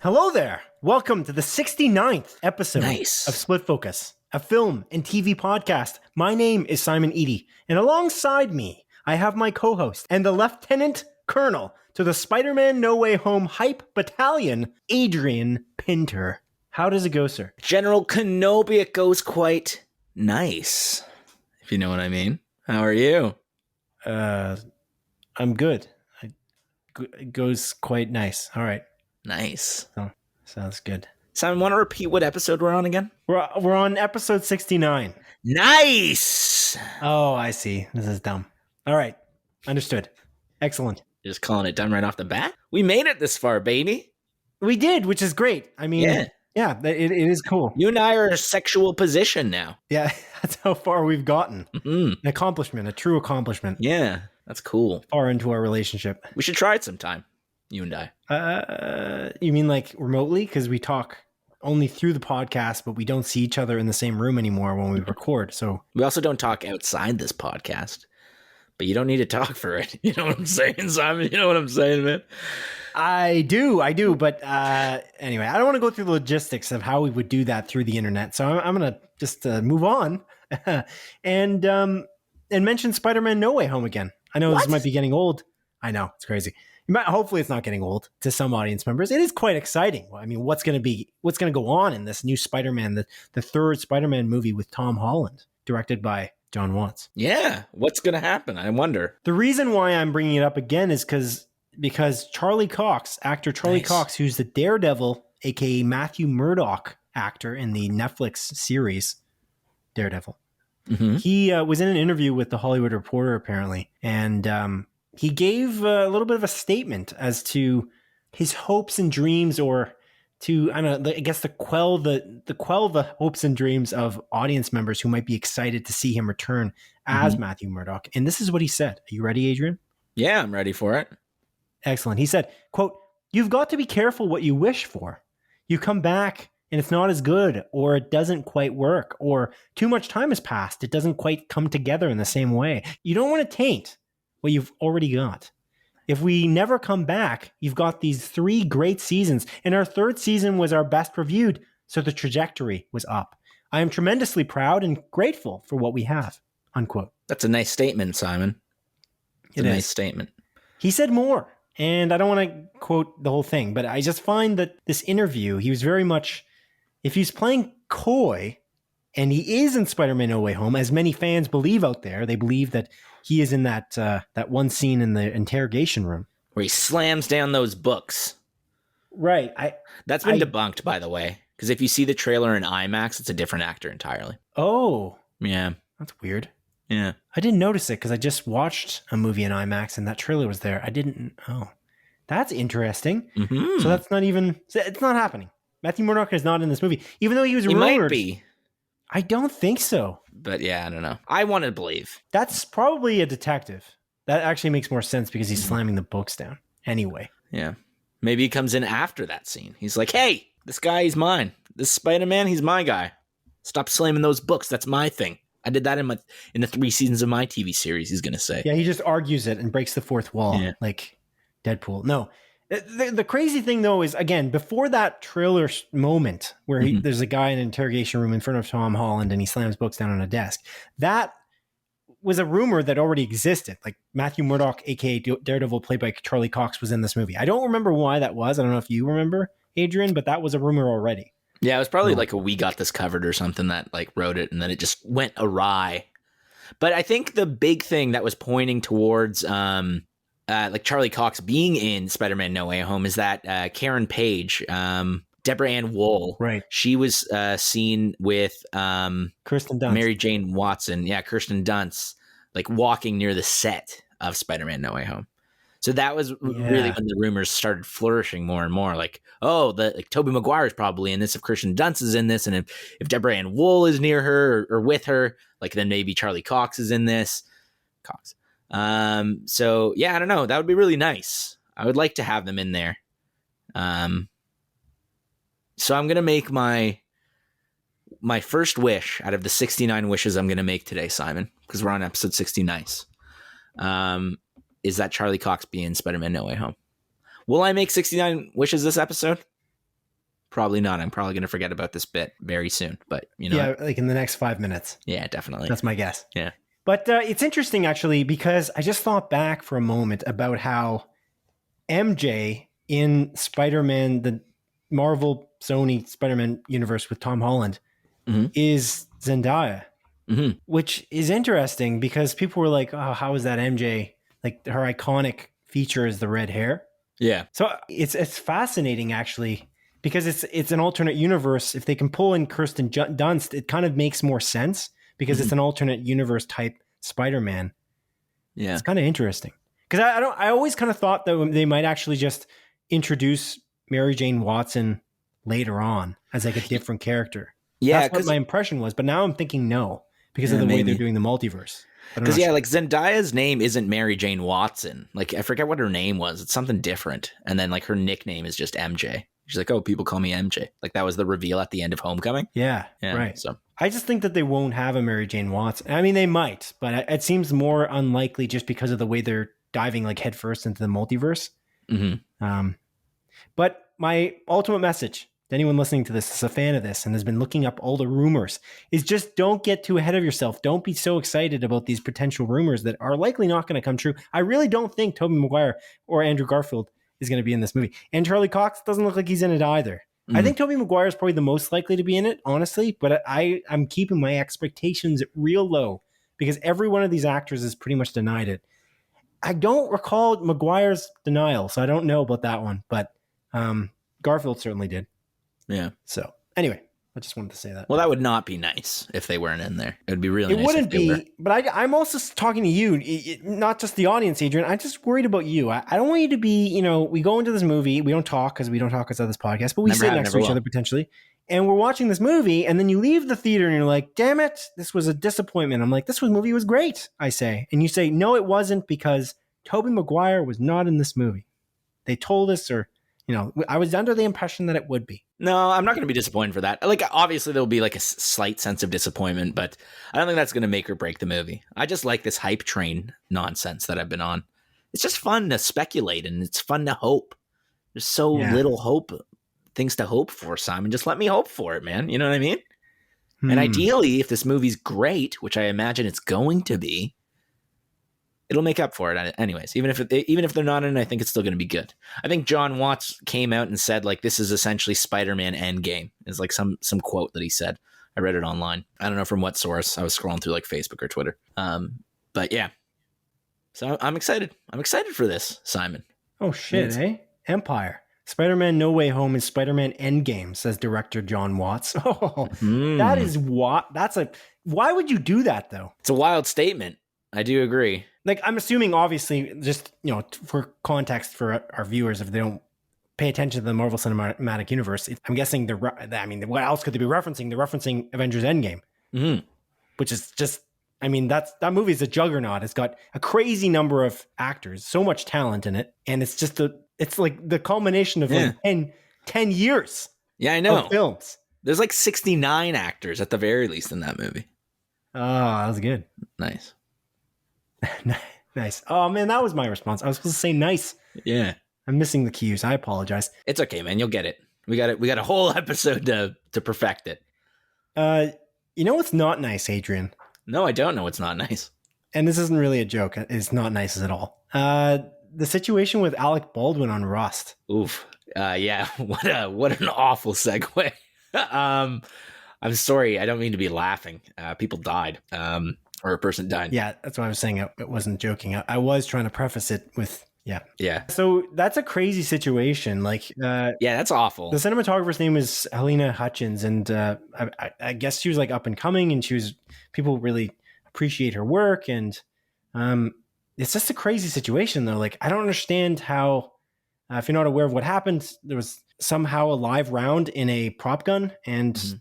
Hello there. Welcome to the 69th episode of Split Focus, a film and TV podcast. My name is Simon Eady, and alongside me, I have my co-host and the Lieutenant Colonel to the Spider-Man No Way Home Hype Battalion, Adrian Pinter. How does it go, sir? General Kenobi, it goes quite nice, if you know what I mean. How are you? I'm good. It goes quite nice. All right. Nice. Oh, sounds good. Simon, want to repeat what episode we're on again? We're on episode 69. Nice! Oh, I see. This is dumb. All right. Understood. Excellent. You're just calling it done right off the bat? We made it this far, baby. We did, which is great. I mean, yeah, it is cool. You and I are in a sexual position now. Yeah, that's how far we've gotten. Mm-hmm. An accomplishment, a true accomplishment. Yeah, that's cool. Far into our relationship. We should try it sometime, you and I. You mean like remotely? Because we talk only through the podcast, but we don't see each other in the same room anymore when we record. So we also don't talk outside this podcast. But you don't need to talk for it. You know what I'm saying, Simon? You know what I'm saying, man? I do. But anyway, I don't want to go through the logistics of how we would do that through the internet. So I'm going to just move on and mention Spider-Man No Way Home again. I know This might be getting old. I know, it's crazy. Hopefully it's not getting old to some audience members. It is quite exciting. I mean, what's going to go on in this new Spider-Man, the third Spider-Man movie with Tom Holland, directed by John Watts. Yeah, what's going to happen? I wonder. The reason why I'm bringing it up again is because Charlie Cox, actor Charlie Cox, who's the Daredevil, aka Matthew Murdock actor in the Netflix series Daredevil, he was in an interview with The Hollywood Reporter apparently, and he gave a little bit of a statement as to his hopes and dreams, or to, I don't know, I guess to quell the hopes and dreams of audience members who might be excited to see him return as Matthew Murdock. And this is what he said. Are you ready, Adrian? Yeah, I'm ready for it. Excellent. He said, quote, "You've got to be careful what you wish for. You come back and it's not as good, or it doesn't quite work, or too much time has passed. It doesn't quite come together in the same way. You don't want to taint what you've already got. If we never come back, you've got these 3 great seasons, and our 3rd season was our best reviewed, so the trajectory was up. I am tremendously proud and grateful for what we have," unquote. That's a nice statement, Simon. It's a nice statement. He said more, and I don't want to quote the whole thing, but I just find that this interview, he was very much, if he's playing coy, and he is in Spider-Man No Way Home, as many fans believe out there, they believe that he is in that one scene in the interrogation room where he slams down those books. Right. That's been debunked, by the way, because if you see the trailer in IMAX, it's a different actor entirely. Oh. Yeah. That's weird. Yeah. I didn't notice it because I just watched a movie in IMAX and that trailer was there. That's interesting. Mm-hmm. So that's not even, it's not happening. Matthew Murdock is not in this movie, even though he was rumored. He might be. I don't think so. But yeah, I don't know. I want to believe. That's probably a detective. That actually makes more sense because he's slamming the books down anyway. Yeah. Maybe he comes in after that scene. He's like, "Hey, this guy, he's mine. This Spider-Man, he's my guy. Stop slamming those books. That's my thing. I did that in the 3 seasons of my TV series," he's going to say. Yeah, he just argues it and breaks the 4th wall like Deadpool. No. The crazy thing, though, is, again, before that trailer moment where there's a guy in an interrogation room in front of Tom Holland and he slams books down on a desk, that was a rumor that already existed. Like Matthew Murdock, a.k.a. Daredevil, played by Charlie Cox, was in this movie. I don't remember why that was. I don't know if you remember, Adrian, but that was a rumor already. Yeah, it was probably like a We Got This Covered or something that like wrote it, and then it just went awry. But I think the big thing that was pointing towards like Charlie Cox being in Spider-Man No Way Home is that Karen Page, Deborah Ann Woll, right? She was seen with Kirsten Dunst, Mary Jane Watson, Kirsten Dunst, like walking near the set of Spider-Man No Way Home. So that was really when the rumors started flourishing more and more. Like, oh, Tobey Maguire is probably in this if Kirsten Dunst is in this, and if Deborah Ann Woll is near her or with her, like then maybe Charlie Cox is in this. Cox. So yeah, I don't know. That would be really nice. I would like to have them in there. So I'm gonna make my first wish out of the 69 wishes I'm gonna make today, Simon, because we're on episode 60. Nice. Is that Charlie Cox be in Spider-Man No Way Home? Will I make 69 wishes this episode? Probably not. I'm probably going to forget about this bit very soon, but yeah, like in the next 5 minutes. Yeah, definitely. That's my guess. Yeah. But it's interesting actually, because I just thought back for a moment about how MJ in Spider-Man, the Marvel Sony Spider-Man universe with Tom Holland, is Zendaya, which is interesting because people were like, oh, how is that MJ? Like her iconic feature is the red hair. Yeah. So it's fascinating actually, because it's an alternate universe. If they can pull in Kirsten Dunst, it kind of makes more sense because it's an alternate universe type Spider-Man. Yeah. It's kind of interesting. Because I always kind of thought that they might actually just introduce Mary Jane Watson later on as like a different character. Yeah. That's what my impression was. But now I'm thinking no, because of the way they're doing the multiverse. Because like Zendaya's name isn't Mary Jane Watson. Like I forget what her name was. It's something different. And then like her nickname is just MJ. She's like, oh, people call me MJ. Like that was the reveal at the end of Homecoming. Yeah, right. So I just think that they won't have a Mary Jane Watson. I mean, they might, but it seems more unlikely just because of the way they're diving like headfirst into the multiverse. But my ultimate message to anyone listening to this is a fan of this and has been looking up all the rumors is just don't get too ahead of yourself. Don't be so excited about these potential rumors that are likely not going to come true. I really don't think Tobey Maguire or Andrew Garfield is going to be in this movie. And Charlie Cox doesn't look like he's in it either. I think Tobey Maguire is probably the most likely to be in it, honestly, but I'm keeping my expectations real low because every one of these actors is pretty much denied it. I don't recall Maguire's denial, so I don't know about that one, but Garfield certainly did. Yeah. So anyway, I just wanted to say that. Well, that would not be nice if they weren't in there. It would be really nice. It wouldn't be, but I'm also talking to you, not just the audience, Adrian. I'm just worried about you. I don't want you to be, we go into this movie. We don't talk because outside this podcast, but we sit next to each other potentially. And we're watching this movie and then you leave the theater and you're like, damn it, this was a disappointment. I'm like, movie was great, I say. And you say, no, it wasn't because Tobey Maguire was not in this movie. They told us, or, I was under the impression that it would be. No, I'm not going to be disappointed for that. Like, obviously there'll be like a slight sense of disappointment, but I don't think that's going to make or break the movie. I just like this hype train nonsense that I've been on. It's just fun to speculate and it's fun to hope. There's so little hope, things to hope for, Simon. Just let me hope for it, man. You know what I mean? And ideally, if this movie's great, which I imagine it's going to be, it'll make up for it anyways. Even if they're not in it, I think it's still going to be good. I think John Watts came out and said, like, this is essentially Spider-Man End Game. Is like some quote that he said. I read it online. I don't know from what source. I was scrolling through like Facebook or Twitter. But yeah. So I'm excited. I'm excited for this, Simon. Oh, shit, Empire. Spider-Man No Way Home is Spider-Man End Game, says director John Watts. Oh, that is why would you do that, though? It's a wild statement. I do agree. Like, I'm assuming, obviously, just, for context for our viewers, if they don't pay attention to the Marvel Cinematic Universe, I'm guessing what else could they be referencing? They're referencing Avengers End Game, which is just, that movie is a juggernaut. It's got a crazy number of actors, so much talent in it. And it's just it's like the culmination of like 10 years. Yeah, I know. Of films. There's like 69 actors at the very least in that movie. Oh, that was good. Nice. Nice. Oh man, that was my response. I was supposed to say nice. Yeah. I'm missing the cues. I apologize. It's okay, man. You'll get it. We got a whole episode to perfect it. You know what's not nice, Adrian? No, I don't know what's not nice. And this isn't really a joke. It's not nice at all. The situation with Alec Baldwin on Rust. Oof. Yeah. What an awful segue. I'm sorry. I don't mean to be laughing. People died. Or a person died. Yeah, that's why I was saying it wasn't joking. I was trying to preface it with, yeah. Yeah. So that's a crazy situation. Like, yeah, that's awful. The cinematographer's name is Helena Hutchins, and I guess she was like up and coming, and people really appreciate her work, and it's just a crazy situation though. Like, I don't understand how, if you're not aware of what happened, there was somehow a live round in a prop gun, and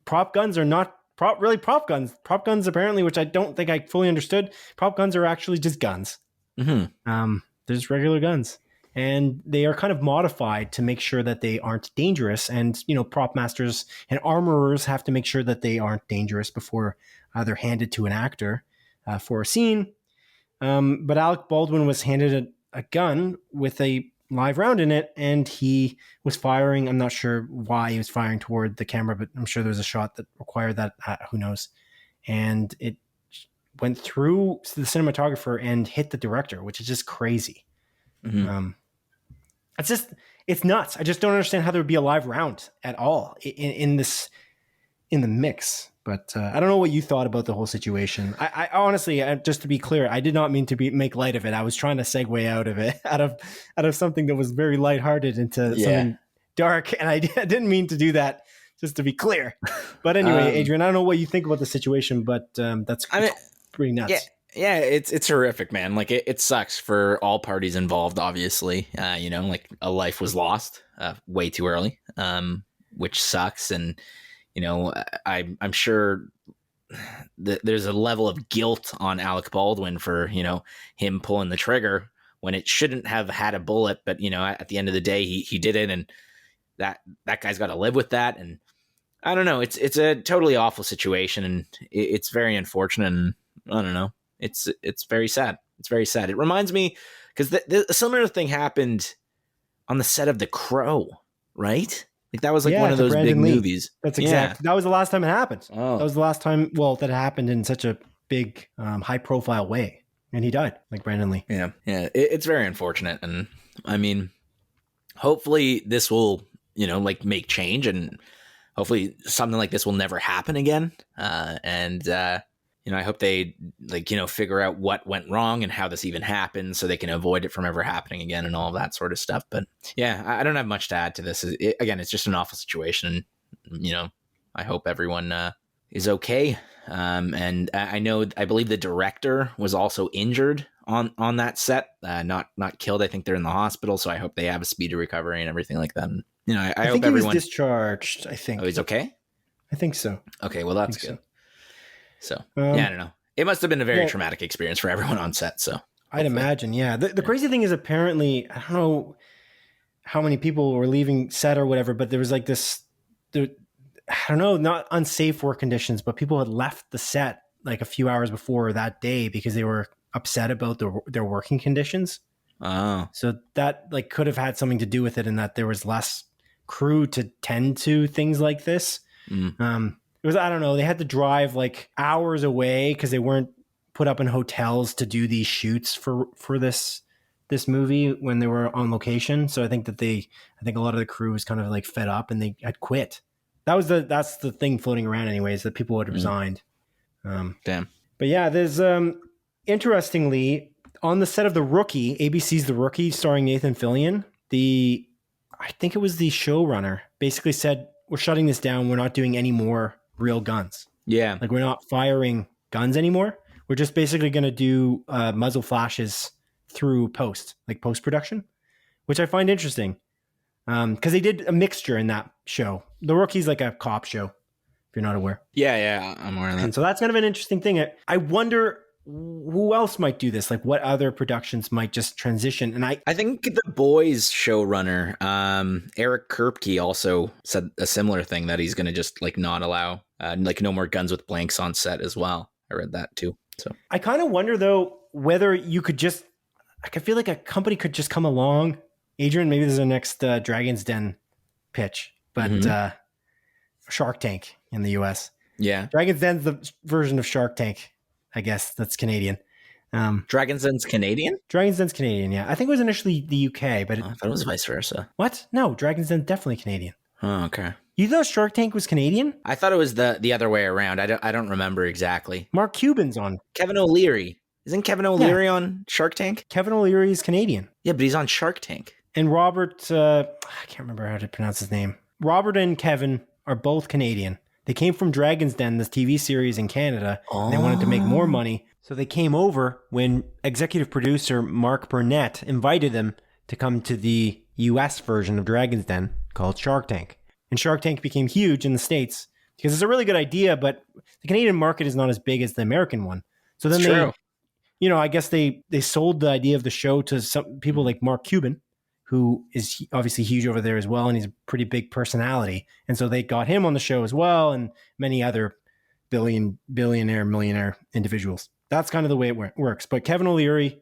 prop guns are not prop guns. Prop guns, apparently, which I don't think I fully understood. Prop guns are actually just guns. Mm-hmm. They're just regular guns. And they are kind of modified to make sure that they aren't dangerous. And, prop masters and armorers have to make sure that they aren't dangerous before they're handed to an actor for a scene. But Alec Baldwin was handed a gun with a live round in it, and he was firing. I'm not sure why he was firing toward the camera, but I'm sure there was a shot that required that. Who knows? And it went through the cinematographer and hit the director, which is just crazy. Mm-hmm. It's nuts. I just don't understand how there would be a live round at all in the mix. But I don't know what you thought about the whole situation. I honestly, just to be clear, I did not mean to make light of it. I was trying to segue out of it, out of something that was very lighthearted into something dark, and I didn't mean to do that. Just to be clear. But anyway, Adrian, I don't know what you think about the situation, but that's pretty nuts. Yeah, it's horrific, man. Like it sucks for all parties involved. Obviously, like a life was lost way too early, which sucks. And I'm sure that there's a level of guilt on Alec Baldwin for him pulling the trigger when it shouldn't have had a bullet. But at the end of the day, he did it, and that guy's got to live with that. And I don't know. It's a totally awful situation, and it's very unfortunate. And I don't know. It's very sad. It's very sad. It reminds me because a similar thing happened on the set of The Crow, right? Like that was like one of those big movies. That's exactly. That was the last time it happened. Oh. That was the last time. Well, that happened in such a big, high profile way, and he died, like Brandon Lee. Yeah. It's very unfortunate, and I mean, hopefully this will make change, and hopefully something like this will never happen again. I hope they figure out what went wrong and how this even happened so they can avoid it from ever happening again and all of that sort of stuff. But yeah, I don't have much to add to this. Again, it's just an awful situation. I hope everyone is okay. And I believe the director was also injured on that set, not killed. I think they're in the hospital. So I hope they have a speedy recovery and everything like that. And, I hope think everyone he was discharged. I think. Oh, he's okay? I think so. Okay. Well, that's good. So I don't know. It must have been a very traumatic experience for everyone on set. So I'd imagine. Yeah. The crazy thing is apparently, I don't know how many people were leaving set or whatever, but there was like I don't know, not unsafe work conditions, but people had left the set like a few hours before that day because they were upset about their working conditions. Oh. So that could have had something to do with it, in that there was less crew to tend to things like this. It was, I don't know, they had to drive like hours away because they weren't put up in hotels to do these shoots for this movie when they were on location. So I think a lot of the crew was kind of like fed up and they had quit. That's the thing floating around anyways, that people had resigned. Damn. But yeah, there's interestingly on the set of The Rookie, ABC's The Rookie starring Nathan Fillion, I think it was the showrunner basically said, we're shutting this down. We're not doing any more real guns. Yeah. Like we're not firing guns anymore. We're just basically going to do muzzle flashes through post-production, which I find interesting. Because they did a mixture in that show. The Rookie's like a cop show, if you're not aware. Yeah, I'm aware of that. And so that's kind of an interesting thing. I wonder who else might do this? Like what other productions might just transition? And I think The Boys showrunner, Eric Kripke, also said a similar thing, that he's going to just not allow no more guns with blanks on set as well. I read that too. So I kind of wonder though, whether you could just, I feel like a company could just come along. Adrian, maybe this is our next Dragon's Den pitch, but Shark Tank in the US. Yeah. Dragon's Den's the version of Shark Tank. I guess that's Canadian. Dragon's Den's Canadian? Dragon's Den's Canadian, yeah. I think it was initially the UK, but I thought it was vice versa. What? No, Dragon's Den's definitely Canadian. Oh, okay. You thought Shark Tank was Canadian? I thought it was the other way around. I don't remember exactly. Mark Cuban's on. Kevin O'Leary. Isn't Kevin O'Leary on Shark Tank? Kevin O'Leary is Canadian. Yeah, but he's on Shark Tank. And Robert, I can't remember how to pronounce his name. Robert and Kevin are both Canadian. They came from Dragon's Den, this TV series in Canada. Oh. And they wanted to make more money. So they came over when executive producer Mark Burnett invited them to come to the US version of Dragon's Den called Shark Tank. And Shark Tank became huge in the States because it's a really good idea, but the Canadian market is not as big as the American one. So then I guess they sold the idea of the show to some people like Mark Cuban, who is obviously huge over there as well, and he's a pretty big personality. And so they got him on the show as well, and many other billionaire, millionaire individuals. That's kind of the way it works. But Kevin O'Leary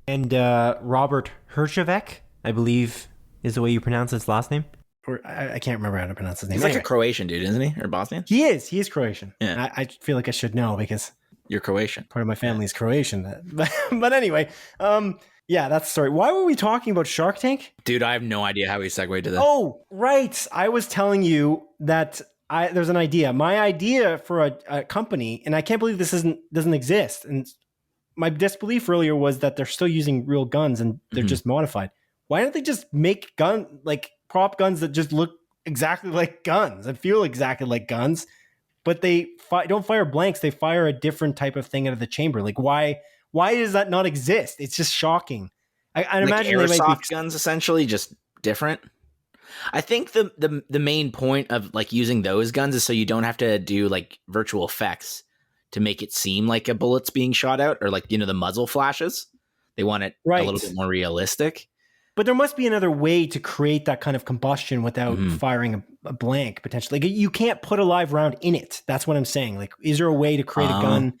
and Robert Herjavec, I believe is the way you pronounce his last name. Or I can't remember how to pronounce his name. He's like a Croatian dude, isn't he? Or Bosnian? He is Croatian. Yeah. I feel like I should know because you're Croatian. Part of my family is Croatian. But anyway, yeah, that's the story. Why were we talking about Shark Tank? Dude, I have no idea how we segued to this. Oh, right. I was telling you that there's an idea. My idea for a company, and I can't believe this doesn't exist. And my disbelief earlier was that they're still using real guns and they're just modified. Why don't they just make prop guns that just look exactly like guns and feel exactly like guns, but they don't fire blanks. They fire a different type of thing out of the chamber. Like why does that not exist? It's just shocking. I imagine they might be guns essentially just different. I think the main point of like using those guns is so you don't have to do like virtual effects to make it seem like a bullet's being shot out, or like, the muzzle flashes. They want it a little bit more realistic. But there must be another way to create that kind of combustion without firing a blank, potentially. Like, you can't put a live round in it. That's what I'm saying. Like, is there a way to create a gun?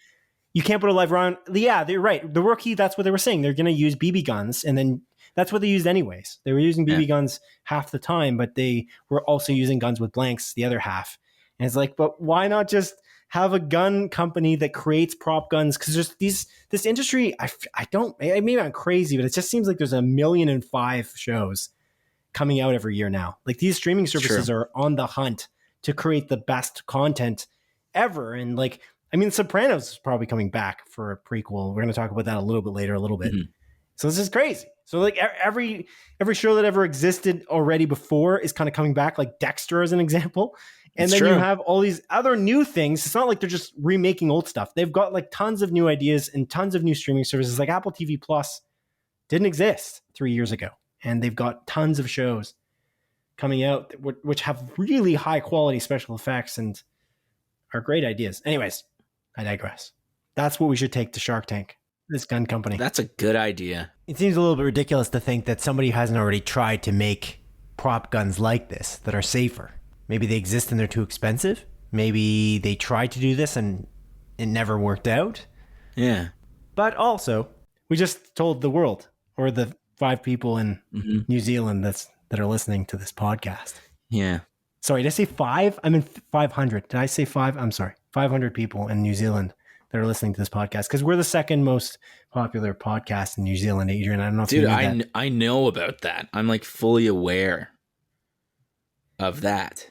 You can't put a live round. Yeah, they're right. The Rookie, that's what they were saying. They're going to use BB guns, and then that's what they used anyways. They were using BB guns half the time, but they were also using guns with blanks the other half. And it's like, but why not just have a gun company that creates prop guns? Because there's this industry, maybe I'm crazy, but it just seems like there's 1,000,005 shows coming out every year now. Like, these streaming services are on the hunt to create the best content ever. And like, Sopranos is probably coming back for a prequel. We're going to talk about that a little bit later, So this is crazy. So like every show that ever existed already before is kind of coming back, like Dexter as an example. And then you have all these other new things. It's not like they're just remaking old stuff. They've got like tons of new ideas and tons of new streaming services. Like Apple TV Plus didn't exist 3 years ago. And they've got tons of shows coming out which have really high quality special effects and are great ideas. Anyways, I digress. That's what we should take to Shark Tank, this gun company. That's a good idea. It seems a little bit ridiculous to think that somebody hasn't already tried to make prop guns like this that are safer. Maybe they exist and they're too expensive. Maybe they tried to do this and it never worked out. Yeah. But also, we just told the world, or the 5 people in New Zealand that are listening to this podcast. Yeah. Sorry, did I say 5? I mean 500. Did I say 5? I'm sorry. 500 people in New Zealand that are listening to this podcast, because we're the second most popular podcast in New Zealand, Adrian. I don't know if you knew that. I know about that. I'm like fully aware of that.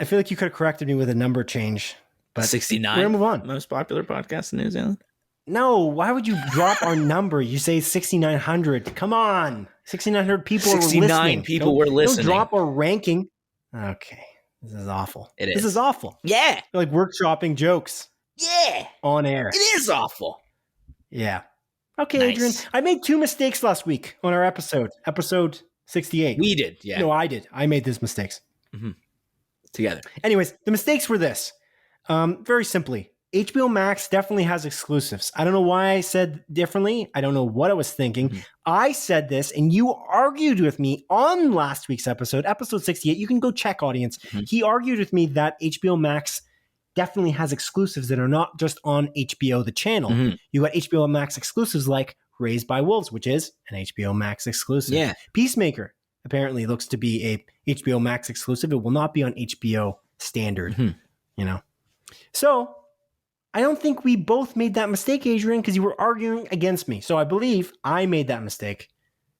I feel like you could have corrected me with a number change, but 69. We're gonna move on. Most popular podcast in New Zealand. No, why would you drop our number? You say 6,900. Come on, 6,900 people. 69 people were listening. Don't drop our ranking. Okay, this is awful. This is awful. Yeah, you're like workshopping jokes. Yeah, on air. It is awful. Yeah. Okay, nice. Adrian. I made 2 mistakes last week on our episode 68. We did. Yeah. No, I did. I made these mistakes. Together. Anyways, the mistakes were this. Very simply, HBO Max definitely has exclusives. I don't know why I said differently. I don't know what I was thinking. I said this, and you argued with me on last week's episode 68. You can go check, audience. He argued with me that HBO Max definitely has exclusives that are not just on HBO, the channel. You got HBO Max exclusives like Raised by Wolves, which is an HBO Max exclusive. Yeah. Peacemaker apparently looks to be a HBO Max exclusive. It will not be on HBO standard, So I don't think we both made that mistake, Adrian, because you were arguing against me. So I believe I made that mistake,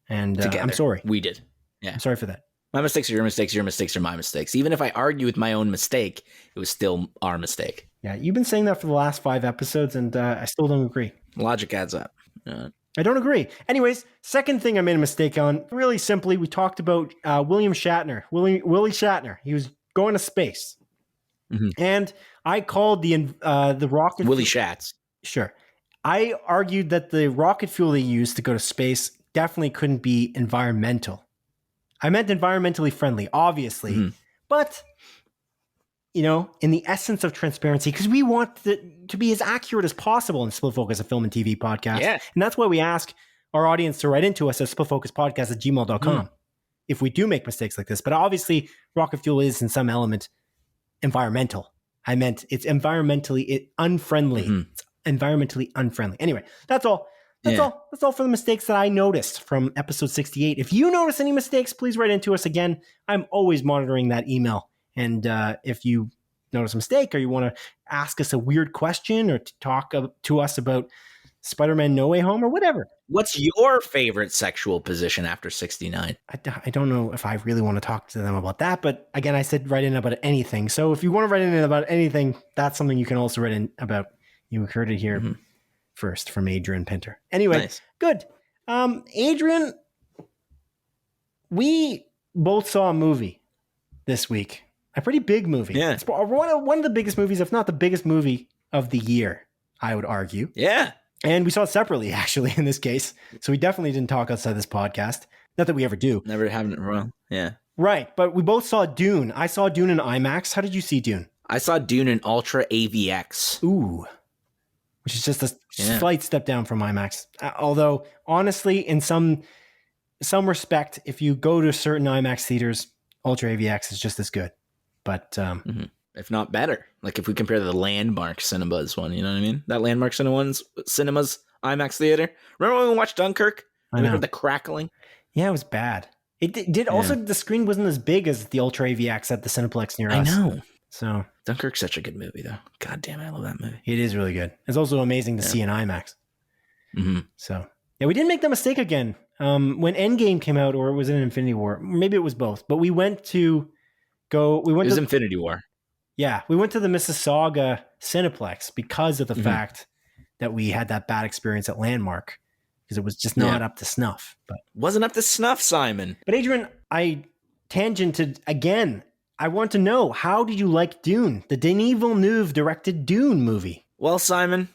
and I'm sorry. We did. Yeah. I'm sorry for that. My mistakes are your mistakes. Your mistakes are my mistakes. Even if I argue with my own mistake, it was still our mistake. Yeah, you've been saying that for the last 5 episodes, and I still don't agree. Logic adds up. I don't agree. Anyways, second thing I made a mistake on, really simply, we talked about William Shatner. Willie Shatner. He was going to space. And I called the rocket... Willie Shatz. Sure. I argued that the rocket fuel they used to go to space definitely couldn't be environmental. I meant environmentally friendly, obviously. But in the essence of transparency, because we want to be as accurate as possible in Split Focus, a film and TV podcast. Yeah. And that's why we ask our audience to write into us at splitfocuspodcast@gmail.com if we do make mistakes like this. But obviously, rocket fuel is in some element environmental. I meant it's environmentally unfriendly. It's environmentally unfriendly. Anyway, that's all. That's all for the mistakes that I noticed from episode 68. If you notice any mistakes, please write into us again. I'm always monitoring that email. And if you notice a mistake, or you want to ask us a weird question, or to talk to us about Spider-Man No Way Home or whatever. What's your favorite sexual position after 69? I don't know if I really want to talk to them about that, but again, I said write in about anything. So if you want to write in about anything, that's something you can also write in about. You heard it here first from Adrian Pinter. Anyway, Nice. Good. Adrian, we both saw a movie this week. A pretty big movie. Yeah. It's one of the biggest movies, if not the biggest movie of the year, I would argue. Yeah. And we saw it separately, actually, in this case. So we definitely didn't talk outside this podcast. Not that we ever do. Never having it wrong. Yeah. Right. But we both saw Dune. I saw Dune in IMAX. How did you see Dune? I saw Dune in Ultra AVX. Ooh. Which is just a slight step down from IMAX. Although, honestly, in some respect, if you go to certain IMAX theaters, Ultra AVX is just as good. But if not better. Like if we compare the Landmark Cinemas one, you know what I mean? That Landmark Cinemas IMAX theater. Remember when we watched Dunkirk? And we heard the crackling? Yeah, it was bad. It did also, the screen wasn't as big as the Ultra AVX at the Cineplex near us. I know. So Dunkirk's such a good movie, though. God damn, I love that movie. It is really good. It's also amazing to see in IMAX. So yeah, we didn't make that mistake again. When End Game came out, or was it Infinity War? Maybe it was both. But we went to go. It was Infinity War. Yeah, we went to the Mississauga Cineplex because of the fact that we had that bad experience at Landmark, because it was just not up to snuff. But wasn't up to snuff, Simon. But Adrian, I tangented again. I want to know, how did you like Dune, the Denis Villeneuve directed Dune movie? Well, Simon,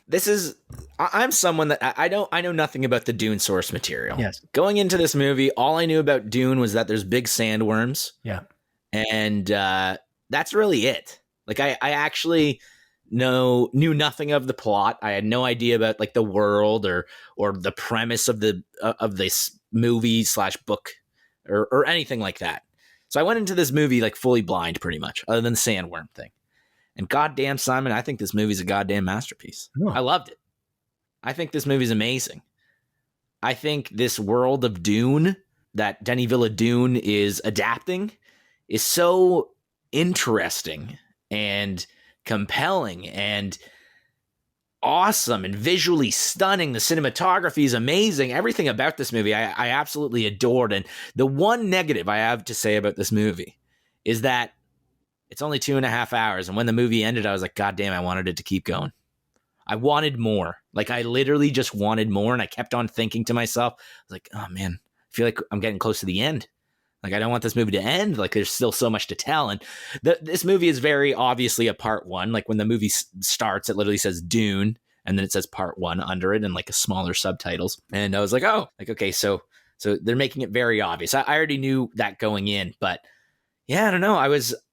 I'm someone that I know nothing about the Dune source material. Yes. Going into this movie, all I knew about Dune was that there's big sandworms. Yeah. And that's really it. Like I actually knew nothing of the plot. I had no idea about like the world or the premise of this movie / book or anything like that. So I went into this movie like fully blind, pretty much, other than the sandworm thing. And goddamn, Simon, I think this movie's a goddamn masterpiece. Oh. I loved it. I think this movie's amazing. I think this world of Dune that Denis Villeneuve is adapting is so interesting and compelling and awesome and visually stunning. The cinematography is amazing. Everything about this movie I absolutely adored. And the one negative I have to say about this movie is that it's only 2.5 hours. And when the movie ended, I was like, God damn, I wanted it to keep going. I wanted more. Like I literally just wanted more. And I kept on thinking to myself, I was like, oh man, I feel like I'm getting close to the end. Like, I don't want this movie to end. Like, there's still so much to tell. And this movie is very obviously a part one. Like, when the movie starts, it literally says Dune, and then it says part one under it and, like, a smaller subtitles. And I was like, oh, like, okay, so they're making it very obvious. I already knew that going in. But, yeah, I don't know.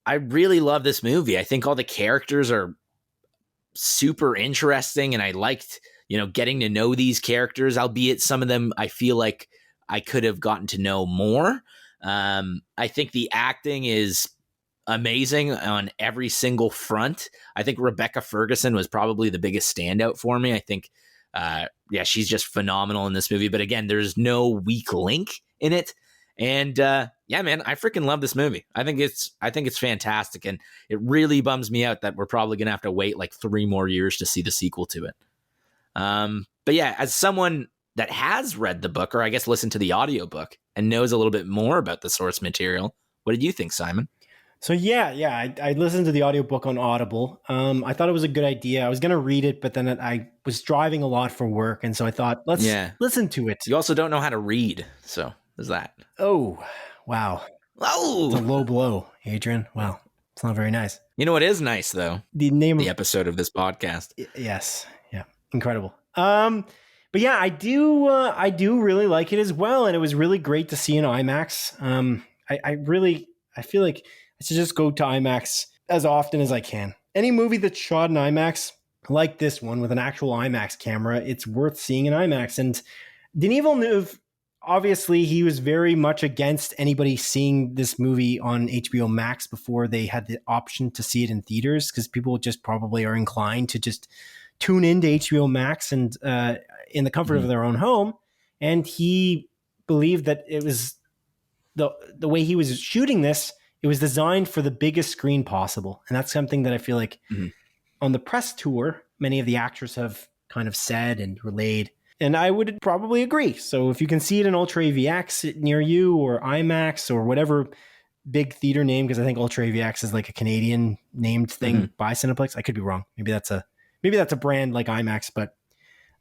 I really love this movie. I think all the characters are super interesting, and I liked, getting to know these characters, albeit some of them I feel like I could have gotten to know more. I think the acting is amazing on every single front. I think Rebecca Ferguson was probably the biggest standout for me. I think, she's just phenomenal in this movie. But again, there's no weak link in it. And man, I freaking love this movie. I think it's fantastic, and it really bums me out that we're probably gonna have to wait like 3 more years to see the sequel to it. But yeah, as someone that has read the book, or I guess listened to the audiobook and knows a little bit more about the source material, what did you think, Simon? So I listened to the audiobook on Audible. I thought it was a good idea. I was going to read it, but then I was driving a lot for work. And so I thought, let's listen to it. You also don't know how to read. So there's that. Oh, wow. Oh, it's a low blow, Adrian. Wow. It's not very nice. You know what is nice, though? The episode of this podcast. Yes. Yeah. Incredible. But yeah, I do really like it as well. And it was really great to see in IMAX. I feel like I should just go to IMAX as often as I can. Any movie that's shot in IMAX, like this one with an actual IMAX camera, it's worth seeing in IMAX. And Denis Villeneuve, obviously, he was very much against anybody seeing this movie on HBO Max before they had the option to see it in theaters, because people just probably are inclined to just tune into HBO Max and in the comfort of their own home. And he believed that it was the way he was shooting this, it was designed for the biggest screen possible. And that's something that I feel like on the press tour, many of the actors have kind of said and relayed. And I would probably agree. So if you can see it in Ultra AVX near you, or IMAX, or whatever big theater name, because I think Ultra AVX is like a Canadian named thing by Cineplex. I could be wrong. Maybe that's a brand like IMAX. But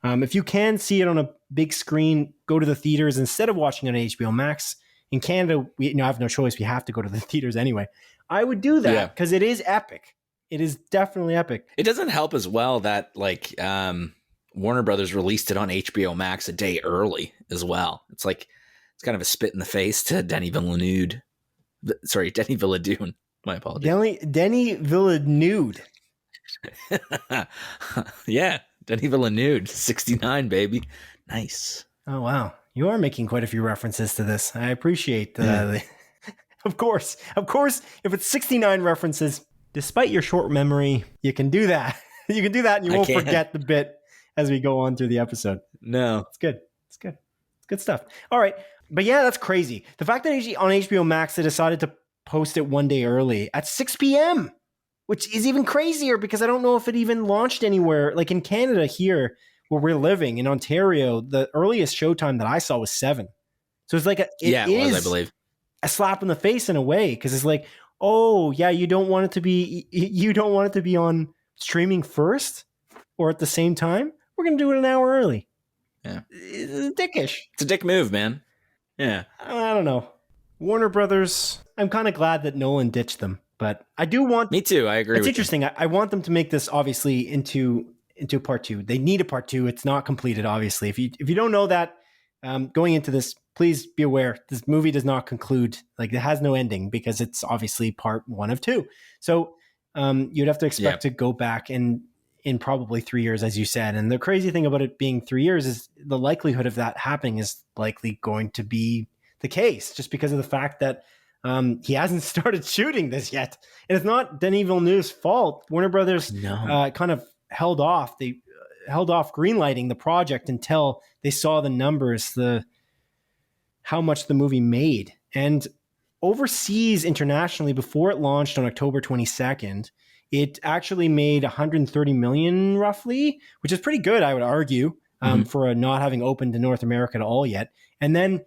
if you can see it on a big screen, go to the theaters instead of watching it on HBO Max. In Canada, we have no choice. We have to go to the theaters anyway. I would do that because it is epic. It is definitely epic. It doesn't help as well that like Warner Brothers released it on HBO Max a day early as well. It's like it's kind of a spit in the face to Denis Villeneuve. Sorry, Denis Villeneuve. My apologies. Denis Villeneuve. Yeah, Denis Villeneuve, 69, baby. Nice. Oh, wow. You are making quite a few references to this. I appreciate Of course, if it's 69 references, despite your short memory, you can do that. You can do that and you won't forget the bit as we go on through the episode. No. It's good. It's good. It's good stuff. All right. But yeah, that's crazy. The fact that on HBO Max, they decided to post it one day early at 6 p.m., which is even crazier because I don't know if it even launched anywhere. Like in Canada here, where we're living in Ontario, the earliest showtime that I saw was 7. So it's like it was, I believe, a slap in the face in a way, because it's like, oh yeah, you don't want it to be on streaming first or at the same time. We're gonna do it an hour early. Yeah, it's dickish. It's a dick move, man. Yeah, I don't know. Warner Brothers. I'm kind of glad that Nolan ditched them, but I do want. Me too. I agree. It's interesting. I want them to make this obviously into part 2. They need a part 2. It's not completed, obviously. If you don't know that, going into this, please be aware this movie does not conclude. Like, it has no ending because it's obviously part 1 of 2. So you'd have to expect to go back in probably 3 years, as you said. And the crazy thing about it being 3 years is the likelihood of that happening is likely going to be the case, just because of the fact that he hasn't started shooting this yet. And it's not Denis Villeneuve's fault. Warner Brothers kind of held off. They held off greenlighting the project until they saw the numbers, how much the movie made. And overseas, internationally, before it launched on October 22nd, it actually made 130 million roughly, which is pretty good, I would argue, for not having opened to North America at all yet. And then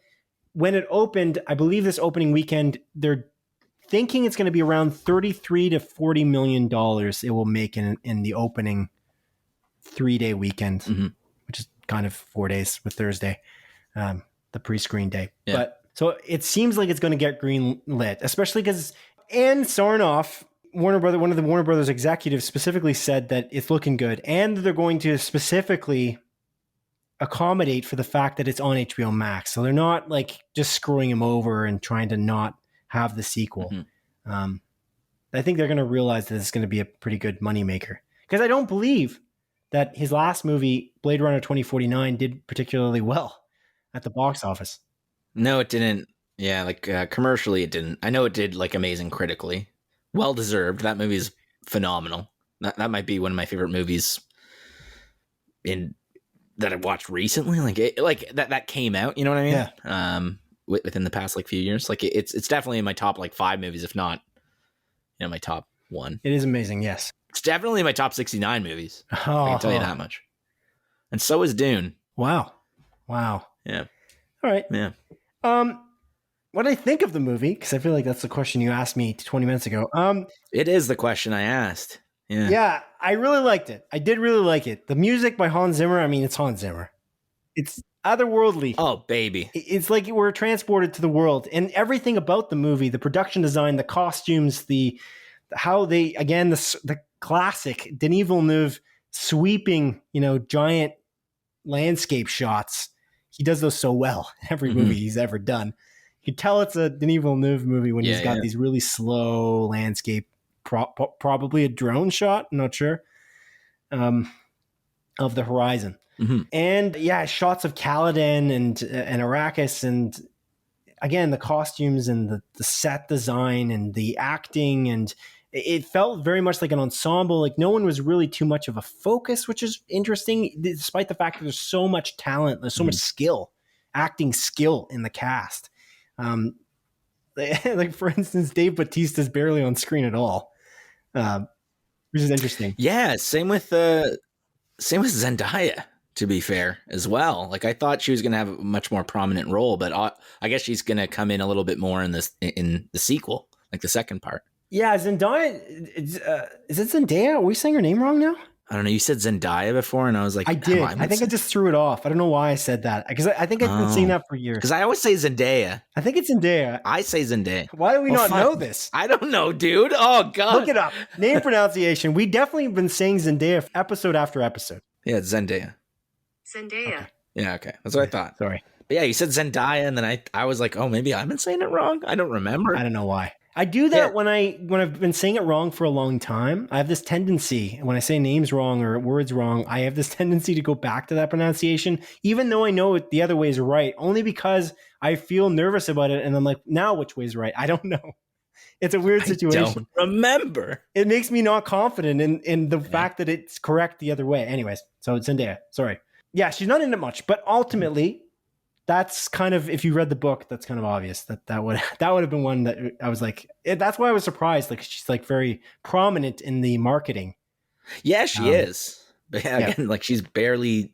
when it opened, I believe this opening weekend, they're thinking it's going to be around $33 to $40 million it will make in the opening 3-day weekend, which is kind of 4 days with Thursday, the pre-screen day. Yeah. But so it seems like it's going to get green lit, especially because Ann Sarnoff, one of the Warner Brothers executives, specifically said that it's looking good, and they're going to specifically accommodate for the fact that it's on HBO Max. So they're not like just screwing him over and trying to not have the sequel. I think they're going to realize that it's going to be a pretty good moneymaker, because I don't believe that his last movie, Blade Runner 2049, did particularly well at the box office. No, it didn't. Yeah, like commercially, it didn't. I know it did like amazing critically. Well deserved. That movie is phenomenal. That might be one of my favorite movies that I've watched recently. Like that came out. You know what I mean? Yeah. Within the past few years, like it's definitely in my top 5 movies, if not, my top 1. It is amazing. Yes. It's definitely in my top 69 movies. I can tell you that much. And so is Dune. Wow. Yeah. All right. Yeah. What do I think of the movie? Because I feel like that's the question you asked me 20 minutes ago. It is the question I asked. Yeah. Yeah, I really liked it. I did really like it. The music by Hans Zimmer. I mean, it's Hans Zimmer. It's otherworldly. Oh, baby. It's like we're transported to the world, and everything about the movie, the production design, the costumes, the classic Denis Villeneuve sweeping, giant landscape shots. He does those so well. Every movie he's ever done. You can tell it's a Denis Villeneuve movie when he's got these really slow landscape probably a drone shot, I'm not sure, of the horizon. Mm-hmm. And yeah, shots of Caladan and Arrakis, and again, the costumes and the set design and the acting, and it felt very much like an ensemble. Like no one was really too much of a focus, which is interesting, despite the fact that there's so much talent, there's so much skill, acting skill in the cast. Like for instance, Dave Bautista is barely on screen at all, which is interesting. Yeah, same with Zendaya, to be fair, as well. Like I thought she was going to have a much more prominent role, but I guess she's going to come in a little bit more in the sequel, like the second part. Yeah, Zendaya. Is it Zendaya? Are we saying her name wrong now? I don't know. You said Zendaya before, and I was like, I did. I think I just threw it off. I don't know why I said that, because I think I've been saying that for years. Because I always say Zendaya. I think it's Zendaya. I say Zendaya. Why do we not know this? I don't know, dude. Oh, God. Look it up. Name pronunciation. We definitely have been saying Zendaya episode after episode. Yeah, it's Zendaya. Okay. Yeah, okay. That's what I thought. Sorry. But yeah, you said Zendaya, and then I was like, oh, maybe I've been saying it wrong. I don't remember. I don't know why. I do that when I've been saying it wrong for a long time. I have this tendency, when I say names wrong or words wrong, I have this tendency to go back to that pronunciation, even though I know the other way is right, only because I feel nervous about it. And I'm like, now which way is right? I don't know. It's a weird situation. I don't remember. It makes me not confident in the fact that it's correct the other way. Anyways, so it's Zendaya. Sorry. Yeah, she's not in it much, but ultimately, that's kind of, if you read the book, that's kind of obvious that would have been one that I was like, that's why I was surprised. Like she's like very prominent in the marketing. Yeah, she is. But yeah, again, like she's barely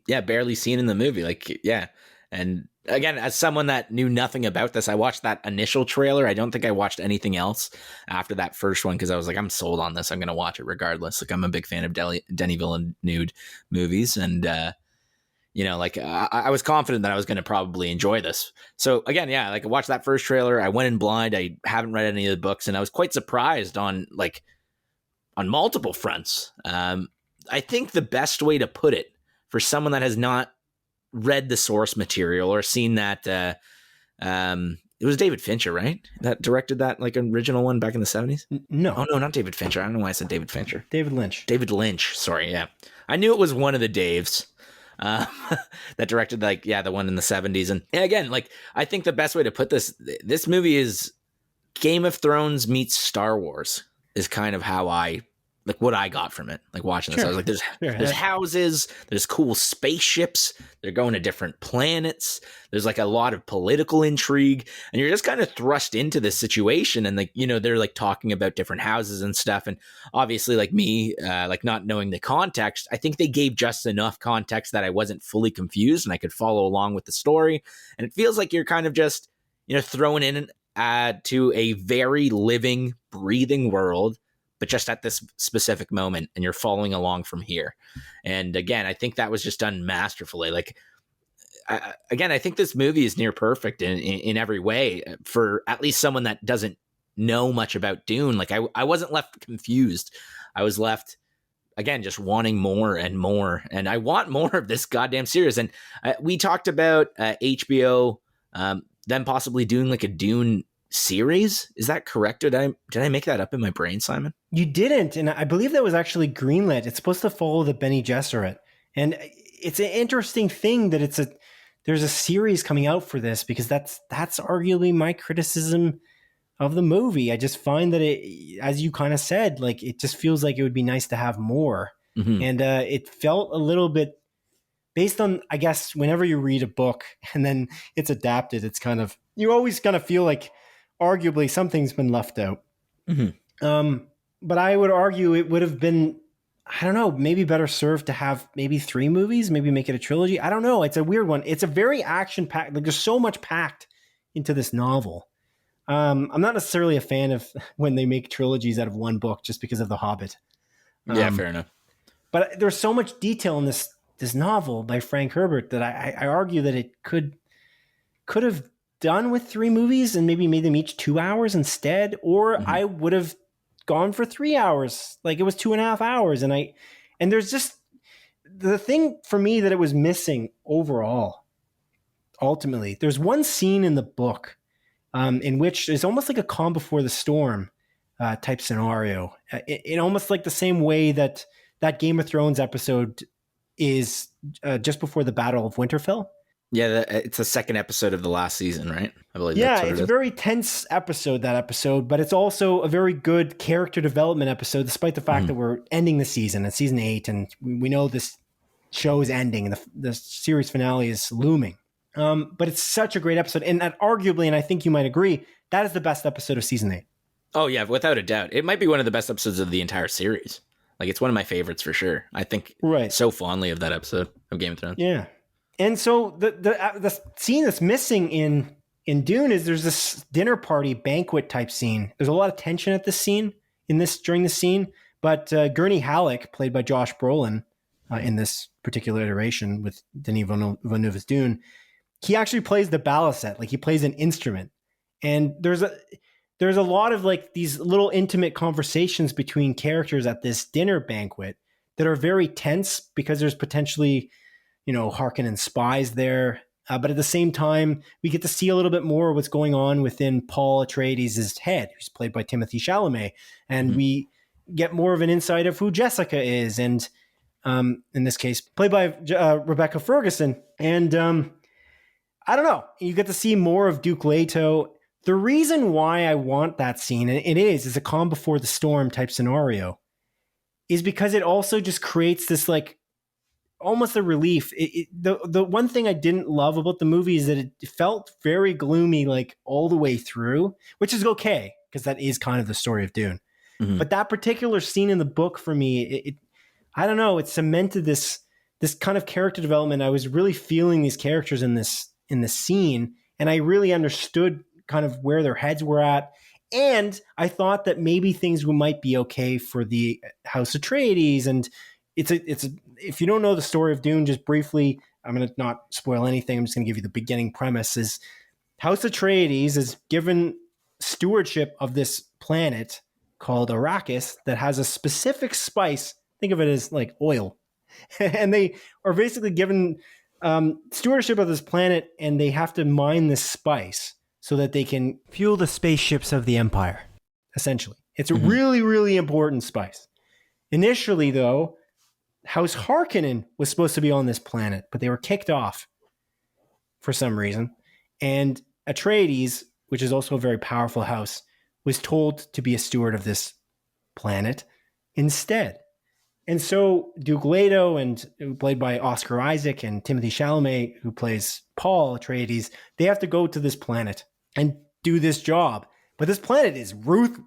seen in the movie. Like, yeah. And again, as someone that knew nothing about this, I watched that initial trailer. I don't think I watched anything else after that first one, because I was like, I'm sold on this. I'm going to watch it regardless. Like I'm a big fan of Denis Villeneuve movies. And, like I was confident that I was going to probably enjoy this. So again, yeah, like I watched that first trailer. I went in blind. I haven't read any of the books, and I was quite surprised on multiple fronts. I think the best way to put it for someone that has not read the source material or seen that, it was David Fincher, right? That directed that like original one back in the 70s? No. Oh no, not David Fincher. I don't know why I said David Fincher. David Lynch. David Lynch. Sorry. Yeah. I knew it was one of the Daves. That directed the one in the 70s. And again, like I think the best way to put this movie is Game of Thrones meets Star Wars is kind of how what I got from it, like watching this. Sure. I was like, there's houses, there's cool spaceships, they're going to different planets, there's like a lot of political intrigue, and you're just kind of thrust into this situation, and they're like talking about different houses and stuff. And obviously, like me, like not knowing the context, I think they gave just enough context that I wasn't fully confused and I could follow along with the story. And it feels like you're kind of just thrown in to a very living, breathing world, but just at this specific moment, and you're following along from here. And again, I think that was just done masterfully. Like, I think this movie is near perfect in every way for at least someone that doesn't know much about Dune. Like I wasn't left confused. I was left, again, just wanting more and more. And I want more of this goddamn series. And we talked about HBO, them possibly doing like a Dune series. Is that correct? Did I make that up in my brain, Simon? You didn't, and I believe that was actually greenlit. It's supposed to follow the Bene Gesserit, and it's an interesting thing that there's a series coming out for this, because that's arguably my criticism of the movie. I just find that it, as you kind of said, like it just feels like it would be nice to have more, and it felt a little bit based on, I guess, whenever you read a book and then it's adapted, it's kind of, you always kind of feel like arguably something's been left out. But I would argue it would have been, I don't know, maybe better served to have maybe 3 movies, maybe make it a trilogy. I don't know. It's a weird one. It's a very action-packed, like there's so much packed into this novel. I'm not necessarily a fan of when they make trilogies out of one book just because of The Hobbit. Yeah, fair enough. But there's so much detail in this novel by Frank Herbert that I argue that it could have done with 3 movies and maybe made them each 2 hours instead, or I would have gone for 3 hours. Like it was 2.5 hours. And there's just the thing for me that it was missing overall. Ultimately, there's one scene in the book in which it's almost like a calm before the storm. type scenario. In almost like the same way that Game of Thrones episode is just before the Battle of Winterfell. Yeah, it's the second episode of the last season, right? I believe Yeah, that's what it's it a is. very tense episode, that episode, but it's also a very good character development episode, despite the fact that we're ending the season at season 8, and we know this show is ending, and the series finale is looming. But it's such a great episode, and that arguably, and I think you might agree, that is the best episode of season 8. Oh, yeah, without a doubt. It might be one of the best episodes of the entire series. Like, it's one of my favorites for sure. I think so fondly of that episode of Game of Thrones. Yeah. And so the scene that's missing in Dune is there's this dinner party banquet type scene. There's a lot of tension at this scene during the scene, but Gurney Halleck, played by Josh Brolin in this particular iteration with Denis Villeneuve's Dune, he actually plays the balisette, like he plays an instrument. And there's a lot of like these little intimate conversations between characters at this dinner banquet that are very tense because there's potentially, Harkonnen spies there. But at the same time, we get to see a little bit more of what's going on within Paul Atreides' head, who's played by Timothée Chalamet. And we get more of an insight of who Jessica is. And in this case, played by Rebecca Ferguson. And I don't know, you get to see more of Duke Leto. The reason why I want that scene, and it is a calm before the storm type scenario, is because it also just creates this like almost a relief. The one thing I didn't love about the movie is that it felt very gloomy like all the way through, which is okay because that is kind of the story of Dune. But that particular scene in the book for me, I don't know, it cemented this kind of character development. I was really feeling these characters in this scene, and I really understood kind of where their heads were at. And I thought that maybe things might be okay for the House Atreides. And it's if you don't know the story of Dune, just briefly, I'm going to not spoil anything. I'm just going to give you the beginning premise. Is House Atreides is given stewardship of this planet called Arrakis that has a specific spice. Think of it as like oil. And they are basically given stewardship of this planet, and they have to mine this spice so that they can fuel the spaceships of the Empire, essentially. It's a really, really important spice. Initially, though, House Harkonnen was supposed to be on this planet, but they were kicked off for some reason. And Atreides, which is also a very powerful house, was told to be a steward of this planet instead. And so Duke Leto, played by Oscar Isaac, and Timothée Chalamet, who plays Paul Atreides, they have to go to this planet and do this job. But this planet is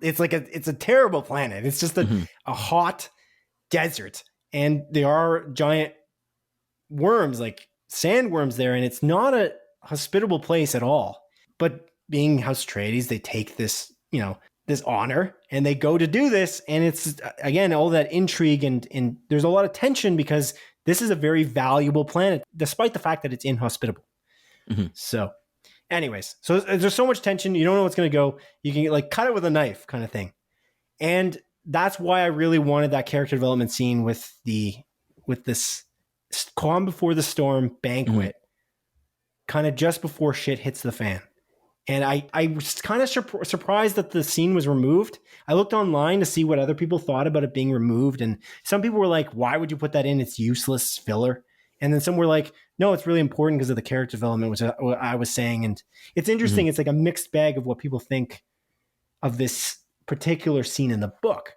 it's a terrible planet. It's just a hot desert. And there are giant worms, like sandworms there, and it's not a hospitable place at all. But being House Atreides, they take this, this honor, and they go to do this. And it's, again, all that intrigue, and there's a lot of tension because this is a very valuable planet, despite the fact that it's inhospitable. So anyways, so there's so much tension. You don't know what's going to go. You can like cut it with a knife kind of thing. And that's why I really wanted that character development scene with this calm before the storm banquet, kind of just before shit hits the fan. And I was kind of surprised that the scene was removed. I looked online to see what other people thought about it being removed. And some people were like, why would you put that in? It's useless filler. And then some were like, no, it's really important because of the character development, which I was saying. And it's interesting. It's like a mixed bag of what people think of this particular scene in the book.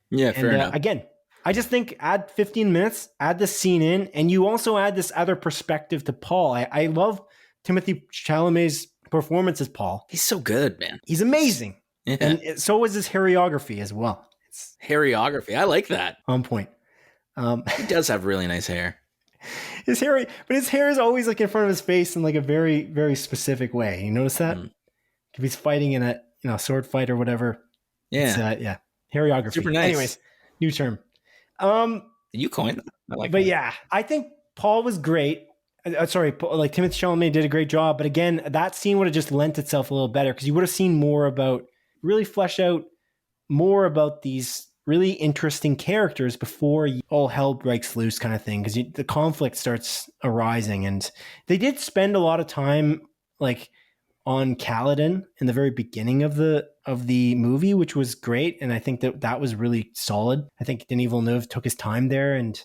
Yeah, fair enough. Again, I just think add 15 minutes, add this scene in, and you also add this other perspective to Paul. I love Timothée Chalamet's performance as Paul. He's so good, man. He's amazing. Yeah. And so is his hairography as well. It's hairography. I like that. On point. He does have really nice hair. His hair is always like in front of his face in like a very, very specific way. You notice that? If he's fighting in a sword fight or whatever. Yeah. Hairography. Super nice. Anyways, new term. You coined that. I like but that. Yeah, I think Paul was great. Like Timothée Chalamet did a great job. But again, that scene would have just lent itself a little better because you would have seen more about, really flesh out more about these really interesting characters before all hell breaks loose kind of thing. Because the conflict starts arising. And they did spend a lot of time like on Kaladin in the very beginning of the movie, which was great. And I think that was really solid. I think Denis Villeneuve took his time there, and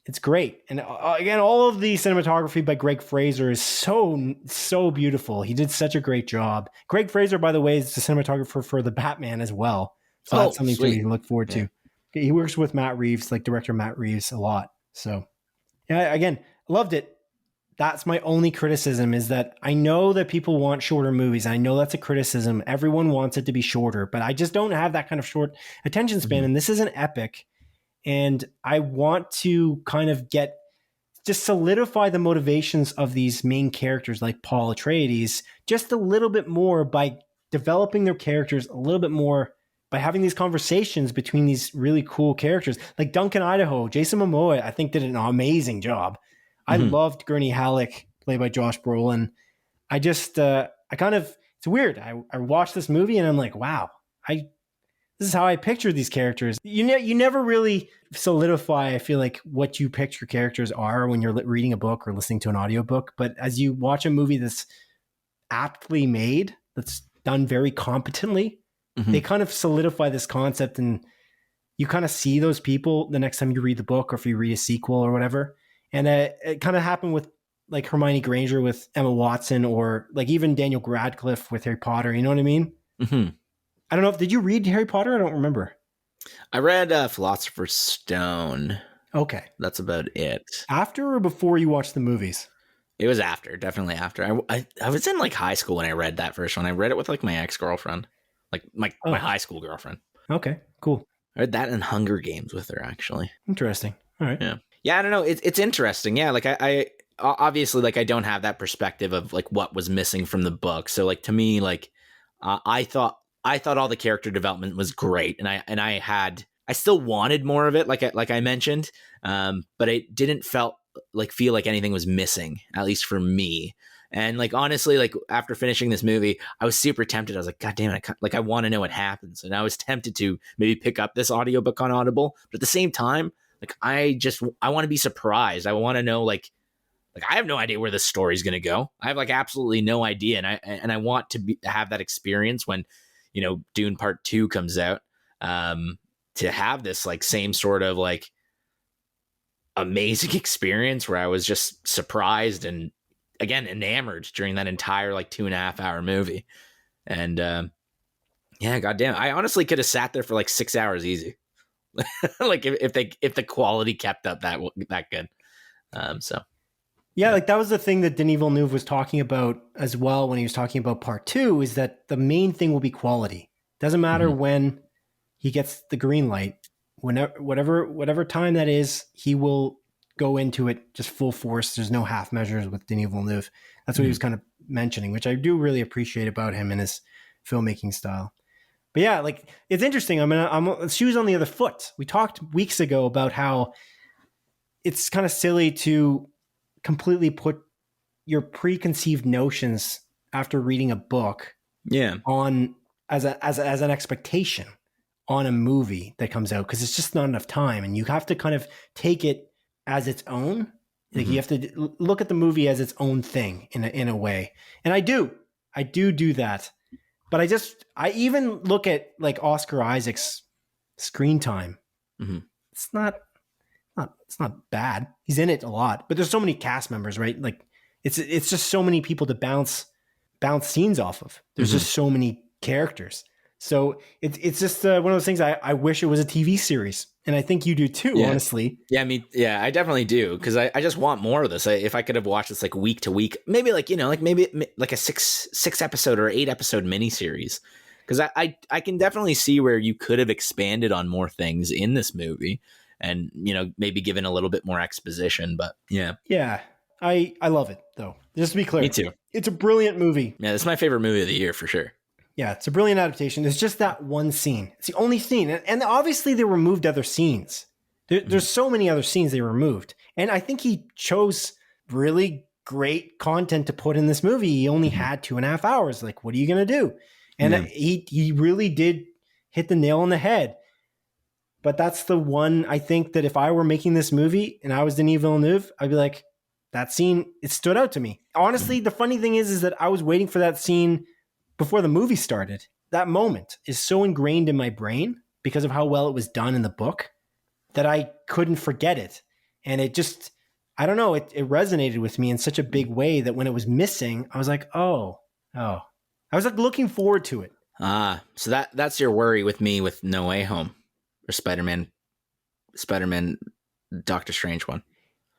it's great. And again, all of the cinematography by Greg Fraser is so beautiful. He did such a great job. Greg Fraser, by the way, is the cinematographer for the Batman as well. So that's something to look forward to. He works with Matt Reeves, like director Matt Reeves, a lot. So yeah, again, loved it. That's my only criticism, is that I know that people want shorter movies. I know that's a criticism. Everyone wants it to be shorter, but I just don't have that kind of short attention span. And this is an epic. And I want to kind of just solidify the motivations of these main characters like Paul Atreides just a little bit more by developing their characters a little bit more, by having these conversations between these really cool characters. Like Duncan Idaho, Jason Momoa, I think did an amazing job. I loved Gurney Halleck, played by Josh Brolin. I just, it's weird. I watched this movie and I'm like, wow, this is how I picture these characters. You never really solidify, I feel like, what you picture characters are when you're reading a book or listening to an audiobook. But as you watch a movie that's aptly made, that's done very competently, they kind of solidify this concept, and you kind of see those people the next time you read the book or if you read a sequel or whatever. And it kind of happened with like Hermione Granger with Emma Watson, or like even Daniel Radcliffe with Harry Potter. You know what I mean? I don't know. Did you read Harry Potter? I don't remember. I read Philosopher's Stone. Okay. That's about it. After or before you watched the movies? It was after, definitely after. I was in like high school when I read that first one. I read it with like my ex-girlfriend, like my high school girlfriend. Okay, cool. I read that in Hunger Games with her, actually. Interesting. All right. Yeah, I don't know. It's interesting. Yeah, like I obviously, like, I don't have that perspective of like what was missing from the book. So like to me, like I thought all the character development was great, and I still wanted more of it, like I mentioned, but it didn't feel like anything was missing, at least for me. And like honestly, like after finishing this movie, I was super tempted. I was like, God damn it, I want to know what happens, and I was tempted to maybe pick up this audiobook on Audible. But at the same time, like I want to be surprised. I want to know like I have no idea where this story's going to go. I have like absolutely no idea, and I want to have that experience when, you know, Dune Part 2 comes out, to have this like same sort of like amazing experience where I was just surprised and again enamored during that entire like 2.5 hour movie. And yeah, goddamn, I honestly could have sat there for like 6 hours easy. Like if the quality kept up that good. So yeah, like that was the thing that Denis Villeneuve was talking about as well when he was talking about Part 2, is that the main thing will be quality. Doesn't matter when he gets the green light, whatever time that is, he will go into it just full force. There's no half measures with Denis Villeneuve. That's what he was kind of mentioning, which I do really appreciate about him and his filmmaking style. But yeah, like it's interesting. I'm shoes on the other foot. We talked weeks ago about how it's kind of silly to completely put your preconceived notions after reading a book on as an expectation on a movie that comes out, because it's just not enough time, and you have to kind of take it as its own. Like you have to look at the movie as its own thing in a way. And I do that. But I even look at like Oscar Isaac's screen time. It's not bad. He's in it a lot, but there's so many cast members, right? Like it's just so many people to bounce scenes off of. There's just so many characters. So it's just one of those things. I wish it was a TV series, and I think you do too, honestly. Yeah, I definitely do, because I just want more of this. If I could have watched this like week to week, maybe like, you know, like maybe like a six episode or 8 episode miniseries, because I can definitely see where you could have expanded on more things in this movie, and, you know, maybe given a little bit more exposition. But yeah, I love it though. Just to be clear, me too. It's a brilliant movie. Yeah, it's my favorite movie of the year for sure. Yeah, it's a brilliant adaptation. It's just that one scene. It's the only scene. And obviously they removed other scenes. There's so many other scenes they removed. And I think he chose really great content to put in this movie. He only had 2.5 hours. Like, what are you going to do? And he really did hit the nail on the head. But that's the one, I think, that if I were making this movie and I was Denis Villeneuve, I'd be like, that scene, it stood out to me. Honestly, the funny thing is that I was waiting for that scene before the movie started. That moment is so ingrained in my brain because of how well it was done in the book that I couldn't forget it. And it just, I don't know, it resonated with me in such a big way that when it was missing, I was like, oh. I was like looking forward to it. So that's your worry with me with No Way Home or Spider-Man, Doctor Strange one.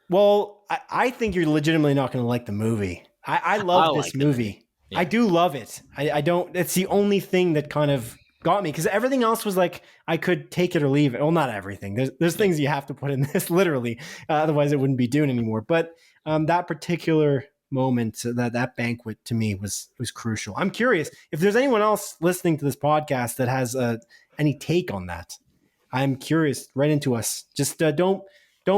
Well, I think you're legitimately not going to like the movie. I love this movie. Yeah. I do love it. I don't, it's the only thing that kind of got me because everything else was like, I could take it or leave it. Well, not everything. There's things you have to put in this literally. Otherwise it wouldn't be Dune anymore. But that particular moment, that banquet to me was crucial. I'm curious if there's anyone else listening to this podcast that has any take on that. I'm curious. Write into us. Just don't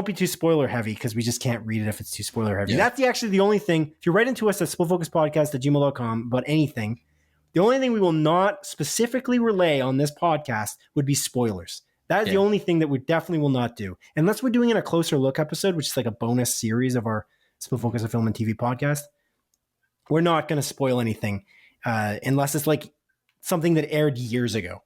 be too spoiler heavy because we just can't read it if it's too spoiler heavy. Yeah. That's actually the only thing. If you write into us at splitfocuspodcast@gmail.com about anything, the only thing we will not specifically relay on this podcast would be spoilers. That is the only thing that we definitely will not do. Unless we're doing in a closer look episode, which is like a bonus series of our Split Focus of Film and TV podcast. We're not going to spoil anything unless it's like something that aired years ago.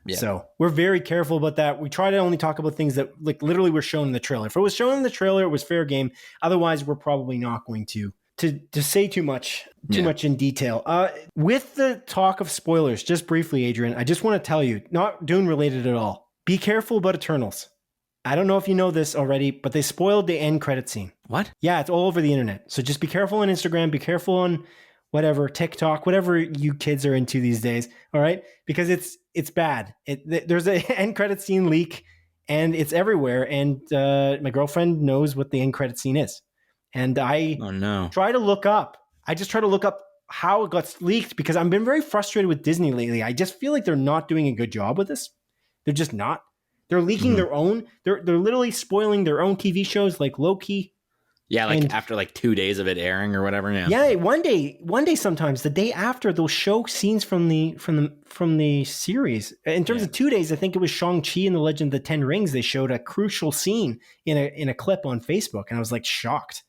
Yeah. So we're very careful about that. We try to only talk about things that like literally were shown in the trailer. If it was shown in the trailer, it was fair game. Otherwise, we're probably not going to say too much in detail. With the talk of spoilers, just briefly, Adrian, I just want to tell you, not Dune related at all. Be careful about Eternals. I don't know if you know this already, but they spoiled the end credit scene. What? Yeah, it's all over the internet. So just be careful on Instagram, be careful on whatever, TikTok, whatever you kids are into these days, all right? Because it's bad. There's an end credit scene leak, and it's everywhere, and my girlfriend knows what the end credit scene is. And I try to look up. I just try to look up how it got leaked because I've been very frustrated with Disney lately. I just feel like they're not doing a good job with this. They're just not. They're leaking their own. They're literally spoiling their own TV shows like Loki. Yeah, like after like 2 days of it airing or whatever. Yeah, one day sometimes the day after they'll show scenes from the series. In terms of 2 days, I think it was Shang-Chi and the Legend of the Ten Rings. They showed a crucial scene in a clip on Facebook, and I was like shocked.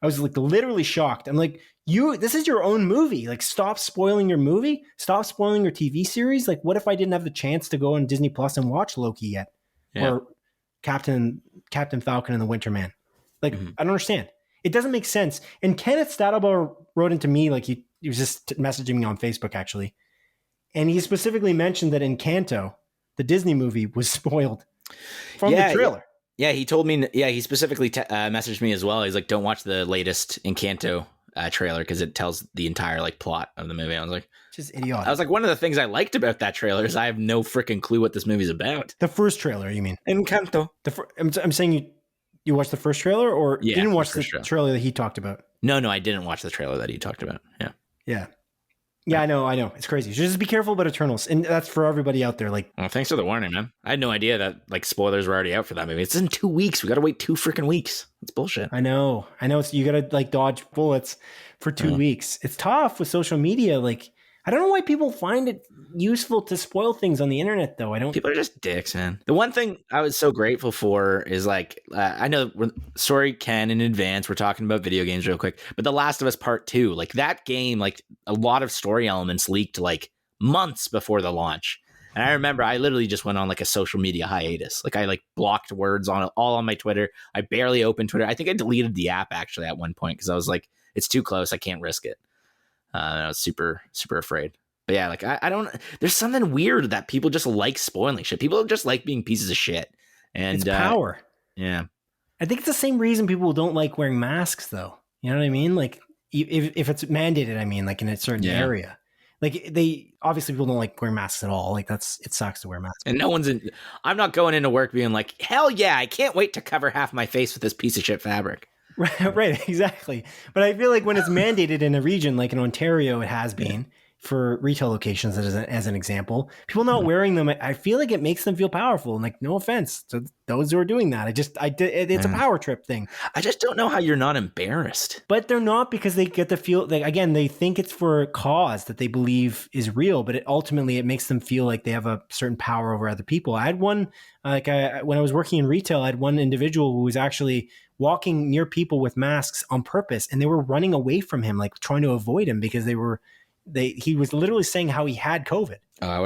I was like literally shocked. I'm like, this is your own movie. Like, stop spoiling your movie. Stop spoiling your TV series. Like, what if I didn't have the chance to go on Disney Plus and watch Loki yet? Yeah. Or Captain Falcon and the Winter Man. Like, I don't understand. It doesn't make sense. And Kenneth Stadlbauer wrote into me, like he was just messaging me on Facebook, actually. And he specifically mentioned that Encanto, the Disney movie, was spoiled from the trailer. Yeah, he told me, he specifically messaged me as well. He's like, don't watch the latest Encanto trailer because it tells the entire like plot of the movie. I was like, just idiotic. I was like, one of the things I liked about that trailer is I have no freaking clue what this movie's about. The first trailer, you mean? Encanto. I'm saying you watched the first trailer, or you didn't watch the trailer that he talked about? No, I didn't watch the trailer that he talked about. Yeah, I know. It's crazy. So just be careful about Eternals. And that's for everybody out there. Like, well, thanks for the warning, man. I had no idea that like spoilers were already out for that movie. It's in 2 weeks. We got to wait 2 freaking weeks. It's bullshit. I know. You got to like dodge bullets for 2 weeks. It's tough with social media. Like, I don't know why people find it useful to spoil things on the internet, though. People are just dicks, man. The one thing I was so grateful for is like, I know, sorry, Ken, in advance, we're talking about video games real quick, but The Last of Us Part 2, like that game, like a lot of story elements leaked like months before the launch. And I remember I literally just went on like a social media hiatus. Like I like blocked words all on my Twitter. I barely opened Twitter. I think I deleted the app actually at one point because I was like, it's too close. I can't risk it. I was super, super afraid. But yeah, like I don't, there's something weird that people just like spoiling shit. People just like being pieces of shit. And it's power. Yeah. I think it's the same reason people don't like wearing masks though. You know what I mean? Like if it's mandated, I mean, like in a certain area, like obviously people don't like wearing masks at all. Like it sucks to wear masks. And I'm not going into work being like, hell yeah, I can't wait to cover half my face with this piece of shit fabric. Right, exactly. But I feel like when it's mandated in a region like in Ontario, it has been. for retail locations as an example. People not wearing them, I feel like it makes them feel powerful. And like, no offense to those who are doing that. It's a power trip thing. I just don't know how you're not embarrassed. But they're not, because they get the feel, like, again, they think it's for a cause that they believe is real, but ultimately it makes them feel like they have a certain power over other people. I had one, when I was working in retail, I had one individual who was actually walking near people with masks on purpose, and they were running away from him, like trying to avoid him, because he was literally saying how he had COVID. Oh, I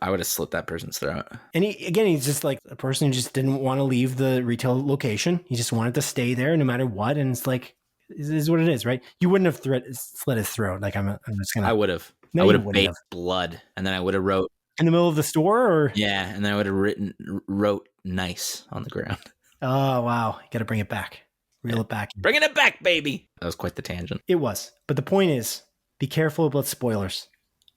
would have slit that person's throat. And he's just like a person who just didn't want to leave the retail location. He just wanted to stay there no matter what. And it's like, it is what it is, right? You wouldn't have slit his throat. Like, I'm just gonna. I would have. No, I would have baked blood, and then I would have wrote in the middle of the store, or yeah, and then I would have wrote "nice" on the ground. Oh wow! You got to bring it back, reel it back, bringing it back, baby. That was quite the tangent. It was, but the point is, be careful about spoilers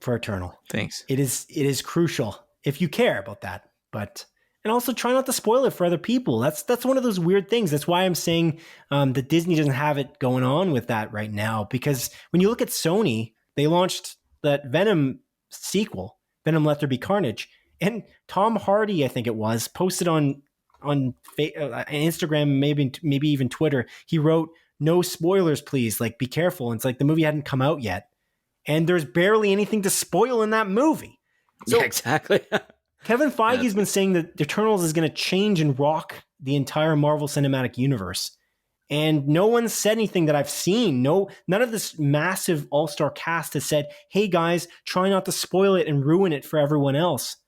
for Eternal. Thanks. It is crucial if you care about that, and also try not to spoil it for other people. That's one of those weird things. That's why I'm saying that Disney doesn't have it going on with that right now. Because when you look at Sony, they launched that Venom sequel, Venom Let There Be Carnage, and Tom Hardy, I think it was, posted on Instagram, maybe even Twitter. He wrote, "No spoilers, please. Like, be careful." And it's like the movie hadn't come out yet, and there's barely anything to spoil in that movie. So, yeah, exactly. Kevin Feige's been saying that Eternals is going to change and rock the entire Marvel Cinematic Universe. And no one said anything that I've seen. None of this massive all-star cast has said, "Hey guys, try not to spoil it and ruin it for everyone else."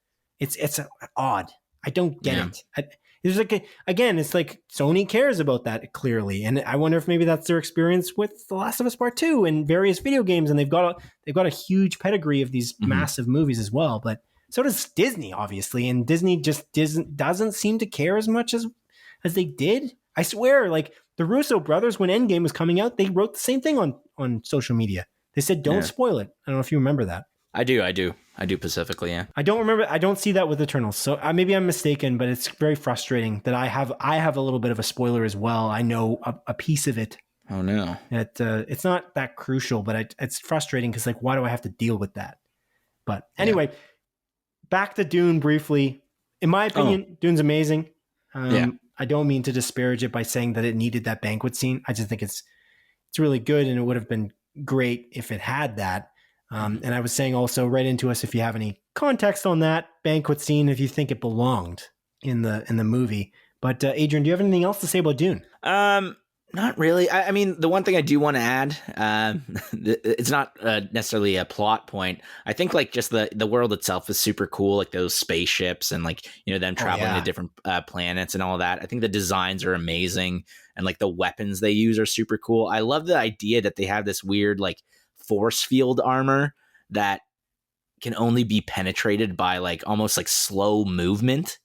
It's odd. I don't get it. It's like Sony cares about that clearly. And I wonder if maybe that's their experience with The Last of Us Part 2 and various video games. And they've got a huge pedigree of these massive movies as well. But so does Disney, obviously, and Disney just doesn't seem to care as much as they did. I swear, like the Russo brothers, when Endgame was coming out, they wrote the same thing on social media. They said, "Don't spoil it." I don't know if you remember that. I do specifically, yeah. I don't remember. I don't see that with Eternals, so maybe I'm mistaken, but it's very frustrating that I have a little bit of a spoiler as well. I know a piece of it. Oh no! It's not that crucial, but it's frustrating because, like, why do I have to deal with that? But anyway. Back to Dune briefly. In my opinion, Dune's amazing. I don't mean to disparage it by saying that it needed that banquet scene. I just think it's really good, and it would have been great if it had that. And I was saying also, write into us if you have any context on that banquet scene, if you think it belonged in the movie. But Adrian, do you have anything else to say about Dune? Not really. I mean, the one thing I do want to add, it's not necessarily a plot point. I think like just the world itself is super cool, like those spaceships and like, them traveling to different planets and all of that. I think the designs are amazing, and like the weapons they use are super cool. I love the idea that they have this weird like force field armor that can only be penetrated by like almost like slow movement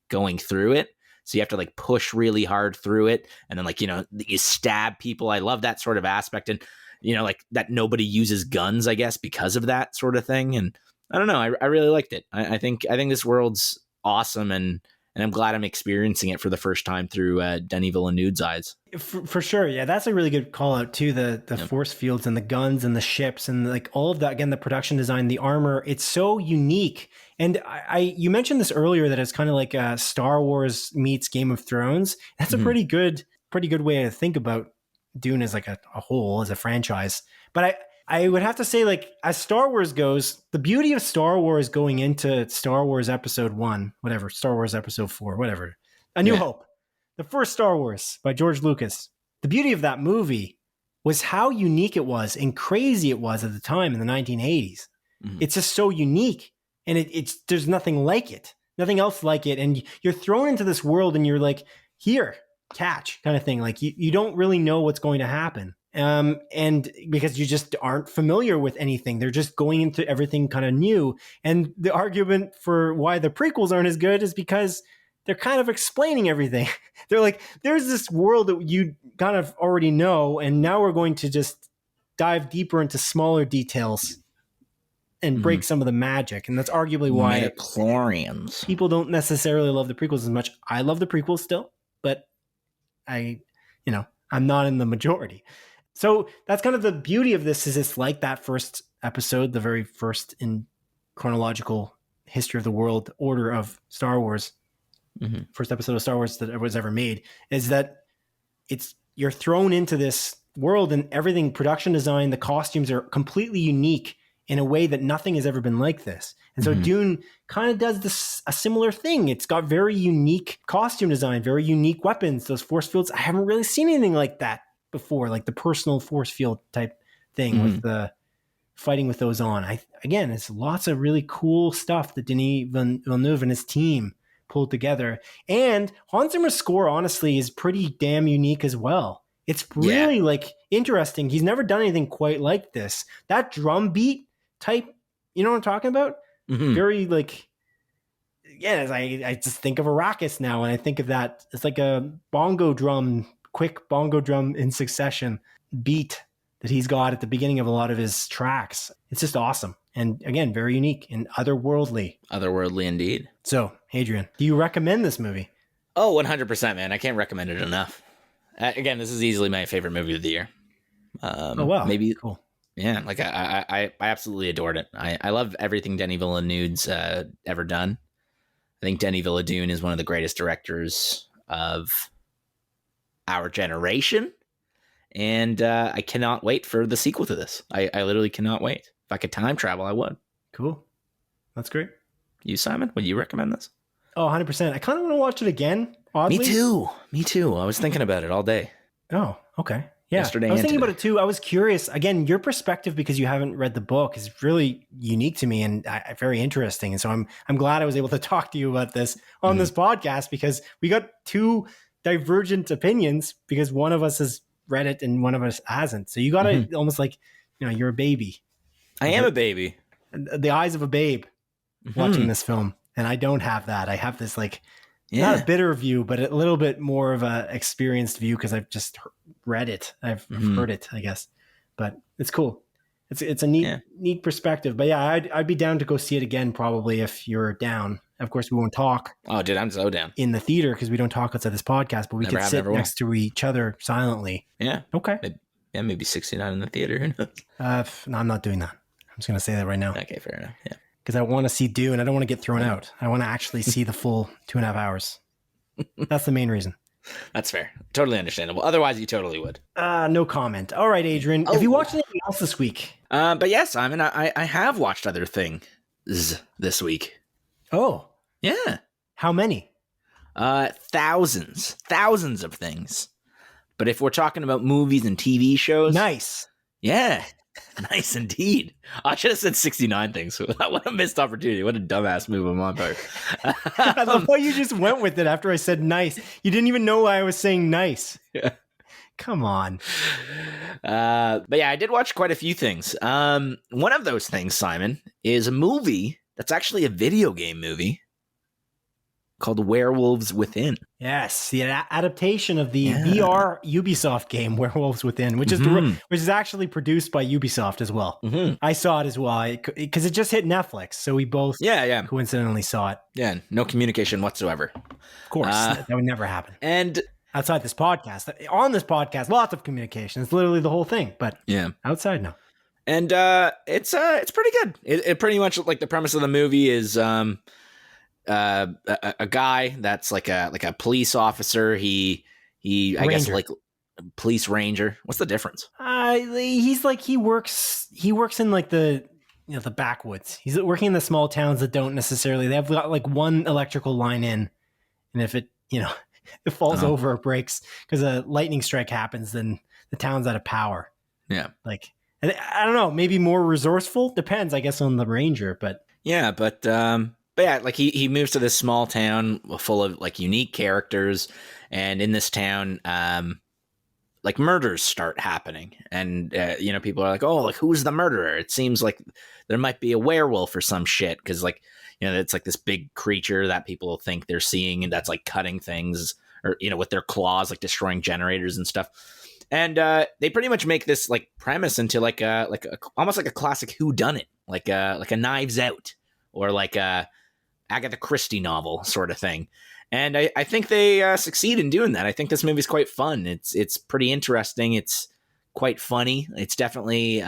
going through it. So you have to like push really hard through it. And then like, you stab people. I love that sort of aspect. And, like that nobody uses guns, I guess, because of that sort of thing. And I don't know. I really liked it. I think this world's awesome. And I'm glad I'm experiencing it for the first time through Denis Villeneuve's eyes. For sure. Yeah, that's a really good call out too. The force fields and the guns and the ships and like all of that. Again, the production design, the armor, it's so unique. And you mentioned this earlier that it's kind of like Star Wars meets Game of Thrones. That's a pretty good way to think about Dune as like a whole, as a franchise. But I would have to say, like, as Star Wars goes, the beauty of Star Wars going into Star Wars Episode 1, whatever, Star Wars Episode 4, whatever, A New Hope, the first Star Wars by George Lucas, the beauty of that movie was how unique it was and crazy it was at the time in the 1980s. It's just so unique, and it's there's nothing like it, nothing else like it. And you're thrown into this world and you're like, here, catch kind of thing. Like you don't really know what's going to happen. And because you just aren't familiar with anything, they're just going into everything kind of new. And the argument for why the prequels aren't as good is because they're kind of explaining everything. They're like, there's this world that you kind of already know, and now we're going to just dive deeper into smaller details and break some of the magic. And that's arguably why midichlorians people don't necessarily love the prequels as much. I love the prequels still, but I'm not in the majority. So that's kind of the beauty of this, is it's like that first episode, the very first in chronological history of the world order of Star Wars, first episode of Star Wars that was ever made, is that you're thrown into this world and everything, production design, the costumes are completely unique in a way that nothing has ever been like this. And so Dune kind of does a similar thing. It's got very unique costume design, very unique weapons, those force fields. I haven't really seen anything like that before, like the personal force field type thing with the fighting with those on. Again, it's lots of really cool stuff that Denis Villeneuve and his team pulled together. And Hans Zimmer's score, honestly, is pretty damn unique as well. It's really like interesting. He's never done anything quite like this. That drum beat type, you know what I'm talking about? Very like, I just think of Arrakis now, and I think of that. It's like a quick bongo drum in succession beat that he's got at the beginning of a lot of his tracks. It's just awesome. And again, very unique and otherworldly. Otherworldly indeed. So, Adrian, do you recommend this movie? Oh, 100%, man. I can't recommend it enough. Again, this is easily my favorite movie of the year. Oh, wow. Maybe cool. Yeah, like I absolutely adored it. I love everything Denis Villeneuve's ever done. I think Denis Villeneuve is one of the greatest directors of our generation. And I cannot wait for the sequel to this. I literally cannot wait. If I could time travel, I would. Cool. That's great. You, Simon, would you recommend this? Oh, 100%. I kind of want to watch it again, oddly. Me too. I was thinking about it all day. Oh, okay. Yeah. Yesterday I was thinking today. about it too. I was curious. Again, your perspective, because you haven't read the book, is really unique to me and very interesting. And so I'm glad I was able to talk to you about this on this podcast, because we got two divergent opinions because one of us has read it and one of us hasn't. So you got to almost like, you're a baby. I am a baby. The eyes of a babe watching this film. And I don't have that. I have this like, not a bitter view, but a little bit more of a experienced view because I've just read it. I've heard it, I guess. But it's cool. It's a neat perspective. But yeah, I'd be down to go see it again probably if you're down. Of course, we won't talk. Oh, dude, I'm so down. In the theater because we don't talk outside this podcast, but we could sit next to each other silently. Yeah. Okay. Maybe 69 in the theater. No, I'm not doing that. I'm just going to say that right now. Okay, fair enough. Yeah. Because I want to see Dune. I don't want to get thrown out. I want to actually see the full 2.5 hours. That's the main reason. That's fair. Totally understandable. Otherwise, you totally would. No comment. All right, Adrian. Have you watched anything else this week? But yes, Simon, I have watched other things this week. Oh. Yeah. How many? Thousands of things. But if we're talking about movies and TV shows. Nice. Yeah. Nice indeed. I should have said 69 things. What a missed opportunity. What a dumbass move on my part. I love how you just went with it after I said nice. You didn't even know why I was saying nice. Yeah. Come on. But yeah, I did watch quite a few things. One of those things, Simon, is a movie that's actually a video game movie called Werewolves Within. Yes, the adaptation of the VR Ubisoft game Werewolves Within, which is actually produced by Ubisoft as well. I saw it as well because it just hit Netflix, so we both coincidentally saw it. Yeah, no communication whatsoever. Of course, that would never happen. And outside this podcast, on this podcast, lots of communication. It's literally the whole thing, but outside, no. And it's pretty good. It pretty much, like, the premise of the movie is a guy that's like a police officer. He I guess like police ranger. What's the difference? He's like he works in like the the backwoods. He's working in the small towns that don't necessarily, they have got like one electrical line in, and if it it falls over or breaks because a lightning strike happens, then the town's out of power. Yeah, like I don't know, maybe more resourceful. Depends, I guess, on the ranger. But yeah, but yeah, like he moves to this small town full of like unique characters, and in this town, like murders start happening, and people are like, oh, like who's the murderer? It seems like there might be a werewolf or some shit, because like it's like this big creature that people think they're seeing, and that's like cutting things, or with their claws, like destroying generators and stuff. And they pretty much make this like premise into like almost like a classic whodunit, like a Knives Out or like a Agatha Christie novel sort of thing. And I think they succeed in doing that. I think this movie's quite fun. It's pretty interesting. It's quite funny. It's definitely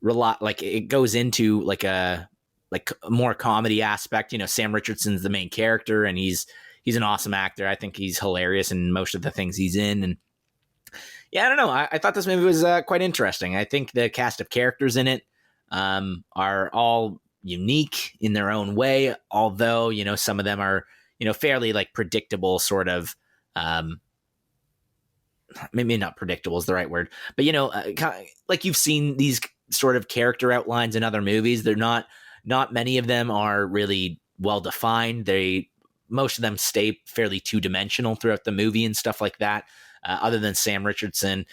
it goes into like a more comedy aspect. You know, Sam Richardson's the main character, and he's an awesome actor. I think he's hilarious in most of the things he's in. And yeah, I don't know. I thought this movie was quite interesting. I think the cast of characters in it are all unique in their own way, although, you know, some of them are, you know, fairly like predictable, sort of, maybe not predictable is the right word, but, you know, like you've seen these sort of character outlines in other movies. They're not many of them are really well defined. Most of them stay fairly two-dimensional throughout the movie and stuff like that, other than Sam Richardson,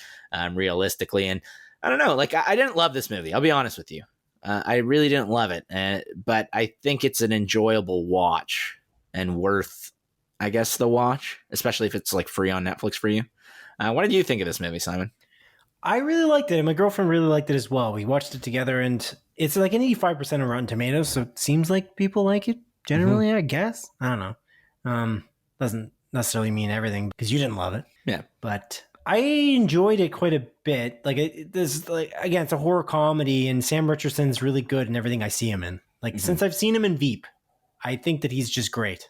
realistically. And I don't know, like I didn't love this movie. I'll be honest with you. I really didn't love it, but I think it's an enjoyable watch and worth, I guess, the watch, especially if it's like free on Netflix for you. What did you think of this movie, Simon? I really liked it, and my girlfriend really liked it as well. We watched it together, and it's like an 85% on Rotten Tomatoes, so it seems like people like it generally, I guess. I don't know. Doesn't necessarily mean everything because you didn't love it. Yeah. But I enjoyed it quite a bit. Like, again, it's a horror comedy, and Sam Richardson's really good in everything I see him in. Like, since I've seen him in Veep, I think that he's just great.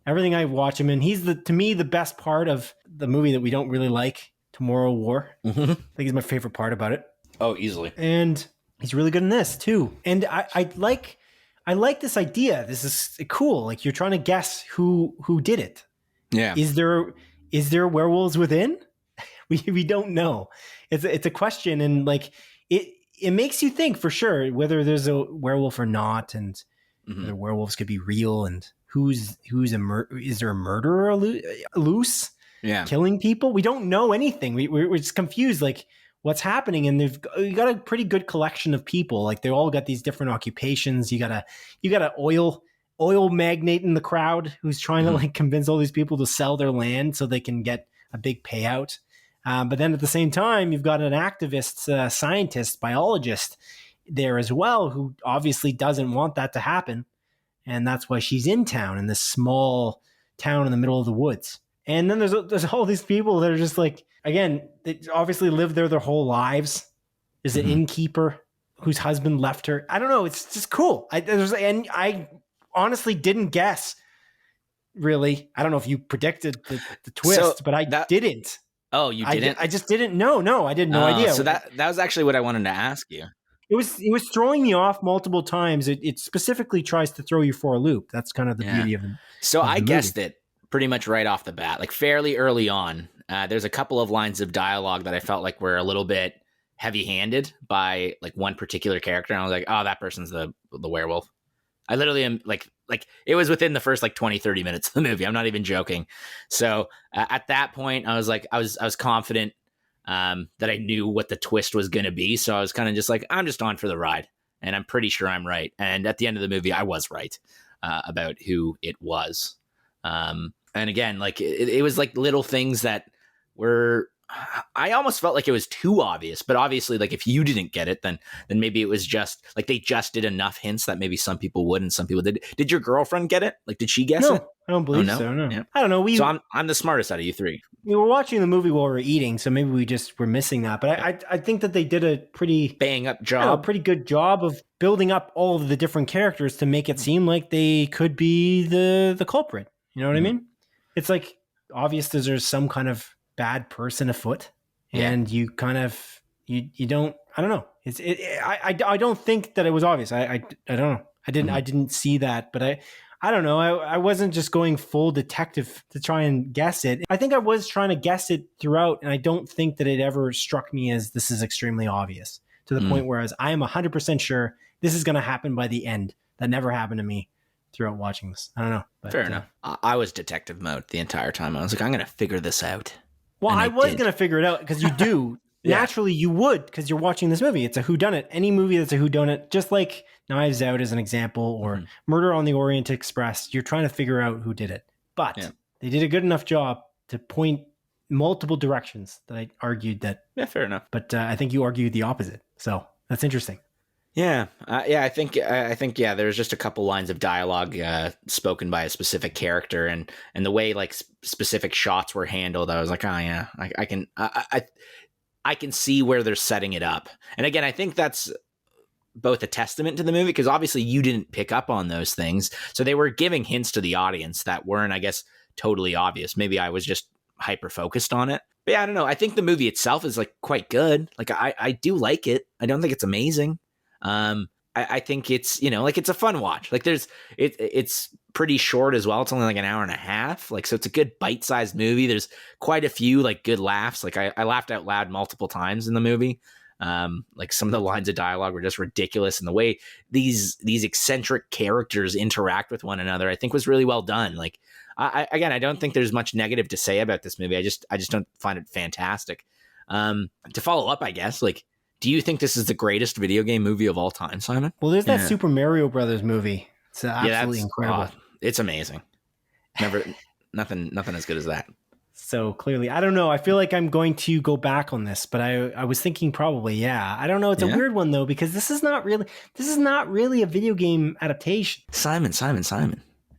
Everything I watch him in, he's to me the best part of the movie that we don't really like, Tomorrow War. I think he's my favorite part about it. Oh, easily. And he's really good in this too. And I like this idea. This is cool. Like, you're trying to guess who did it. Yeah. Is there werewolves within? We don't know. It's a question, and like it makes you think for sure whether there's a werewolf or not, and whether werewolves could be real, and is there a murderer loose? Yeah, killing people. We don't know anything. We're just confused. Like, what's happening? And you got a pretty good collection of people. Like, they all got these different occupations. You got a oil magnate in the crowd who's trying to like convince all these people to sell their land so they can get a big payout. But then at the same time, you've got an activist, scientist, biologist there as well, who obviously doesn't want that to happen. And that's why she's in town, in this small town in the middle of the woods. And then there's all these people that are just like, again, they obviously lived there their whole lives. There's an innkeeper whose husband left her. I don't know. It's just cool. I honestly didn't guess, really. I don't know if you predicted the twist, but I didn't. Oh, you didn't? I just didn't. No, I had no idea. So that was actually what I wanted to ask you. It was throwing me off multiple times. It specifically tries to throw you for a loop. That's kind of the beauty of it. So I guessed it pretty much right off the bat, like fairly early on. There's a couple of lines of dialogue that I felt like were a little bit heavy-handed by like one particular character. And I was like, oh, that person's the werewolf. I literally am like it was within the first like 20, 30 minutes of the movie. I'm not even joking. So at that point, I was like, I was confident that I knew what the twist was going to be. So I was kind of just like, I'm just on for the ride, and I'm pretty sure I'm right. And at the end of the movie, I was right about who it was. And again, like it was like little things that were, I almost felt like it was too obvious, but obviously, like if you didn't get it, then maybe it was just like they just did enough hints that maybe some people would and some people did. Did your girlfriend get it? Like, did she guess it? I don't believe so. No, yeah. I don't know. So I'm the smartest out of you three. We were watching the movie while we were eating, so maybe we just were missing that. But I think that they did a pretty bang up job, a pretty good job of building up all of the different characters to make it seem like they could be the culprit. You know what I mean? It's like obvious that there's some kind of bad person afoot, and you kind of you don't. I don't know. I don't think that it was obvious. I don't know. I didn't see that, but I don't know. I wasn't just going full detective to try and guess it. I think I was trying to guess it throughout, and I don't think that it ever struck me as this is extremely obvious to the point whereas I am 100% sure this is going to happen by the end. That never happened to me throughout watching this. I don't know. But, fair enough. I was detective mode the entire time. I was like, I'm going to figure this out. Well, I was going to figure it out because you do. Naturally, you would, because you're watching this movie. It's a whodunit. Any movie that's a whodunit, just like Knives Out as an example, or Murder on the Orient Express, you're trying to figure out who did it. But they did a good enough job to point multiple directions that I argued that. Yeah, fair enough. But I think you argued the opposite. So that's interesting. Yeah. I think there's just a couple lines of dialogue spoken by a specific character, and the way like specific shots were handled, I was like, oh yeah, I can see where they're setting it up. And again, I think that's both a testament to the movie, because obviously you didn't pick up on those things. So they were giving hints to the audience that weren't, I guess, totally obvious. Maybe I was just hyper focused on it. But yeah, I don't know. I think the movie itself is like quite good. Like I do like it. I don't think it's amazing. I think it's, you know, like it's a fun watch. Like it's pretty short as well. It's only like an hour and a half. Like, so it's a good bite-sized movie. There's quite a few like good laughs. Like I laughed out loud multiple times in the movie. Like some of the lines of dialogue were just ridiculous, and the way these eccentric characters interact with one another, I think was really well done. Like I don't think there's much negative to say about this movie. I just don't find it fantastic. To follow up, I guess, like, do you think this is the greatest video game movie of all time, Simon? Well, there's that Super Mario Brothers movie. It's absolutely incredible. It's amazing. Nothing as good as that. So clearly, I don't know. I feel like I'm going to go back on this, but I was thinking probably, yeah. I don't know. It's a weird one though, because this is not really a video game adaptation. Simon.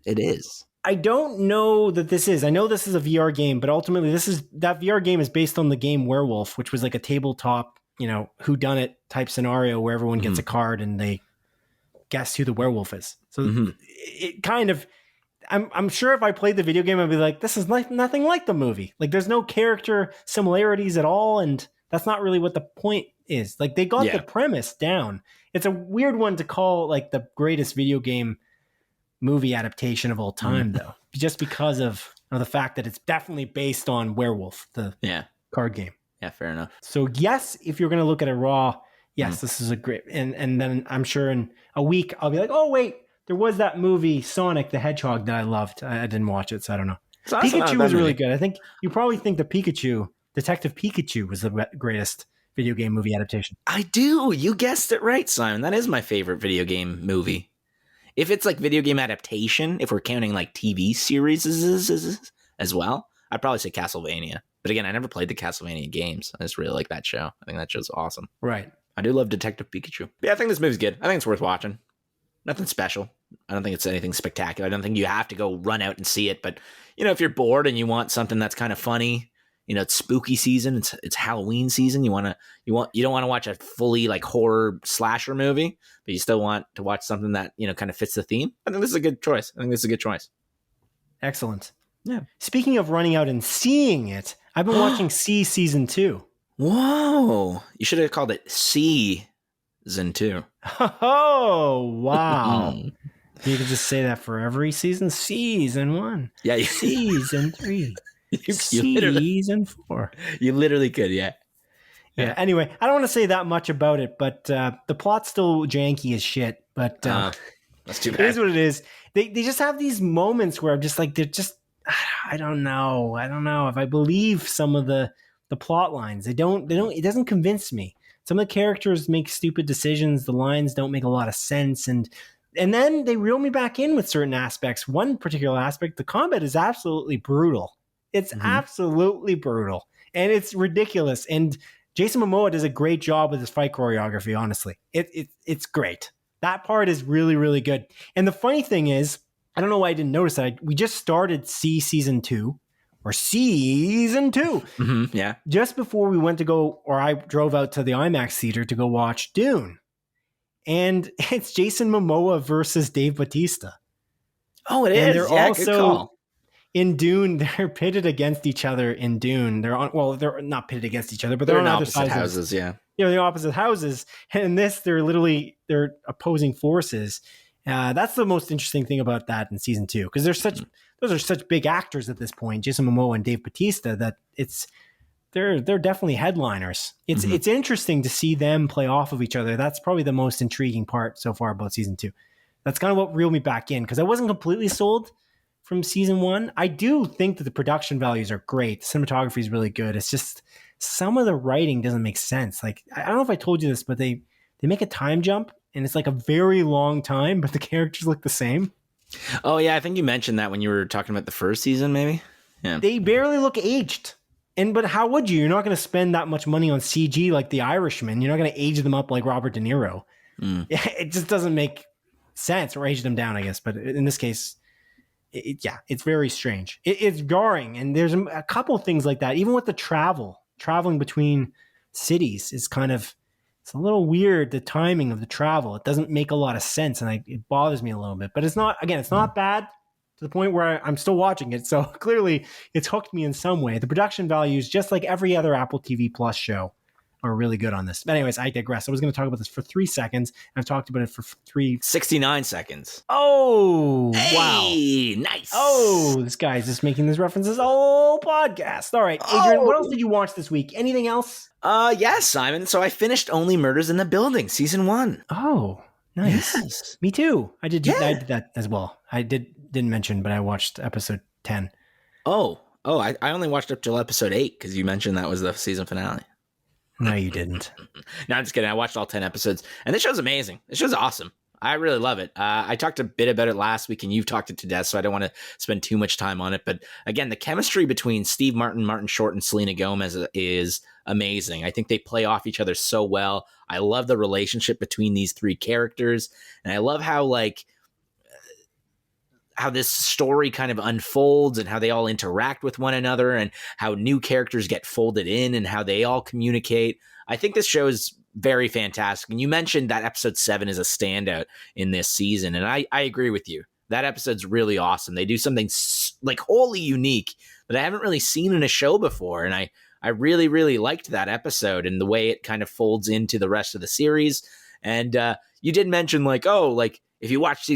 It is. I don't know that this is. I know this is a VR game, but ultimately that VR game is based on the game Werewolf, which was like a tabletop, you know, whodunit type scenario where everyone gets a card and they guess who the werewolf is. So it kind of, I'm sure if I played the video game, I'd be like, this is nothing like the movie. Like there's no character similarities at all. And that's not really what the point is. Like they got the premise down. It's a weird one to call like the greatest video game movie adaptation of all time, though, just because of the fact that it's definitely based on Werewolf, the card game. Yeah, fair enough. So yes, if you're going to look at it raw, yes, this is a great, and then I'm sure in a week I'll be like, oh wait, there was that movie Sonic the Hedgehog that I loved. I didn't watch it, so I don't know. Pikachu was really good. I think you probably think the Detective Pikachu was the greatest video game movie adaptation. I do. You guessed it right, Simon. That is my favorite video game movie. If it's like video game adaptation, if we're counting like TV series as well, I'd probably say Castlevania. But again, I never played the Castlevania games. I just really like that show. I think that show's awesome. Right. I do love Detective Pikachu. But yeah, I think this movie's good. I think it's worth watching. Nothing special. I don't think it's anything spectacular. I don't think you have to go run out and see it. But, you know, if you're bored and you want something that's kind of funny, you know, it's spooky season. It's Halloween season. You don't want to watch a fully like horror slasher movie, but you still want to watch something that, you know, kind of fits the theme. I think this is a good choice. Excellent. Yeah. Speaking of running out and seeing it, I've been watching C season 2. Whoa. You should have called it Season 2. Oh, wow. You could just say that for every season. Season 1. Yeah. Season 3. Season 4. You literally could, yeah. Anyway, I don't want to say that much about it, but the plot's still janky as shit. But that's too bad. It is what it is. They just have these moments where I'm just like, they're just, I don't know if I believe some of the plot lines. It doesn't convince me. Some of the characters make stupid decisions. The lines don't make a lot of sense. And then they reel me back in with certain aspects. One particular aspect, the combat is absolutely brutal. It's absolutely brutal. And it's ridiculous. And Jason Momoa does a great job with his fight choreography, honestly. It's great. That part is really, really good. And the funny thing is, I don't know why I didn't notice that. We just started season 2. Yeah. Just before we went to go, or I drove out to the IMAX theater to go watch Dune. And it's Jason Momoa versus Dave Bautista. Oh, it is. They're also, good call. In Dune, they're pitted against each other in Dune. They're not pitted against each other, but they're on opposite houses, yeah. You know, they're opposite houses. And in this, they're opposing forces. That's the most interesting thing about that in season 2, because those are such big actors at this point, Jason Momoa and Dave Bautista, that they're definitely headliners. It's interesting to see them play off of each other. That's probably the most intriguing part so far about season 2. That's kind of what reeled me back in, because I wasn't completely sold from season 1. I do think that the production values are great. The cinematography is really good. It's just some of the writing doesn't make sense. Like, I don't know if I told you this, but they make a time jump, and it's like a very long time, but the characters look the same. Oh, yeah. I think you mentioned that when you were talking about the first season, maybe. Yeah. They barely look aged. But how would you? You're not going to spend that much money on CG like The Irishman. You're not going to age them up like Robert De Niro. It just doesn't make sense, or age them down, I guess. But in this case, it's very strange. It's jarring. And there's a couple of things like that. Even with the traveling between cities is kind of It's a little weird, the timing of the travel. It doesn't make a lot of sense, and it bothers me a little bit. But it's not bad to the point where I'm still watching it. So clearly it's hooked me in some way. The production values, just like every other Apple TV Plus show, are really good on this. But anyways, I digress. I was going to talk about this for 3 seconds. I've talked about it for 69 seconds. Oh, hey, wow. Nice. Oh, this guy's just making these references all podcast. All right, Adrian, what else did you watch this week? Anything else? Yes, Simon. So I finished Only Murders in the Building, season 1. Oh, nice. Yes. Me too. I did that as well. I didn't mention, but I watched episode 10. Oh, I only watched up till episode 8 because you mentioned that was the season finale. No, you didn't. No, I'm just kidding. I watched all 10 episodes, and this show's amazing. This show's awesome. I really love it. I talked a bit about it last week, and you've talked it to death, so I don't want to spend too much time on it. But again, the chemistry between Steve Martin, Martin Short, and Selena Gomez is amazing. I think they play off each other so well. I love the relationship between these 3 characters, and I love how this story kind of unfolds and how they all interact with one another and how new characters get folded in and how they all communicate. I think this show is very fantastic. And you mentioned that episode 7 is a standout in this season. And I agree with you. That episode's really awesome. They do something like wholly unique that I haven't really seen in a show before. And I really, really liked that episode and the way it kind of folds into the rest of the series. And you did mention if you watch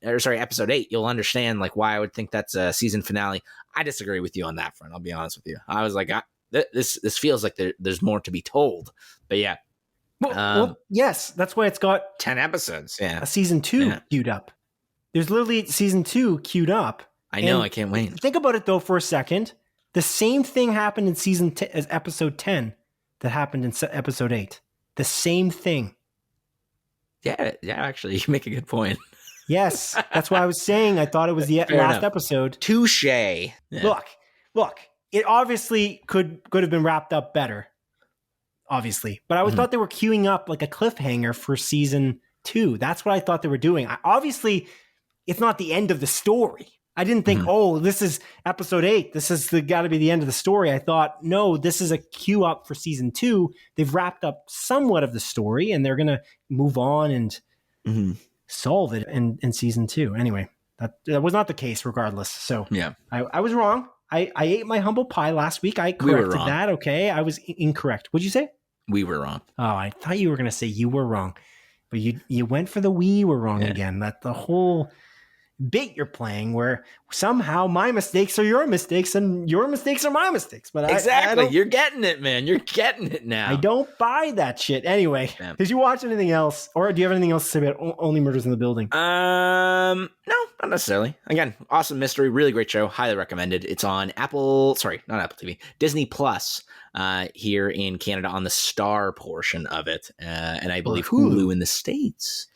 episode 8, you'll understand why I would think that's a season finale. I disagree with you on that front. I'll be honest with you. I was like, this feels like there's more to be told. But yeah. Well, yes, that's why it's got 10 episodes. Yeah. A season 2 queued up. There's literally season 2 queued up. I know. I can't wait. Think about it though for a second. The same thing happened in as episode 10 that happened in episode 8. The same thing. Yeah. Actually, you make a good point. Yes, that's why I was saying I thought it was the last episode. Touche. Yeah. Look. It obviously could have been wrapped up better, obviously. But I always thought they were queuing up like a cliffhanger for season 2. That's what I thought they were doing. Obviously, it's not the end of the story. I didn't think, this is episode 8. This is got to be the end of the story. I thought, no, this is a queue up for season 2. They've wrapped up somewhat of the story, and they're going to move on and solve it in season 2. Anyway, that was not the case regardless. So yeah, I was wrong. I ate my humble pie last week. I corrected that. Okay. I was incorrect. What'd you say? We were wrong. Oh, I thought you were going to say you were wrong, but you went for the we were wrong again. That the whole bit you're playing where somehow my mistakes are your mistakes and your mistakes are my mistakes. But exactly. You're getting it, man. You're getting it now. I don't buy that shit. Anyway, did you watch anything else, or do you have anything else to say about Only Murders in the Building? No, not necessarily. Again, awesome mystery, really great show. Highly recommended. It's on not Apple TV, Disney Plus here in Canada on the Star portion of it, and I believe Hulu in the States.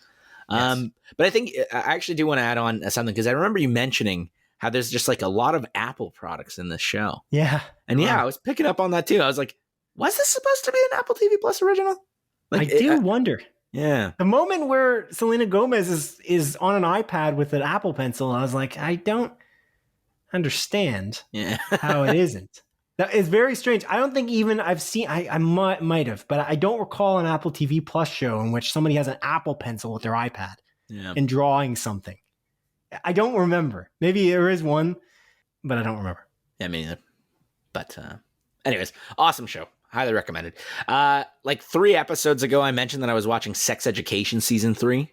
Yes. But I think I actually do want to add on something because I remember you mentioning how there's just a lot of Apple products in this show. Yeah. And I was picking up on that too. I was like, was this supposed to be an Apple TV Plus original? I do wonder. Yeah. The moment where Selena Gomez is on an iPad with an Apple Pencil, I was like, I don't understand how it isn't. That is very strange. I don't think even I've seen, I might have, but I don't recall an Apple TV Plus show in which somebody has an Apple Pencil with their iPad and drawing something. I don't remember. Maybe there is one, but I don't remember. Yeah, me neither. But anyways, awesome show. Highly recommended. 3 episodes ago, I mentioned that I was watching Sex Education Season 3.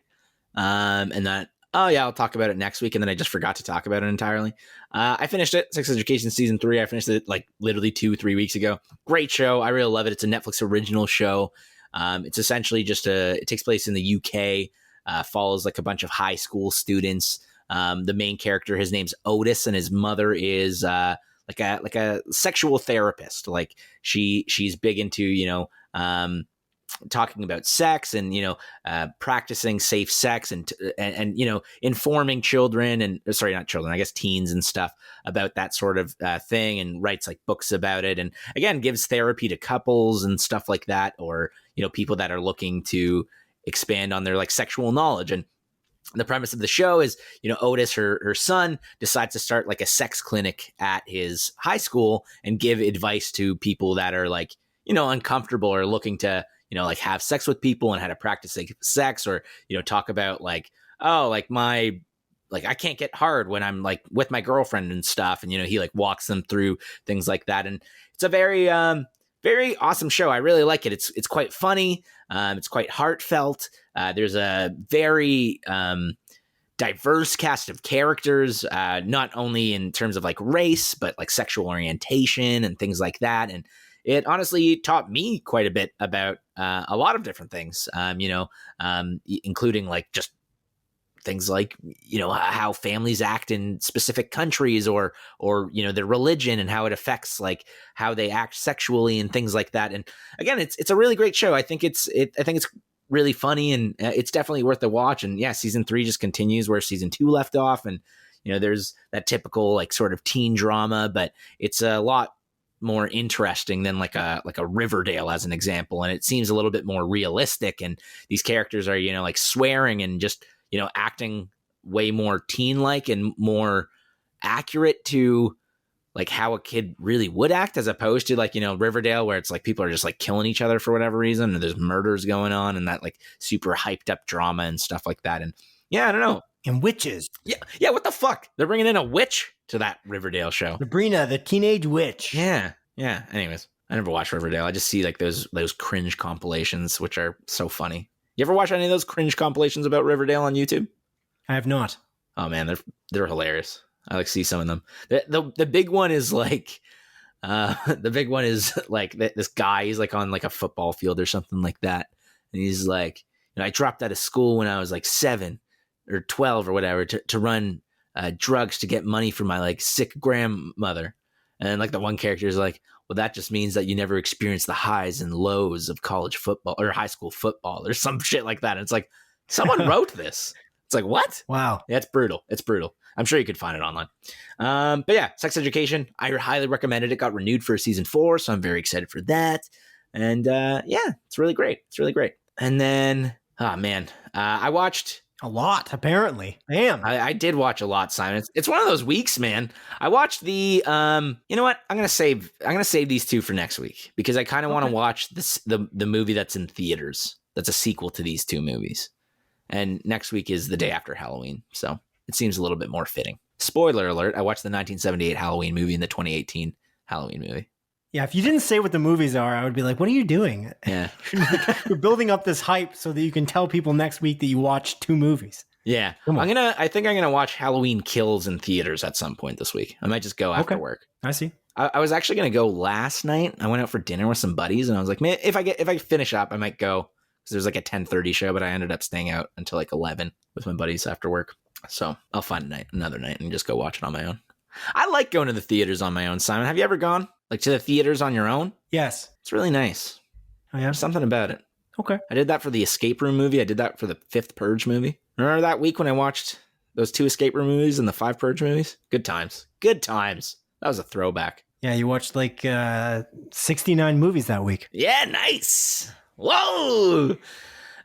And that, I'll talk about it next week. And then I just forgot to talk about it entirely. I finished it, Sex Education Season 3. I finished it literally 2-3 weeks ago. Great show. I really love it. It's a Netflix original show. It's essentially it takes place in the UK, follows a bunch of high school students. The main character, his name's Otis, and his mother is like a sexual therapist. She's big into talking about sex and practicing safe sex and informing children and not children, I guess teens and stuff about that sort of thing, and writes books about it, and again gives therapy to couples and stuff like that, or people that are looking to expand on their sexual knowledge. And the premise of the show is, Otis, her son, decides to start a sex clinic at his high school and give advice to people that are uncomfortable or looking to, like have sex with people and how to practice sex, or, talk about like, oh, like I can't get hard when I'm like with my girlfriend and stuff. And, he like walks them through things like that. And it's a very, very awesome show. I really like it. It's quite funny. It's quite heartfelt. There's a very, diverse cast of characters, not only in terms of like race, but like sexual orientation and things like that. And it honestly taught me quite a bit about a lot of different things, including like just things like, how families act in specific countries, or their religion and how it affects like how they act sexually and things like that. And again, it's a really great show. I think it's really funny, and it's definitely worth the watch. And yeah, season 3 just continues where season 2 left off. And, there's that typical like sort of teen drama, but it's a lot more interesting than like a Riverdale as an example. And it seems a little bit more realistic. And these characters are, like swearing and just, acting way more teen-like and more accurate to like how a kid really would act, as opposed to like, Riverdale, where it's like people are just like killing each other for whatever reason, and there's murders going on and that like super hyped up drama and stuff like that. And yeah, I don't know. And witches. Yeah. What the fuck? They're bringing in a witch to that Riverdale show. Sabrina, the teenage witch. Yeah. Anyways, I never watched Riverdale. I just see like those cringe compilations, which are so funny. You ever watch any of those cringe compilations about Riverdale on YouTube? I have not. Oh man, they're hilarious. I like see some of them. The big one is like, this guy. He's like on like a football field or something like that, and he's like, I dropped out of school when I was like 7 or 12 or whatever to run drugs to get money for my like sick grandmother. And then like the one character is like, well, that just means that you never experienced the highs and lows of college football or high school football or some shit like that. And it's like, someone wrote this. It's like, what? Wow. Yeah, it's brutal. I'm sure you could find it online. But yeah, Sex Education, I highly recommend it. It got renewed for season 4, so I'm very excited for that. And yeah, it's really great. And then, oh man, I watched a lot, apparently. Damn. I did watch a lot, Simon. It's one of those weeks, man. I watched the you know what? I'm gonna save these two for next week, because I kind of want to watch the movie that's in theaters. That's a sequel to these two movies. And next week is the day after Halloween. So it seems a little bit more fitting. Spoiler alert, I watched the 1978 Halloween movie and the 2018 Halloween movie. Yeah, if you didn't say what the movies are, I would be like, what are you doing? Yeah. You're building up this hype so that you can tell people next week that you watched 2 movies. Yeah. I think I'm gonna watch Halloween Kills in theaters at some point this week. I might just go after work. I see. I was actually gonna go last night. I went out for dinner with some buddies, and I was like, man, if I finish up, I might go, because there's like a 10:30 show, but I ended up staying out until like 11 with my buddies after work. So I'll find another night and just go watch it on my own. I like going to the theaters on my own, Simon. Have you ever gone like to the theaters on your own? Yes. It's really nice. Oh, yeah? There's something about it. Okay. I did that for the Escape Room movie. I did that for the 5th Purge movie. Remember that week when I watched those 2 Escape Room movies and the 5 Purge movies? Good times. That was a throwback. Yeah, you watched like 69 movies that week. Yeah, nice. Whoa.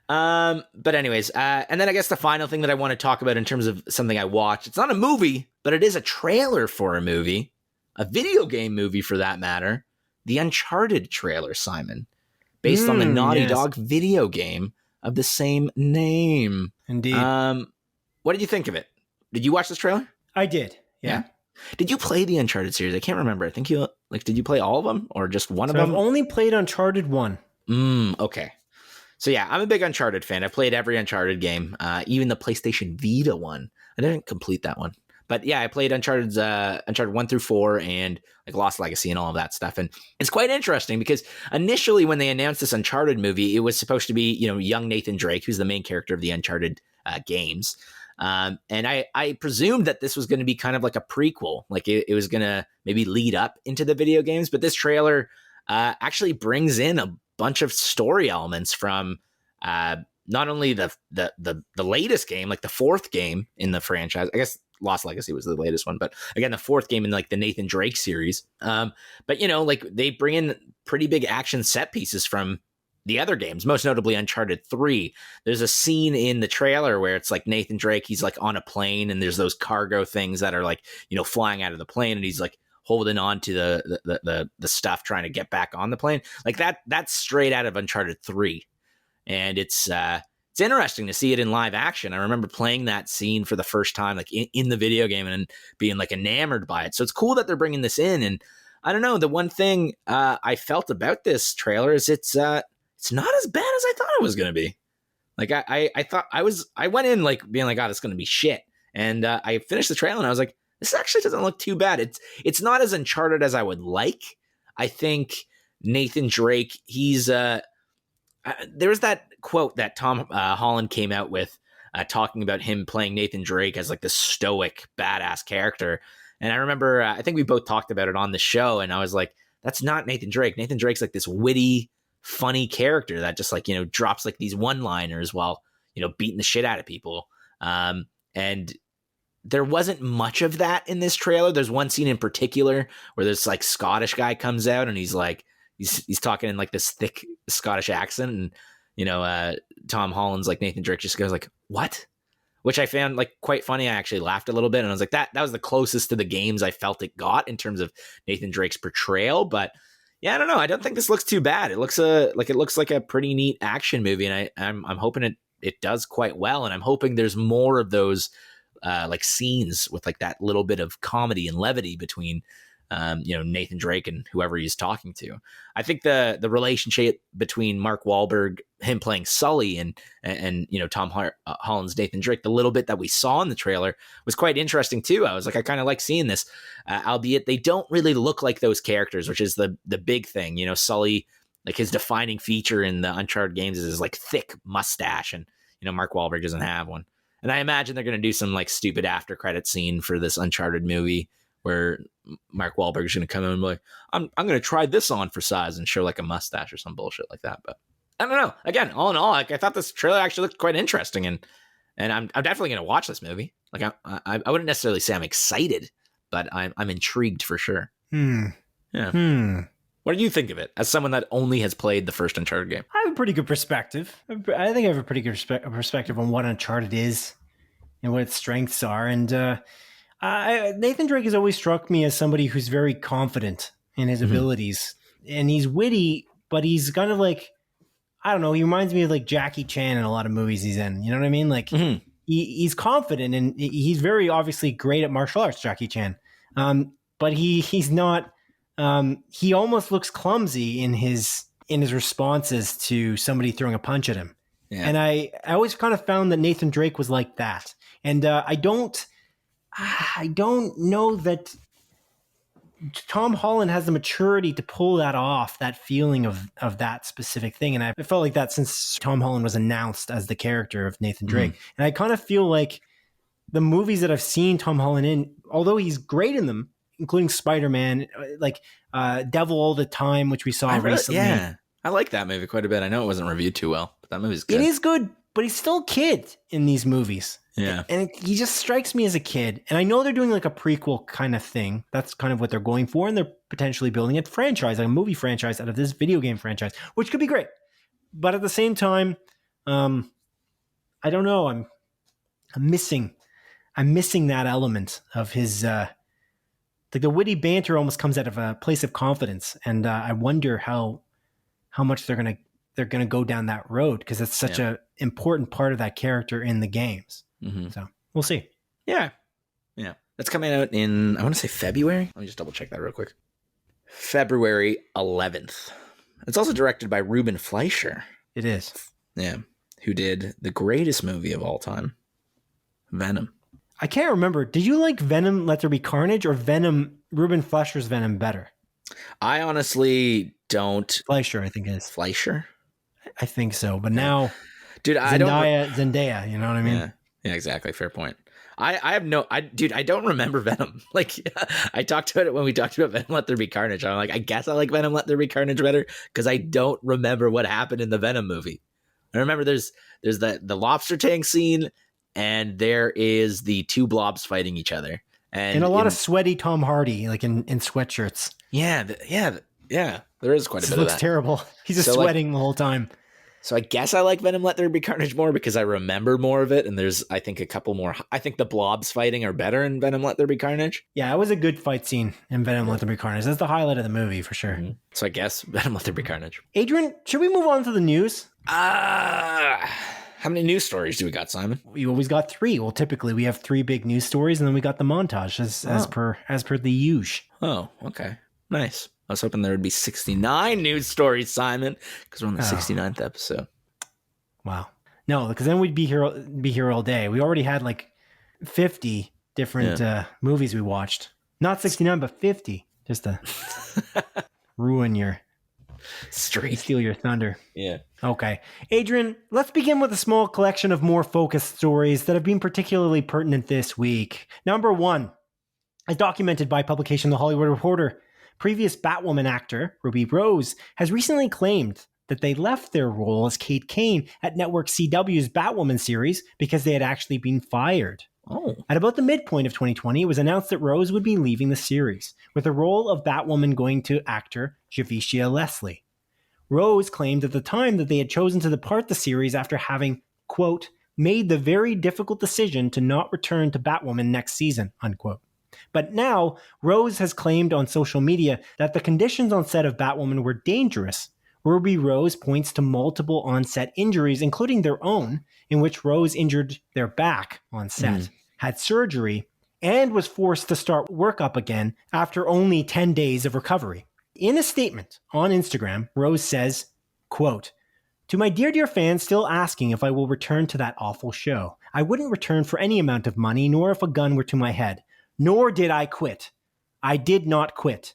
But anyways, and then I guess the final thing that I want to talk about in terms of something I watched, it's not a movie, but it is a trailer for a movie, a video game movie for that matter, the Uncharted trailer, Simon, based on the Naughty Dog video game of the same name. Indeed. What did you think of it? Did you watch this trailer? I did. Yeah. Did you play the Uncharted series? I can't remember. I think did you play all of them or just one of them? I've only played Uncharted 1. Okay. So yeah, I'm a big Uncharted fan. I've played every Uncharted game, even the PlayStation Vita one. I didn't complete that one. But yeah, I played Uncharted 1 through 4 and like Lost Legacy and all of that stuff. And it's quite interesting because initially when they announced this Uncharted movie, it was supposed to be, young Nathan Drake, who's the main character of the Uncharted games. And I presumed that this was going to be kind of like a prequel, like it was going to maybe lead up into the video games. But this trailer actually brings in a bunch of story elements from not only the latest game, like the 4th game in the franchise. I guess Lost Legacy was the latest one, but again, the 4th game in like the Nathan Drake series. But like they bring in pretty big action set pieces from the other games, most notably Uncharted 3. There's a scene in the trailer where it's like Nathan Drake, he's like on a plane and there's those cargo things that are like, flying out of the plane, and he's like holding on to the stuff, trying to get back on the plane. Like that's straight out of Uncharted 3. And it's interesting to see it in live action. I remember playing that scene for the first time, like in the video game, and being like enamored by it. So it's cool that they're bringing this in. And I don't know, the one thing I felt about this trailer is it's not as bad as I thought it was going to be. Like I went in like being like, oh, this is going to be shit. And I finished the trailer and I was like, this actually doesn't look too bad. It's not as Uncharted as I would like. I think Nathan Drake, he's there was that quote that Tom Holland came out with talking about him playing Nathan Drake as like the stoic badass character. And I remember, I think we both talked about it on the show, and I was like, that's not Nathan Drake. Nathan Drake's like this witty, funny character that just like, drops like these one-liners while, beating the shit out of people. And there wasn't much of that in this trailer. There's one scene in particular where this like Scottish guy comes out and he's like, he's talking in like this thick Scottish accent. And, Tom Holland's like, Nathan Drake just goes like, what? Which I found like quite funny. I actually laughed a little bit, and I was like, that was the closest to the games I felt it got in terms of Nathan Drake's portrayal. But yeah, I don't know. I don't think this looks too bad. It looks like a pretty neat action movie, and I'm hoping it does quite well. And I'm hoping there's more of those like scenes with like that little bit of comedy and levity between Nathan Drake and whoever he's talking to. I think the relationship between Mark Wahlberg, him playing Sully, and Tom Holland's Nathan Drake, the little bit that we saw in the trailer was quite interesting too. I was like, I kind of like seeing this, albeit they don't really look like those characters, which is the big thing. Sully, like his defining feature in the Uncharted games is his like thick mustache, and Mark Wahlberg doesn't have one. And I imagine they're going to do some like stupid after credit scene for this Uncharted movie where Mark Wahlberg is going to come in and be like, I'm going to try this on for size and show like a mustache or some bullshit like that. But I don't know. Again, all in all, like I thought this trailer actually looked quite interesting, and I'm definitely going to watch this movie. Like I wouldn't necessarily say I'm excited, but I'm intrigued for sure. Yeah. What do you think of it as someone that only has played the first Uncharted game? I have a pretty good perspective. I think I have a pretty good perspective on what Uncharted is and what its strengths are. And Nathan Drake has always struck me as somebody who's very confident in his abilities, and he's witty, but he's kind of like, I don't know, he reminds me of like Jackie Chan in a lot of movies he's in. You know what I mean? Like he's confident, and he's very obviously great at martial arts, Jackie Chan. But he's not. He almost looks clumsy in his responses to somebody throwing a punch at him. Yeah. And I always kind of found that Nathan Drake was like that. And I don't know that Tom Holland has the maturity to pull that off, that feeling of that specific thing. And I felt like that since Tom Holland was announced as the character of Nathan Drake. And I kind of feel like the movies that I've seen Tom Holland in, although he's great in them, including Spiderman, like Devil All the Time, which we saw recently. Yeah, I like that movie quite a bit. I know it wasn't reviewed too well, but that movie's good. It is good, but he's still a kid in these movies. Yeah. And he just strikes me as a kid. And I know they're doing like a prequel kind of thing. That's kind of what they're going for. And they're potentially building a franchise, like a movie franchise out of this video game franchise, which could be great. But at the same time, I don't know. I'm missing that element of his, like the witty banter almost comes out of a place of confidence. And I wonder how much they're going to go down that road, because it's such a important part of that character in the games. So we'll see. Yeah. That's coming out in, I want to say February. Let me just double check that real quick. February 11th. It's also directed by Ruben Fleischer. It is. Yeah. Who did the greatest movie of all time, Venom. I can't remember. Did you like Venom Let There Be Carnage or Venom, Ruben Fleischer's Venom better? I honestly don't. Fleischer, I think it is. Fleischer? I think so. But now, dude, Zendaya, you know what I mean? Yeah, exactly. Fair point. I don't remember Venom. Like, I talked about it when we talked about Venom Let There Be Carnage. I'm like, I guess I like Venom Let There Be Carnage better because I don't remember what happened in the Venom movie. I remember there's the lobster tank scene, and there is the two blobs fighting each other. And a lot of sweaty Tom Hardy, like in sweatshirts. Yeah. There is quite a bit of that. It looks terrible. He's just sweating the whole time. So I guess I like Venom Let There Be Carnage more because I remember more of it. And there's, I think, a couple more. I think the blobs fighting are better in Venom Let There Be Carnage. Yeah, it was a good fight scene in Venom Let There Be Carnage. That's the highlight of the movie for sure. Mm-hmm. So I guess Venom Let There Be Carnage. Adrian, should we move on to the news? How many news stories do we got, Simon? We always got 3. Well, typically we have 3 big news stories, and then we got the montage as per the usual. Oh, okay. Nice. I was hoping there would be 69 news stories, Simon, because we're on the 69th episode. Wow. No, because then we'd be here all day. We already had like 50 different movies we watched. Not 69, but 50. Just to ruin your streak. Steal your thunder. Yeah. Okay. Adrian, let's begin with a small collection of more focused stories that have been particularly pertinent this week. Number 1, as documented by publication The Hollywood Reporter, previous Batwoman actor Ruby Rose has recently claimed that they left their role as Kate Kane at Network CW's Batwoman series because they had actually been fired. Oh. At about the midpoint of 2020, it was announced that Rose would be leaving the series, with the role of Batwoman going to actor Javicia Leslie. Rose claimed at the time that they had chosen to depart the series after having, quote, made the very difficult decision to not return to Batwoman next season, unquote. But now, Rose has claimed on social media that the conditions on set of Batwoman were dangerous. Ruby Rose points to multiple on-set injuries, including their own, in which Rose injured their back on set, had surgery, and was forced to start work up again after only 10 days of recovery. In a statement on Instagram, Rose says, quote, to my dear fans still asking if I will return to that awful show, I wouldn't return for any amount of money, nor if a gun were to my head. Nor did I quit. I did not quit.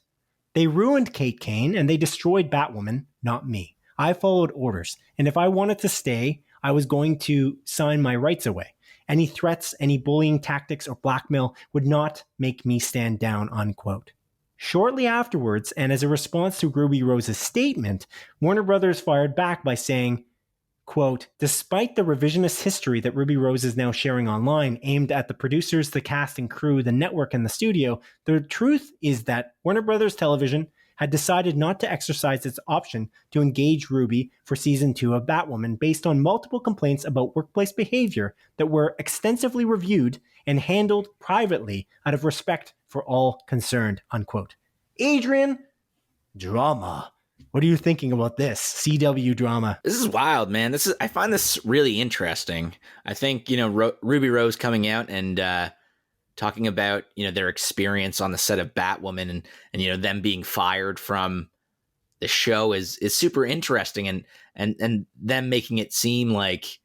They ruined Kate Kane and they destroyed Batwoman, not me. I followed orders, and if I wanted to stay, I was going to sign my rights away. Any threats, any bullying tactics or blackmail would not make me stand down, unquote. Shortly afterwards, and as a response to Ruby Rose's statement, Warner Brothers fired back by saying, quote, despite the revisionist history that Ruby Rose is now sharing online aimed at the producers, the cast and crew, the network, and the studio, the truth is that Warner Brothers Television had decided not to exercise its option to engage Ruby for season 2 of Batwoman based on multiple complaints about workplace behavior that were extensively reviewed and handled privately out of respect for all concerned, unquote. Adrian, drama. What are you thinking about this CW drama? This is wild, man. I find this really interesting. I think, Ruby Rose coming out and talking about, their experience on the set of Batwoman and them being fired from the show is super interesting and them making it seem like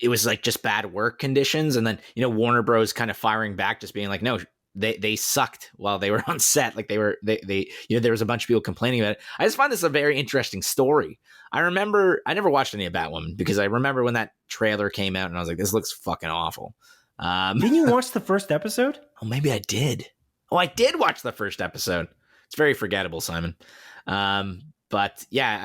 it was like just bad work conditions. And then, Warner Bros kind of firing back, just being like, no, they sucked while they were on set. Like there was a bunch of people complaining about it. I just find this a very interesting story. I never watched any of Batwoman because I remember when that trailer came out and I was like, this looks fucking awful. Didn't you watch the first episode? Oh, maybe I did. Oh, I did watch the first episode. It's very forgettable, Simon. But yeah,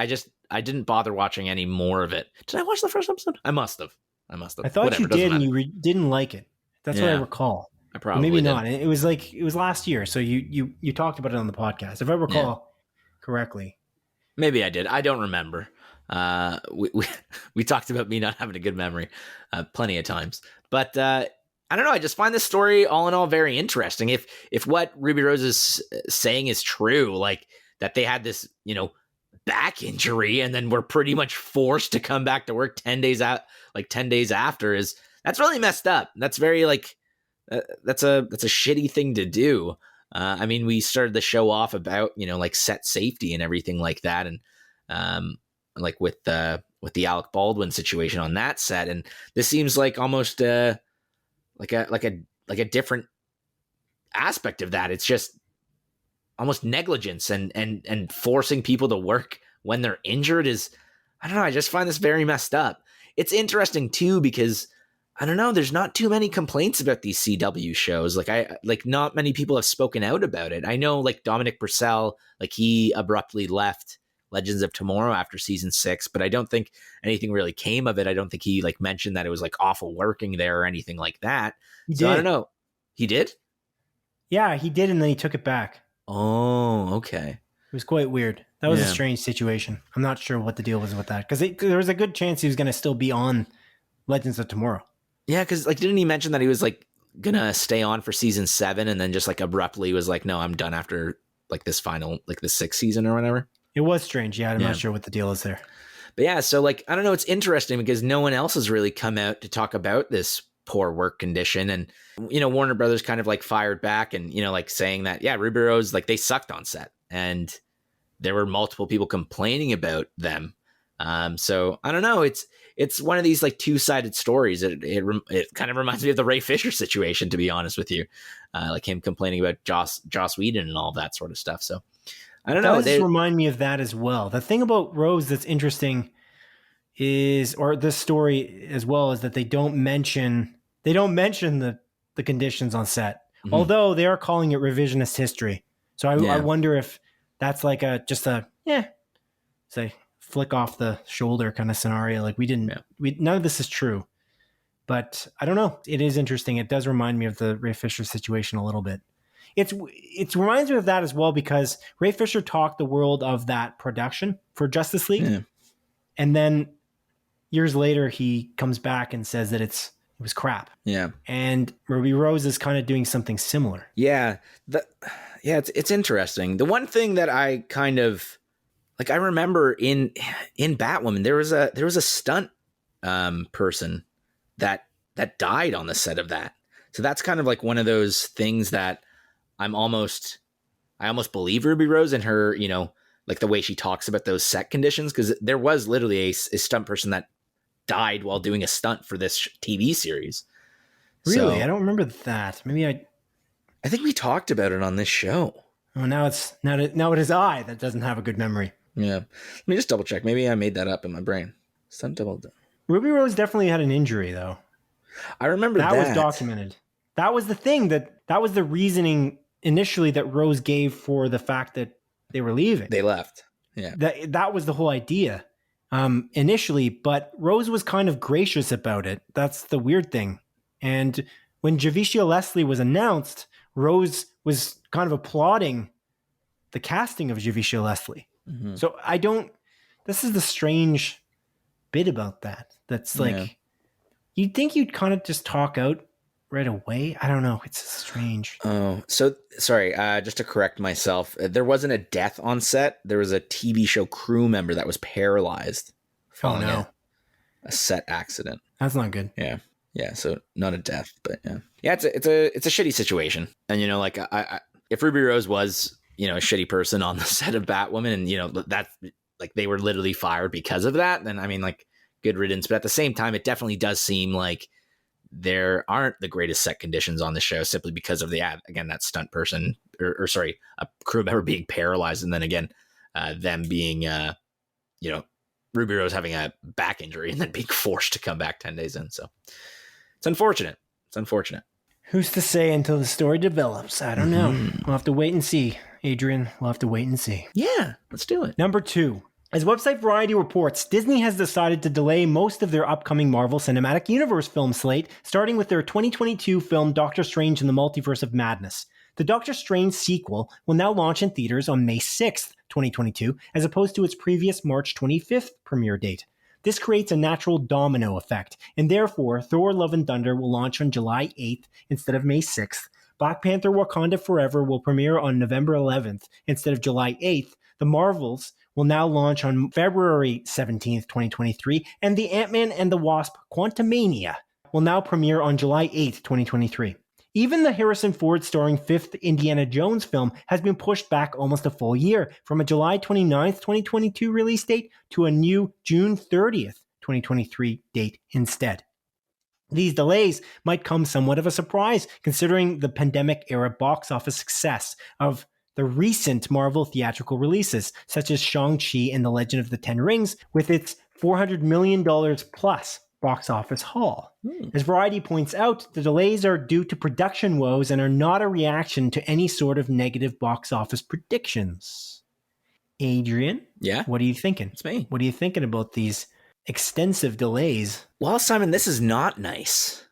I didn't bother watching any more of it. Did I watch the first episode? I must have. I thought Whatever, you did, and you didn't like it. That's what I recall. I probably maybe did. not. It was last year, so you talked about it on the podcast, if I recall correctly. Maybe I did. I don't remember. We talked about me not having a good memory plenty of times, but I don't know. I just find this story all in all very interesting. If what Ruby Rose is saying is true, like that they had this back injury and then were pretty much forced to come back to work 10 days out, like 10 days after, that's really messed up. That's very that's a shitty thing to do. I mean, we started the show off about, like set safety and everything like that. And like with the Alec Baldwin situation on that set. And this seems like almost like a different aspect of that. It's just almost negligence and forcing people to work when they're injured is, I don't know. I just find this very messed up. It's interesting too, because I don't know, there's not too many complaints about these CW shows. Not many people have spoken out about it. I know like Dominic Purcell, like he abruptly left Legends of Tomorrow after season 6, but I don't think anything really came of it. I don't think he like mentioned that it was like awful working there or anything like that. I don't know. He did? Yeah, he did, and then he took it back. Oh, okay. It was quite weird. That was a Yeah. strange situation. I'm not sure what the deal was with that because there was a good chance he was going to still be on Legends of Tomorrow. Yeah, because like, didn't he mention that he was like gonna stay on for season 7 and then just like abruptly was like, no, I'm done after like this final, like the 6th season or whatever? It was strange. Yeah, I'm not sure what the deal is there. But yeah, so like, I don't know. It's interesting because no one else has really come out to talk about this poor work condition. And, you know, Warner Brothers kind of like fired back and, you know, like saying that, yeah, Ruby Rose, like they sucked on set and there were multiple people complaining about them. So I don't know. It's one of these like two-sided stories. It kind of reminds me of the Ray Fisher situation, to be honest with you. Like him complaining about Joss Whedon and all that sort of stuff. So I don't know. It does remind me of that as well. The thing about Rose that's interesting is, or this story as well, is that they don't mention the conditions on set, although they are calling it revisionist history. So I wonder if that's like say flick off the shoulder kind of scenario. Like none of this is true, but I don't know. It is interesting. It does remind me of the Ray Fisher situation a little bit. It reminds me of that as well because Ray Fisher talked the world of that production for Justice League, and then years later he comes back and says that it was crap. Yeah, and Ruby Rose is kind of doing something similar. Yeah, it's interesting. The one thing that I kind of like, I remember in Batwoman there was a stunt person that died on the set of that. So that's kind of like one of those things that I almost believe Ruby Rose and her, you know, like the way she talks about those set conditions, because there was literally a stunt person that died while doing a stunt for this TV series. Really? So, I don't remember that. Maybe I think we talked about it on this show. Oh, now it is I that doesn't have a good memory. Yeah. Let me just double check. Maybe I made that up in my brain. Stunt double. Ruby Rose definitely had an injury though. I remember that. That was documented. That was the thing that was the reasoning initially that Rose gave for the fact that they were leaving. They left. Yeah. That was the whole idea initially, but Rose was kind of gracious about it. That's the weird thing. And when Javicia Leslie was announced, Rose was kind of applauding the casting of Javicia Leslie. Mm-hmm. So this is the strange bit about that. That's like, you'd think you'd kind of just talk out right away. I don't know. It's strange. Oh, so sorry. Just to correct myself, there wasn't a death on set. There was a TV show crew member that was paralyzed following a set accident. That's not good. Yeah. Yeah. So not a death, but yeah. Yeah. It's a shitty situation. And, you know, like if Ruby Rose was, you know, a shitty person on the set of Batwoman and, you know, that like they were literally fired because of that, then I mean, like, good riddance. But at the same time, it definitely does seem like there aren't the greatest set conditions on the show simply because of again, that stunt person or sorry, a crew member being paralyzed. And then again, them being, you know, Ruby Rose having a back injury and then being forced to come back 10 days in. So it's unfortunate. Who's to say until the story develops? I don't know. We'll have to wait and see, Adrian. We'll have to wait and see. Yeah, let's do it. Number 2. As website Variety reports, Disney has decided to delay most of their upcoming Marvel Cinematic Universe film slate, starting with their 2022 film Doctor Strange in the Multiverse of Madness. The Doctor Strange sequel will now launch in theaters on May 6th, 2022, as opposed to its previous March 25th premiere date. This creates a natural domino effect, and therefore Thor Love and Thunder will launch on July 8th instead of May 6th. Black Panther Wakanda Forever will premiere on November 11th instead of July 8th. The Marvels will now launch on February 17th, 2023, and the Ant-Man and the Wasp Quantumania will now premiere on July 8th, 2023. Even the Harrison Ford starring 5th Indiana Jones film has been pushed back almost a full year, from a July 29th, 2022 release date to a new June 30th, 2023 date instead. These delays might come somewhat of a surprise, considering the pandemic-era box office success of the recent Marvel theatrical releases, such as Shang-Chi and The Legend of the Ten Rings, with its $400 million plus box office haul. As Variety points out, the delays are due to production woes and are not a reaction to any sort of negative box office predictions. Adrian? Yeah? What are you thinking? It's me. What are you thinking about these extensive delays? Well, Simon, this is not nice.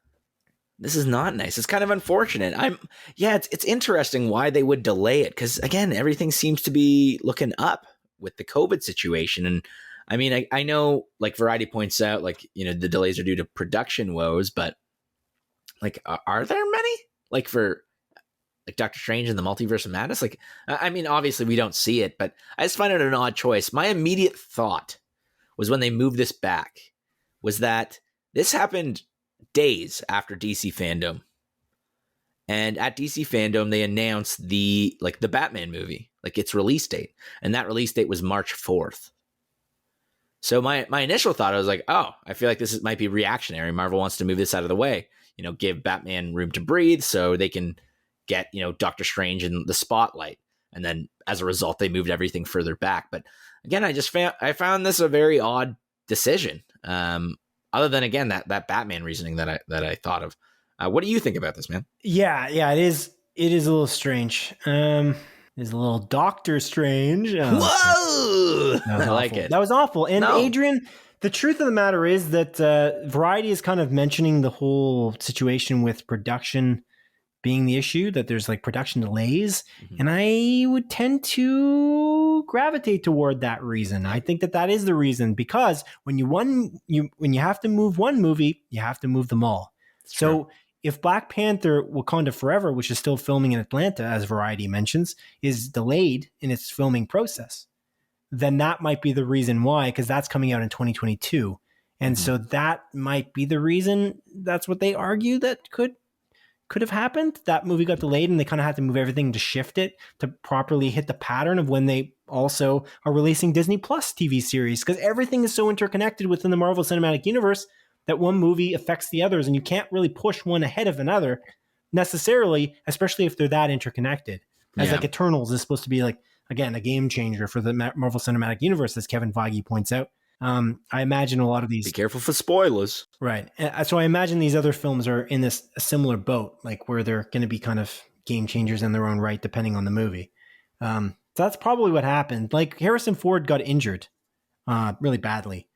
this is not nice. It's kind of unfortunate. It's interesting why they would delay it. Cause again, everything seems to be looking up with the COVID situation. And I mean, I know like Variety points out, like, the delays are due to production woes, but like, are there many? Like for like Doctor Strange and the Multiverse of Madness? Like, I mean, obviously we don't see it, but I just find it an odd choice. My immediate thought was when they moved this back was that this happened days after DC Fandom. And at DC Fandom, they announced the Batman movie, like its release date. And that release date was March 4th. So my initial thought, I was like, oh, I feel like this might be reactionary. Marvel wants to move this out of the way, give Batman room to breathe so they can get, Doctor Strange in the spotlight. And then as a result, they moved everything further back. But again, I found this a very odd decision. Other than, again, that Batman reasoning that I thought of. What do you think about this, man? Yeah, it is a little strange. It's a little Doctor Strange. Whoa! I like awful. it. That was awful. And Adrian, the truth of the matter is that Variety is kind of mentioning the whole situation with production being the issue, that there's like production delays. Mm-hmm. And I would tend to gravitate toward that reason. I think that is the reason, because when you have to move one movie, you have to move them all. That's so true. If Black Panther Wakanda Forever, which is still filming in Atlanta, as Variety mentions, is delayed in its filming process, then that might be the reason why, because that's coming out in 2022. And so that might be the reason. That's what they argue that could have happened. That movie got delayed and they kind of had to move everything to shift it to properly hit the pattern of when they also are releasing Disney Plus TV series, because everything is so interconnected within the Marvel Cinematic Universe that one movie affects the others, and you can't really push one ahead of another necessarily, especially if they're that interconnected. As like Eternals is supposed to be like, again, a game changer for the Marvel Cinematic Universe, as Kevin Feige points out. I imagine a lot of these... Be careful for spoilers. Right. So I imagine these other films are in a similar boat, like where they're going to be kind of game changers in their own right, depending on the movie. So that's probably what happened. Like Harrison Ford got injured really badly.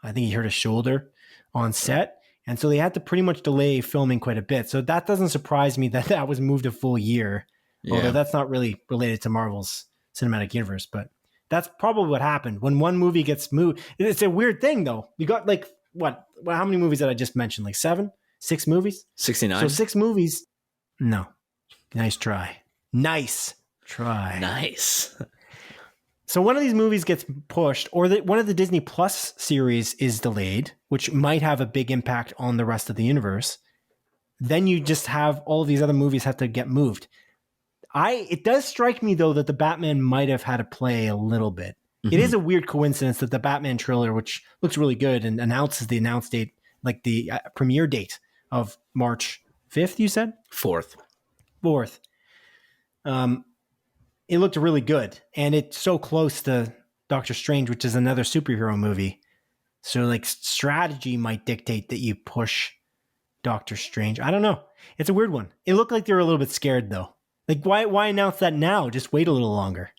I think he hurt his shoulder on set. And so they had to pretty much delay filming quite a bit. So that doesn't surprise me that was moved a full year, although that's not really related to Marvel's Cinematic Universe. But that's probably what happened when one movie gets moved. It's a weird thing, though. You got like, how many movies did I just mention? Like 6 movies? 69. So 6 movies. No. Nice try. Nice. So one of these movies gets pushed, or one of the Disney Plus series is delayed, which might have a big impact on the rest of the universe. Then you just have all of these other movies have to get moved. It does strike me, though, that the Batman might have had to play a little bit. Mm-hmm. It is a weird coincidence that the Batman trailer, which looks really good and announces the announce date, like the premiere date of March 5th, you said? 4th. It looked really good. And it's so close to Doctor Strange, which is another superhero movie. So like strategy might dictate that you push Doctor Strange. I don't know. It's a weird one. It looked like they were a little bit scared, though. Like, why announce that now? Just wait a little longer.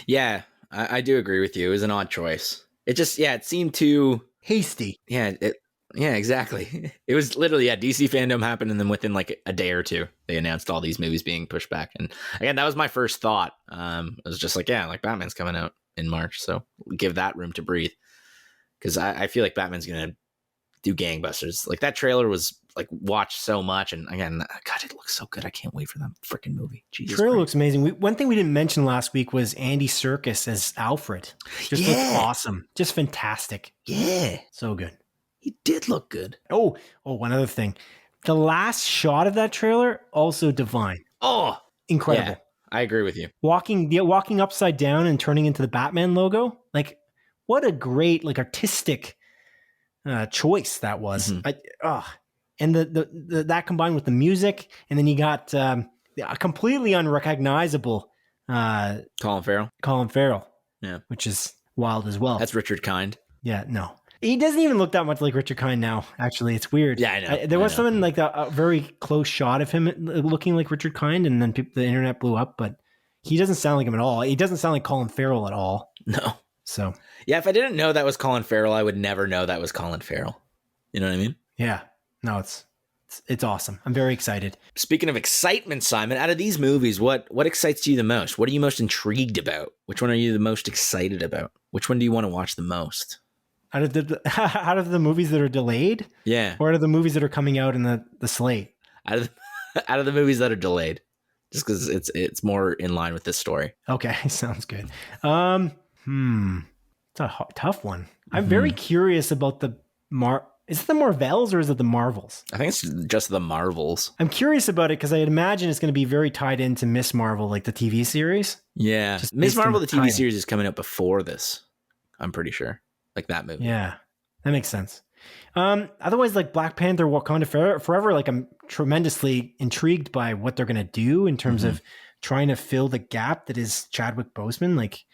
Yeah, I do agree with you. It was an odd choice. It just, it seemed too... hasty. Yeah, exactly. It was literally, DC Fandom happened, and then within like a day or two, they announced all these movies being pushed back. And again, that was my first thought. It was just like, like Batman's coming out in March, so give that room to breathe. Because I feel like Batman's going to do gangbusters. Like that trailer was like watched so much, and again, God, it looks so good. I can't wait for that freaking movie. Jesus trailer Christ. Looks amazing. One thing we didn't mention last week was Andy Serkis as Alfred. Just looked awesome. Just fantastic. Yeah. So good. He did look good. Oh, one other thing. The last shot of that trailer, also divine. Oh, incredible. Yeah, I agree with you. Walking upside down and turning into the Batman logo. Like, what a great, like, artistic choice that was. Mm-hmm. And the that combined with the music, and then you got a completely unrecognizable Colin Farrell. Yeah. Which is wild as well. That's Richard Kind. Yeah, no. He doesn't even look that much like Richard Kind now, actually. It's weird. Yeah, I know. There was something like a very close shot of him looking like Richard Kind, and then the internet blew up, but he doesn't sound like him at all. He doesn't sound like Colin Farrell at all. No. So. Yeah, if I didn't know that was Colin Farrell, I would never know that was Colin Farrell. You know what I mean? Yeah. No, it's It's awesome. I'm very excited. Speaking of excitement, Simon, out of these movies, what excites you the most? What are you most intrigued about? Which one are you the most excited about? Which one do you want to watch the most? Out of the movies that are delayed? Yeah. Or out of the movies that are coming out in the slate? Out of the movies that are delayed. Just because it's more in line with this story. Okay, sounds good. It's a tough one. I'm very curious about is it the Marvels or is it the Marvels? I think it's just the Marvels. I'm curious about it because I imagine it's going to be very tied into Miss Marvel, like the TV series. Yeah. Miss Marvel, the TV series, is coming out before this. I'm pretty sure. Like that movie. Yeah, that makes sense. Otherwise, like Black Panther, Wakanda Forever, like I'm tremendously intrigued by what they're going to do in terms of trying to fill the gap that is Chadwick Boseman, like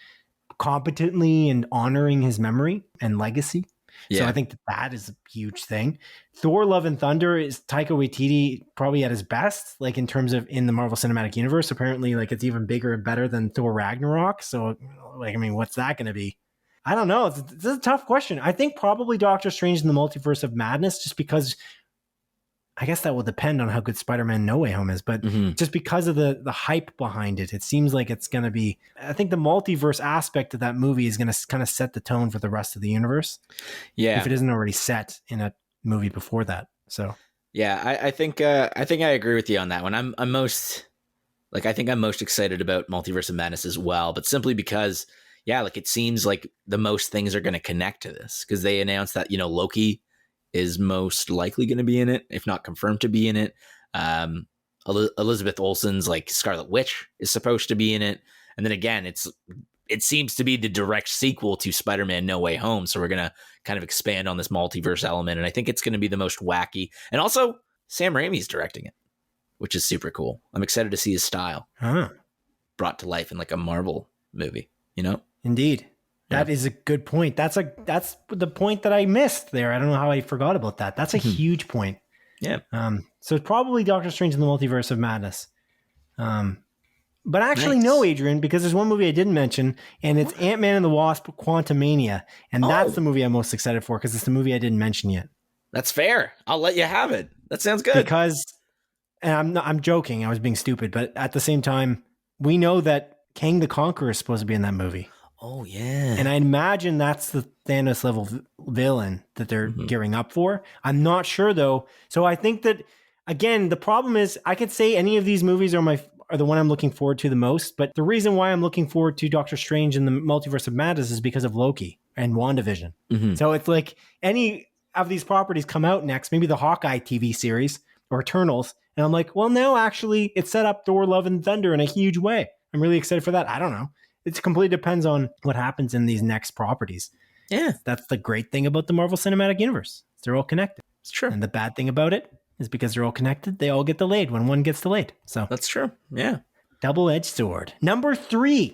competently and honoring his memory and legacy. Yeah. So I think that is a huge thing. Thor: Love and Thunder is Taika Waititi probably at his best, like in terms of in the Marvel Cinematic Universe. Apparently, like it's even bigger and better than Thor Ragnarok. So, like, I mean, what's that going to be? I don't know. It's a tough question. I think probably Doctor Strange in the Multiverse of Madness, just because I guess that will depend on how good Spider-Man No Way Home is, but just because of the hype behind it, it seems like it's going to be, I think the multiverse aspect of that movie is going to kind of set the tone for the rest of the universe. Yeah. If it isn't already set in a movie before that. So, yeah, I think I agree with you on that one. I'm most excited about Multiverse of Madness as well, but simply because, yeah, like it seems like the most things are going to connect to this because they announced that, Loki is most likely going to be in it, if not confirmed to be in it. Elizabeth Olsen's like Scarlet Witch is supposed to be in it. And then again, it seems to be the direct sequel to Spider-Man No Way Home. So we're going to kind of expand on this multiverse element. And I think it's going to be the most wacky. And also Sam Raimi's directing it, which is super cool. I'm excited to see his style brought to life in like a Marvel movie, Indeed. That is a good point. That's the point that I missed there. I don't know how I forgot about that. That's a huge point. Yeah. So it's probably Doctor Strange in the Multiverse of Madness. But actually, no, Adrian, because there's one movie I didn't mention, and it's Ant-Man and the Wasp: Quantumania, and that's the movie I'm most excited for because it's the movie I didn't mention yet. That's fair. I'll let you have it. That sounds good. Because, and I'm joking. I was being stupid, but at the same time, we know that Kang the Conqueror is supposed to be in that movie. Oh, yeah. And I imagine that's the Thanos level villain that they're gearing up for. I'm not sure, though. So I think that, again, the problem is I could say any of these movies are the one I'm looking forward to the most. But the reason why I'm looking forward to Doctor Strange in the Multiverse of Madness is because of Loki and WandaVision. So it's like any of these properties come out next, maybe the Hawkeye TV series or Eternals. And I'm like, well, now actually it set up Thor: Love and Thunder in a huge way. I'm really excited for that. I don't know. It completely depends on what happens in these next properties. Yeah. That's the great thing about the Marvel Cinematic Universe. They're all connected. It's true. And the bad thing about it is because they're all connected, they all get delayed when one gets delayed. So that's true. Yeah. Double-edged sword.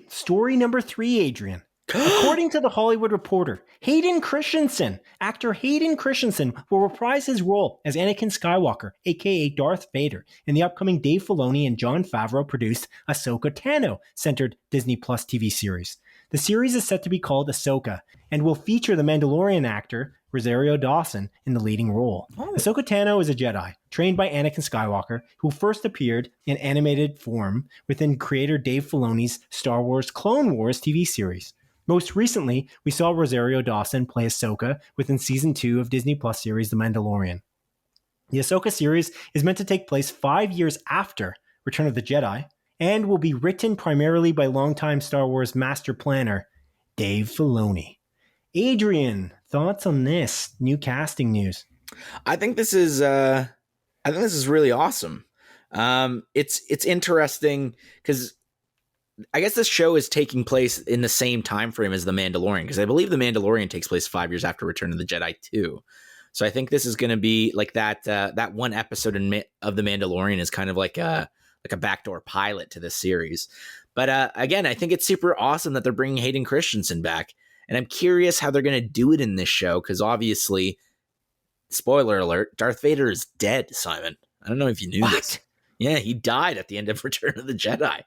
Story number 3, Adrian. According to The Hollywood Reporter, actor Hayden Christensen will reprise his role as Anakin Skywalker, aka Darth Vader, in the upcoming Dave Filoni and Jon Favreau produced Ahsoka Tano-centered Disney Plus TV series. The series is set to be called Ahsoka and will feature the Mandalorian actor Rosario Dawson in the leading role. Ahsoka Tano is a Jedi trained by Anakin Skywalker, who first appeared in animated form within creator Dave Filoni's Star Wars Clone Wars TV series. Most recently, we saw Rosario Dawson play Ahsoka within Season 2 of Disney Plus series The Mandalorian. The Ahsoka series is meant to take place 5 years after Return of the Jedi and will be written primarily by longtime Star Wars master planner Dave Filoni. Adrian, thoughts on this new casting news? I think this is really awesome. It's interesting because I guess this show is taking place in the same time frame as The Mandalorian, because I believe The Mandalorian takes place 5 years after Return of the Jedi too. So I think this is going to be like that. That one episode of The Mandalorian is kind of like a backdoor pilot to this series. But again, I think it's super awesome that they're bringing Hayden Christensen back, and I'm curious how they're going to do it in this show because obviously, spoiler alert, Darth Vader is dead. Simon, I don't know if you knew this. Yeah, he died at the end of Return of the Jedi.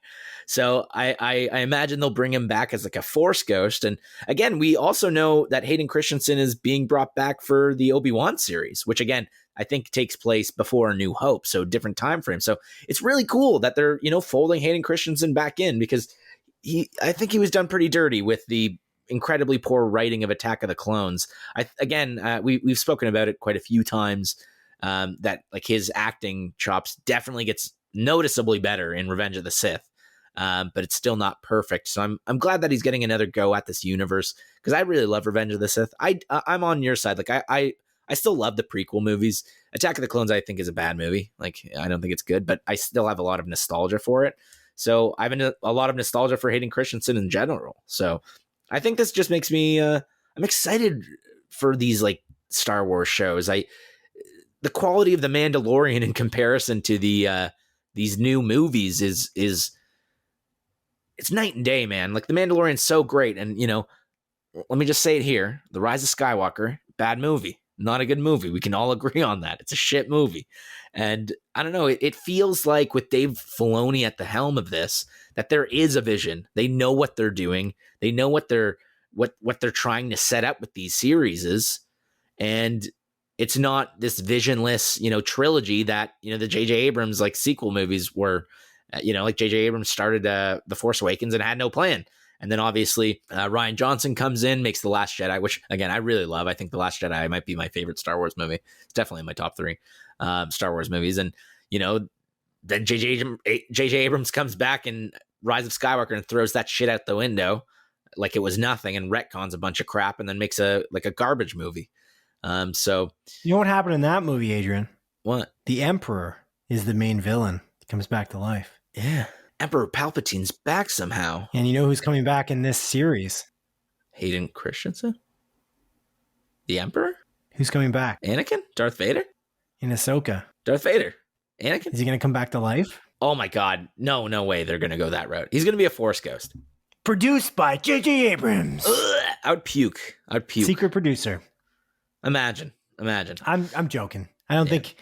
So I imagine they'll bring him back as like a Force ghost. And again, we also know that Hayden Christensen is being brought back for the Obi-Wan series, which again, I think takes place before A New Hope, so different time frame. So it's really cool that they're, folding Hayden Christensen back in, because I think he was done pretty dirty with the incredibly poor writing of Attack of the Clones. We've spoken about it quite a few times, that like his acting chops definitely gets noticeably better in Revenge of the Sith. But it's still not perfect. So I'm glad that he's getting another go at this universe, because I really love Revenge of the Sith. I'm on your side. Like I still love the prequel movies. Attack of the Clones, I think, is a bad movie. Like, I don't think it's good, but I still have a lot of nostalgia for it. So I have a lot of nostalgia for Hayden Christensen in general. So I think this just makes me, I'm excited for these like Star Wars shows. The quality of The Mandalorian in comparison to these new movies is it's night and day, man. Like, The Mandalorian's so great. And, let me just say it here. The Rise of Skywalker, bad movie. Not a good movie. We can all agree on that. It's a shit movie. And I don't know, it feels like with Dave Filoni at the helm of this, that there is a vision. They know what they're doing. They know what they're trying to set up with these series is. And it's not this visionless, trilogy that, the J.J. Abrams like sequel movies were, like J.J. Abrams started The Force Awakens and had no plan. And then obviously Rian Johnson comes in, makes The Last Jedi, which, again, I really love. I think The Last Jedi might be my favorite Star Wars movie. It's definitely in my top 3 Star Wars movies. And, then J.J. Abrams comes back in Rise of Skywalker and throws that shit out the window like it was nothing and retcons a bunch of crap and then makes a garbage movie. So you know what happened in that movie, Adrian? What? The Emperor is the main villain. He comes back to life. Yeah. Emperor Palpatine's back somehow. And you know who's coming back in this series? Hayden Christensen? The Emperor? Who's coming back? Anakin? Darth Vader? In Ahsoka. Darth Vader. Anakin? Is he going to come back to life? Oh my God. No way they're going to go that route. He's going to be a Force ghost. Produced by J.J. Abrams. Ugh, I would puke. Secret producer. Imagine. I'm joking. I don't think...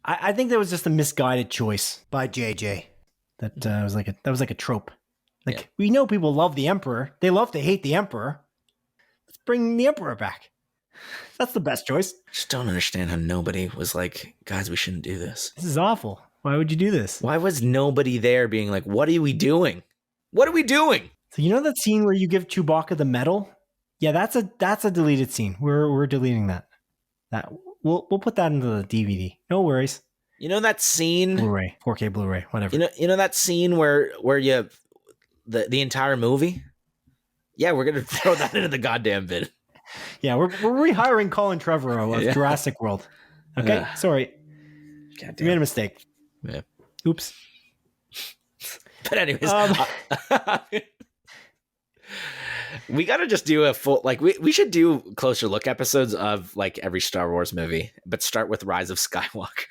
I think that was just a misguided choice by J.J. That was like a trope. Like, we know people love the Emperor. They love to hate the Emperor. Let's bring the Emperor back. That's the best choice. I just don't understand how nobody was like, guys, we shouldn't do this. This is awful. Why would you do this? Why was nobody there being like, what are we doing? What are we doing? So you know that scene where you give Chewbacca the medal? Yeah, that's a deleted scene. We're deleting that. We'll put that into the DVD. No worries. You know that scene? Blu-ray, 4K Blu-ray, whatever. You know that scene where you the entire movie? Yeah, we're gonna throw that into the goddamn vid. Yeah, we're rehiring Colin Trevorrow of Jurassic World. Okay, sorry. Goddamn. You made a mistake. Yeah. Oops. But anyways, we got to just do a full, like, we should do closer look episodes of like every Star Wars movie, but start with Rise of Skywalker.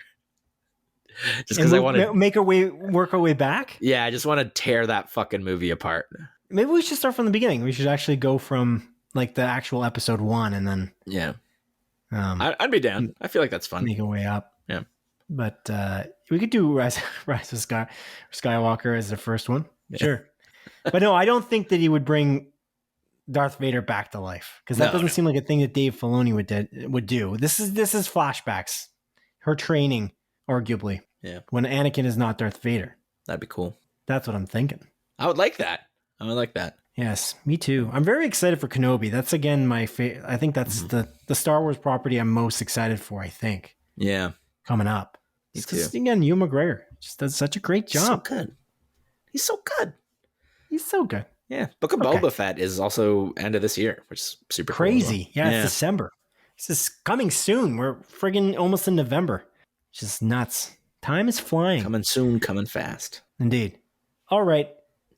Just because I want to work our way back. Yeah, I just want to tear that fucking movie apart. Maybe we should start from the beginning. We should actually go from like the actual episode 1 and then I'd be down. I feel like that's fun. Make our way up. Yeah, but we could do Rise of Skywalker as the first one. Yeah. Sure, but no, I don't think that he would bring Darth Vader back to life, because that doesn't seem like a thing that Dave Filoni would do. This is flashbacks, her training, arguably. Yeah, when Anakin is not Darth Vader. That'd be cool. That's what I'm thinking. I would like that. Yes, me too. I'm very excited for Kenobi. That's again my favorite. I think that's the Star Wars property I'm most excited for. I think. Yeah, coming up. Me too. Again, Ewan McGregor just does such a great job. He's so good. He's so good. Yeah. Book of Boba Fett is also end of this year, which is super crazy. Cool Yeah, it's December. This is coming soon. We're friggin' almost in November. It's just nuts. Time is flying. Coming soon, coming fast. Indeed. All right.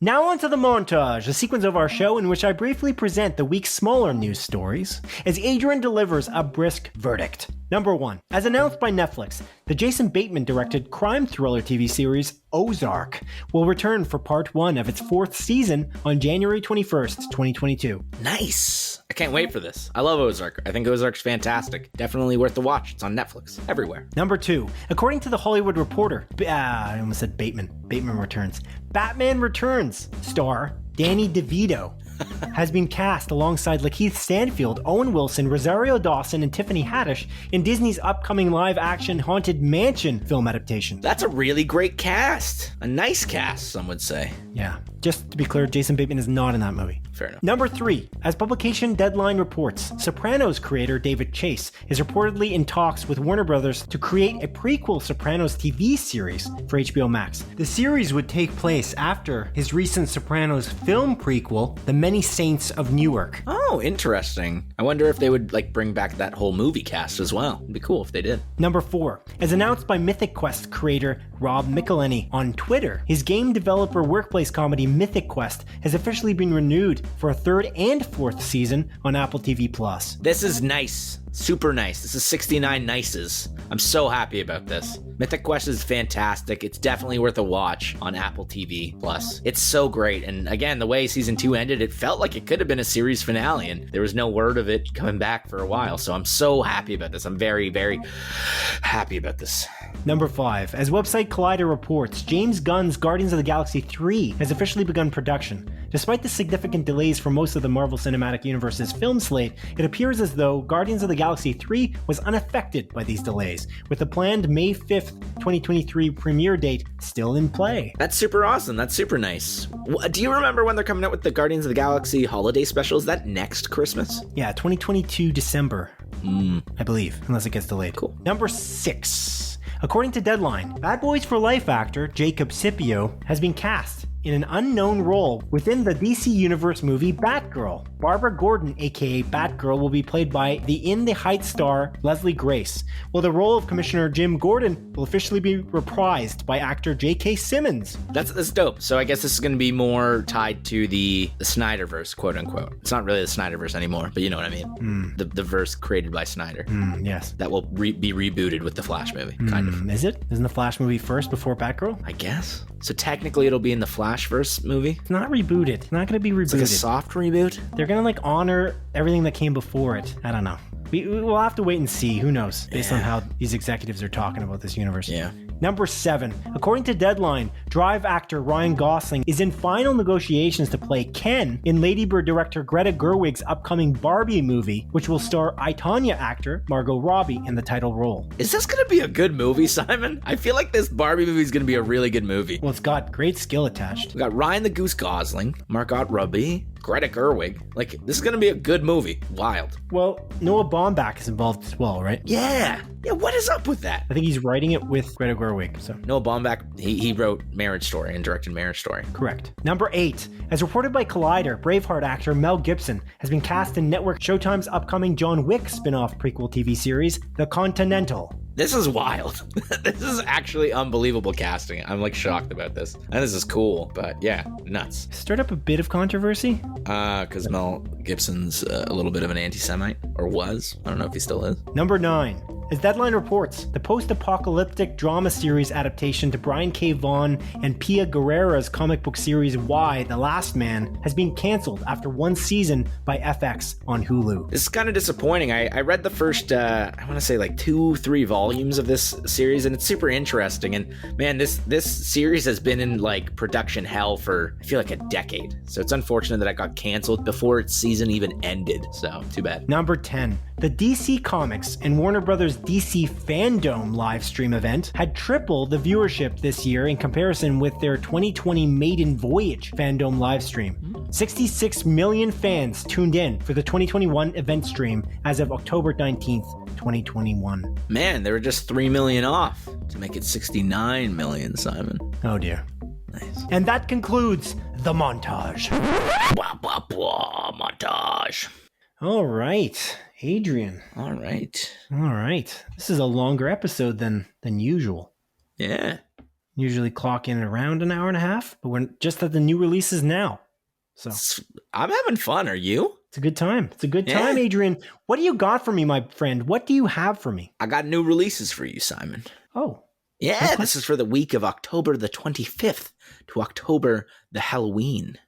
Now on to the montage, a sequence of our show in which I briefly present the week's smaller news stories, as Adrian delivers a brisk verdict. Number 1. As announced by Netflix, the Jason Bateman-directed crime thriller TV series Ozark will return for part 1 of its 4th season on January 21st, 2022. Nice! I can't wait for this. I love Ozark. I think Ozark's fantastic. Definitely worth the watch. It's on Netflix. Everywhere. Number 2. According to The Hollywood Reporter, I almost said Bateman. Bateman returns. Batman Returns star Danny DeVito has been cast alongside Lakeith Stanfield, Owen Wilson, Rosario Dawson, and Tiffany Haddish in Disney's upcoming live-action Haunted Mansion film adaptation. That's a really great cast. A nice cast, some would say. Yeah. Just to be clear, Jason Bateman is not in that movie. Fair enough. Number 3, as publication Deadline reports, Sopranos creator David Chase is reportedly in talks with Warner Brothers to create a prequel Sopranos TV series for HBO Max. The series would take place after his recent Sopranos film prequel, The Many Saints of Newark. Oh, interesting. I wonder if they would bring back that whole movie cast as well. It'd be cool if they did. Number 4, as announced by Mythic Quest creator Rob McElhenney on Twitter, his game developer workplace comedy Mythic Quest has officially been renewed for a 3rd and 4th season on Apple TV+. This is nice. Super nice. This is 69 nices. I'm so happy about this. Mythic Quest is fantastic. It's definitely worth a watch on Apple TV Plus. It's so great. And again, the way season 2 ended, it felt like it could have been a series finale, and there was no word of it coming back for a while. So I'm so happy about this. I'm very, very happy about this. Number 5, as website Collider reports, James Gunn's Guardians of the Galaxy 3 has officially begun production. Despite the significant delays for most of the Marvel Cinematic Universe's film slate, it appears as though Guardians of the Galaxy 3 was unaffected by these delays, with the planned May 5th, 2023 premiere date still in play. That's super awesome. That's super nice. Do you remember when they're coming out with the Guardians of the Galaxy holiday special? Is that next Christmas? Yeah, 2022 December, I believe, unless it gets delayed. Cool. Number 6. According to Deadline, Bad Boys for Life actor Jacob Scipio has been cast in an unknown role within the DC Universe movie Batgirl. Barbara Gordon, aka Batgirl, will be played by the In the Heights star Leslie Grace, while the role of Commissioner Jim Gordon will officially be reprised by actor J.K. Simmons. That's dope. So I guess this is going to be more tied to the Snyderverse, quote unquote. It's not really the Snyderverse anymore, but you know what I mean. The verse created by Snyder. Yes. That will be rebooted with the Flash movie, kind of. Is it? Isn't the Flash movie first before Batgirl? I guess. So technically it'll be in the Flashverse movie? It's not rebooted. It's not going to be rebooted. It's like a soft reboot? They're going to honor everything that came before it. I don't know. We'll have to wait and see. Who knows? Based on how these executives are talking about this universe. Yeah. Number 7. According to Deadline, Drive actor Ryan Gosling is in final negotiations to play Ken in Lady Bird director Greta Gerwig's upcoming Barbie movie, which will star I, Tonya actor Margot Robbie in the title role. Is this going to be a good movie, Simon? I feel like this Barbie movie is going to be a really good movie. Well, it's got great skill attached. We got Ryan the Goose Gosling, Margot Robbie, Greta Gerwig. This is going to be a good movie. Wild. Well, Noah Baumbach is involved as well, right? Yeah, what is up with that? I think he's writing it with Greta Gerwig. So Noah Baumbach, he wrote Marriage Story and directed Marriage Story. Correct. Number 8. As reported by Collider, Braveheart actor Mel Gibson has been cast in network Showtime's upcoming John Wick spin-off prequel TV series, The Continental. This is wild. This is actually unbelievable casting. I'm shocked about this. And this is cool, but yeah, nuts. Stirred up a bit of controversy? Because Mel Gibson's a little bit of an anti-Semite, or was. I don't know if he still is. Number 9. As Deadline reports, the post-apocalyptic drama series adaptation to Brian K. Vaughan and Pia Guerrera's comic book series Y, The Last Man, has been canceled after one season by FX on Hulu. This is kind of disappointing. I read the first, I want to say 2-3 volumes of this series, and it's super interesting. And man, this series has been in production hell for, I feel like, a decade. So it's unfortunate that it got canceled before its season even ended. So too bad. Number 10. The DC Comics and Warner Brothers DC Fandom live stream event had tripled the viewership this year in comparison with their 2020 Maiden Voyage Fandom live stream. 66 million fans tuned in for the 2021 event stream as of October 19th, 2021. Man, they were just 3 million off to make it 69 million, Simon. Oh dear. Nice. And that concludes the montage. Blah, blah, blah, montage. All right, Adrian. All right. This is a longer episode than usual. Yeah. Usually clock in around an hour and a half, but we're just at the new releases now. So I'm having fun. Are you? It's a good time. Yeah. Adrian. What do you got for me, my friend? What do you have for me? I got new releases for you, Simon. Oh. Yeah, okay. This is for the week of October the 25th to October the Halloween.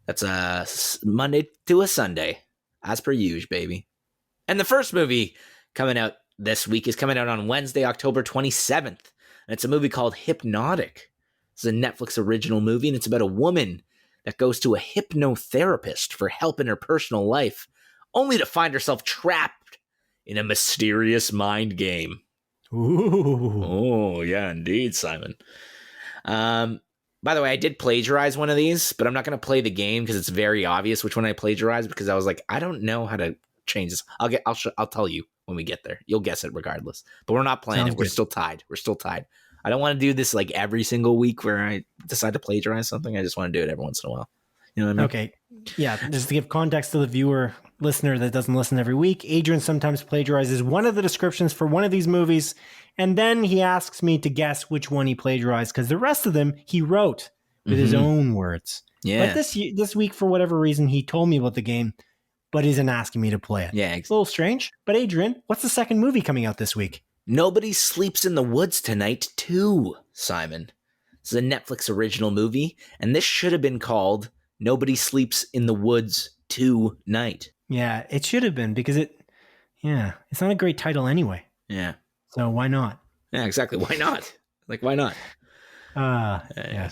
That's a Monday to a Sunday. As per usual, baby. And the first movie coming out this week is coming out on Wednesday, October 27th. And it's a movie called Hypnotic. It's a Netflix original movie, and it's about a woman that goes to a hypnotherapist for help in her personal life, only to find herself trapped in a mysterious mind game. Ooh. Oh, yeah, indeed, Simon. By the way, I did plagiarize one of these, but I'm not going to play the game because it's very obvious which one I plagiarized, because I was like, I don't know how to change this. I'll tell you when we get there. You'll guess it regardless. But we're not playing it. We're still tied. I don't want to do this like every single week where I decide to plagiarize something. I just want to do it every once in a while. You know what I mean? Okay. Yeah. Just to give context to the listener that doesn't listen every week, Adrian sometimes plagiarizes one of the descriptions for one of these movies, and then he asks me to guess which one he plagiarized, because the rest of them he wrote with his own words. Yeah. But this week, for whatever reason, he told me about the game, but isn't asking me to play it. Yeah. It's a little strange. But Adrian, what's the second movie coming out this week? Nobody Sleeps in the Woods Tonight 2, Simon. This is a Netflix original movie, and this should have been called Nobody Sleeps in the Woods 2 Night. Yeah, it should have been, because it's not a great title anyway. Yeah. So why not? Yeah, exactly. Why not? Why not? Yeah.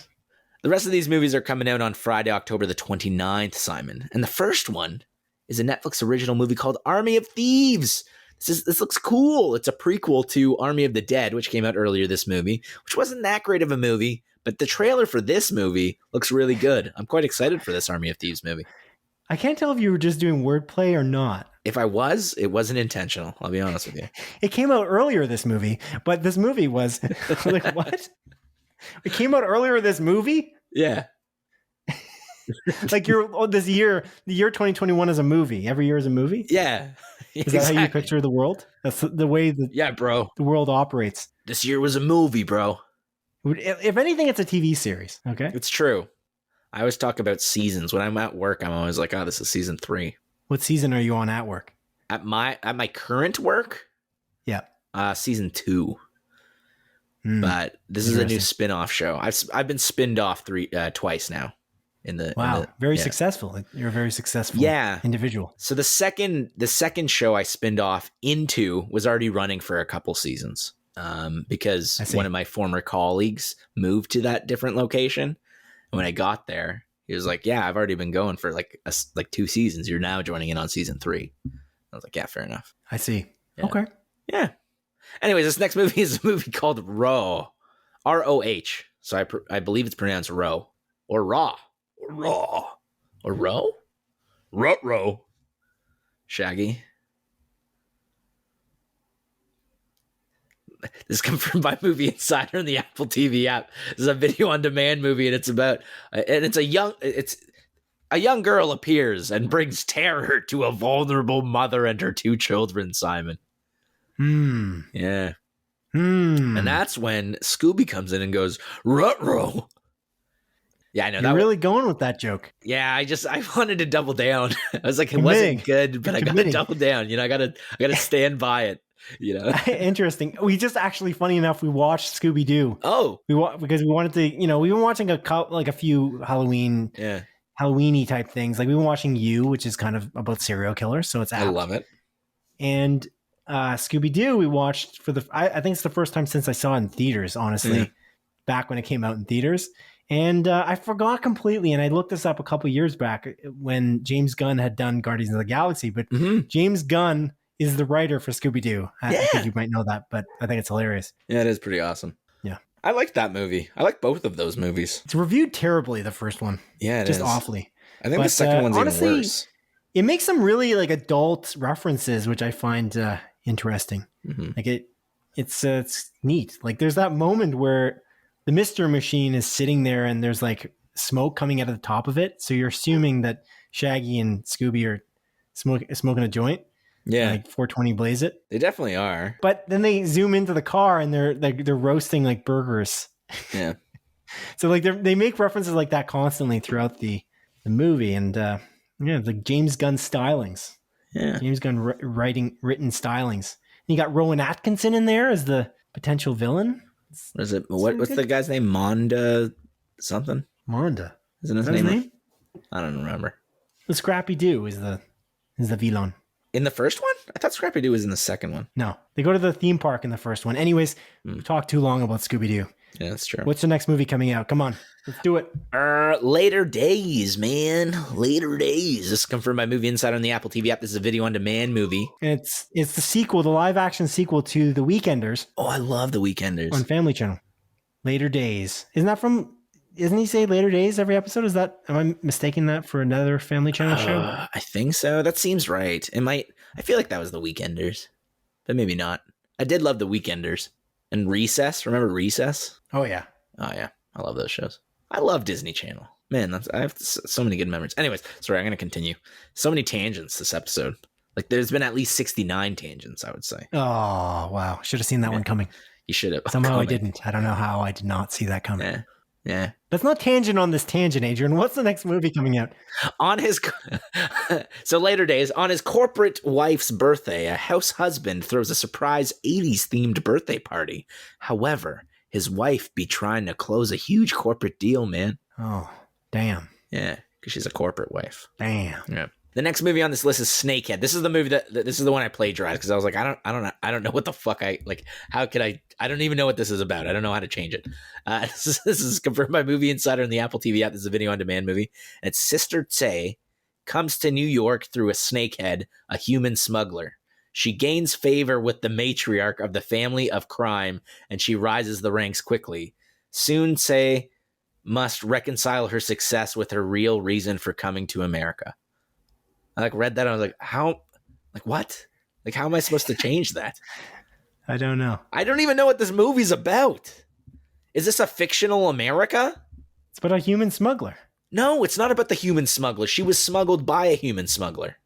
The rest of these movies are coming out on Friday, October the 29th, Simon. And the first one is a Netflix original movie called Army of Thieves. This looks cool. It's a prequel to Army of the Dead, which came out earlier this movie, which wasn't that great of a movie, but the trailer for this movie looks really good. I'm quite excited for this Army of Thieves movie. I can't tell if you were just doing wordplay or not. If I was, it wasn't intentional. I'll be honest with you. It came out earlier, this movie, but this movie was like, what? It came out earlier, this movie? Yeah. Like the year 2021 is a movie. Every year is a movie? Yeah. Is that how you picture the world? That's the way bro. The world operates. This year was a movie, bro. If anything, it's a TV series. Okay. It's true. I always talk about seasons. When I'm at work, I'm always like, oh, this is season 3. What season are you on at work? At my current work? Yeah. Season 2. But this is a new spin-off show. I've been spinned off twice now. Very successful. You're a very successful individual. So the second show I spinned off into was already running for a couple seasons. Because one of my former colleagues moved to that different location. And when I got there, he was like, yeah, I've already been going for like 2 seasons. You're now joining in on season 3. I was like, yeah, fair enough. I see. Yeah. Okay. Yeah. Anyways, this next movie is a movie called Roh. R-O-H. So I believe it's pronounced Roh. Or Raw. Or Raw. Or Row? Ruh-roh. Shaggy. This is confirmed by Movie Insider in the Apple TV app. This is a video on demand movie, and it's a young girl appears and brings terror to a vulnerable mother and her 2 children, Simon. Yeah. And that's when Scooby comes in and goes, ruh-roh. Yeah, I know. You're really going with that joke. Yeah, I wanted to double down. I was like, it wasn't good, but I got to double down. I got to stand by it. Interesting. We just actually, funny enough, we watched Scooby-Doo. Oh, because we wanted to. We've been watching a few Halloween-y type things. Like we've been watching You, which is kind of about serial killers, so it's apt. I love it. And Scooby-Doo, we watched I think it's the first time since I saw it in theaters. Honestly, back when it came out in theaters. And I forgot completely, and I looked this up a couple years back when James Gunn had done Guardians of the Galaxy, but James Gunn is the writer for Scooby-Doo. I think you might know that, but I think it's hilarious. Yeah, it is pretty awesome. Yeah. I like that movie. I like both of those movies. It's reviewed terribly, the first one. Yeah, just awfully. I think the second one's honestly, even worse. It makes some really like adult references, which I find interesting. Like it's neat. Like there's that moment where the Mr. Machine is sitting there and there's like smoke coming out of the top of it. So you're assuming that Shaggy and Scooby are smoking a joint. Yeah. Like 420 blaze it. They definitely are. But then they zoom into the car and they're roasting like burgers. Yeah. So like they make references like that constantly throughout the movie. And like James Gunn stylings. Yeah. James Gunn written stylings. And you got Rowan Atkinson in there as the potential villain. What is it? What's the guy's name? Monda something? Monda. Isn't his name? I don't remember. The Scrappy Doo is the villain. In the first one? I thought Scrappy Doo was in the second one. No. They go to the theme park in the first one. Anyways, we talked too long about Scooby-Doo. Yeah, that's true. What's the next movie coming out? Come on, let's do it. Later Days, man. Later Days. This is confirmed by Movie Insider on the Apple TV app. This is a video on demand movie. It's the sequel, the live action sequel to The Weekenders. Oh, I love The Weekenders. On Family Channel. Later Days. Isn't he say Later Days every episode? Am I mistaking that for another Family Channel show? I think so. That seems right. I feel like that was The Weekenders, but maybe not. I did love The Weekenders. And Recess. Remember Recess? Oh, yeah. Oh, yeah. I love those shows. I love Disney Channel. Man, I have so many good memories. Anyways, sorry, I'm going to continue. So many tangents this episode. Like, there's been at least 69 tangents, I would say. Oh, wow. Should have seen that one coming. You should have. Somehow I didn't. I don't know how I did not see that coming. Yeah. Let's not tangent on this tangent, Adrian. What's the next movie coming out? So Later Days, on his corporate wife's birthday, a house husband throws a surprise 80s themed birthday party. However, his wife be trying to close a huge corporate deal, man. Oh, damn. Yeah, because she's a corporate wife. Damn. Yeah. The next movie on this list is Snakehead. This is the movie this is the one I plagiarized because I was like, I don't know what the fuck how could I don't even know what this is about. I don't know how to change it. This is confirmed by Movie Insider and the Apple TV app. This is a video on demand movie. And it's Sister Tse comes to New York through a snakehead, a human smuggler. She gains favor with the matriarch of the family of crime, and she rises the ranks quickly. Soon Tse must reconcile her success with her real reason for coming to America. I read that. And I was like, how? What? How am I supposed to change that? I don't know. I don't even know what this movie's about. Is this a fictional America? It's about a human smuggler. No, it's not about the human smuggler. She was smuggled by a human smuggler.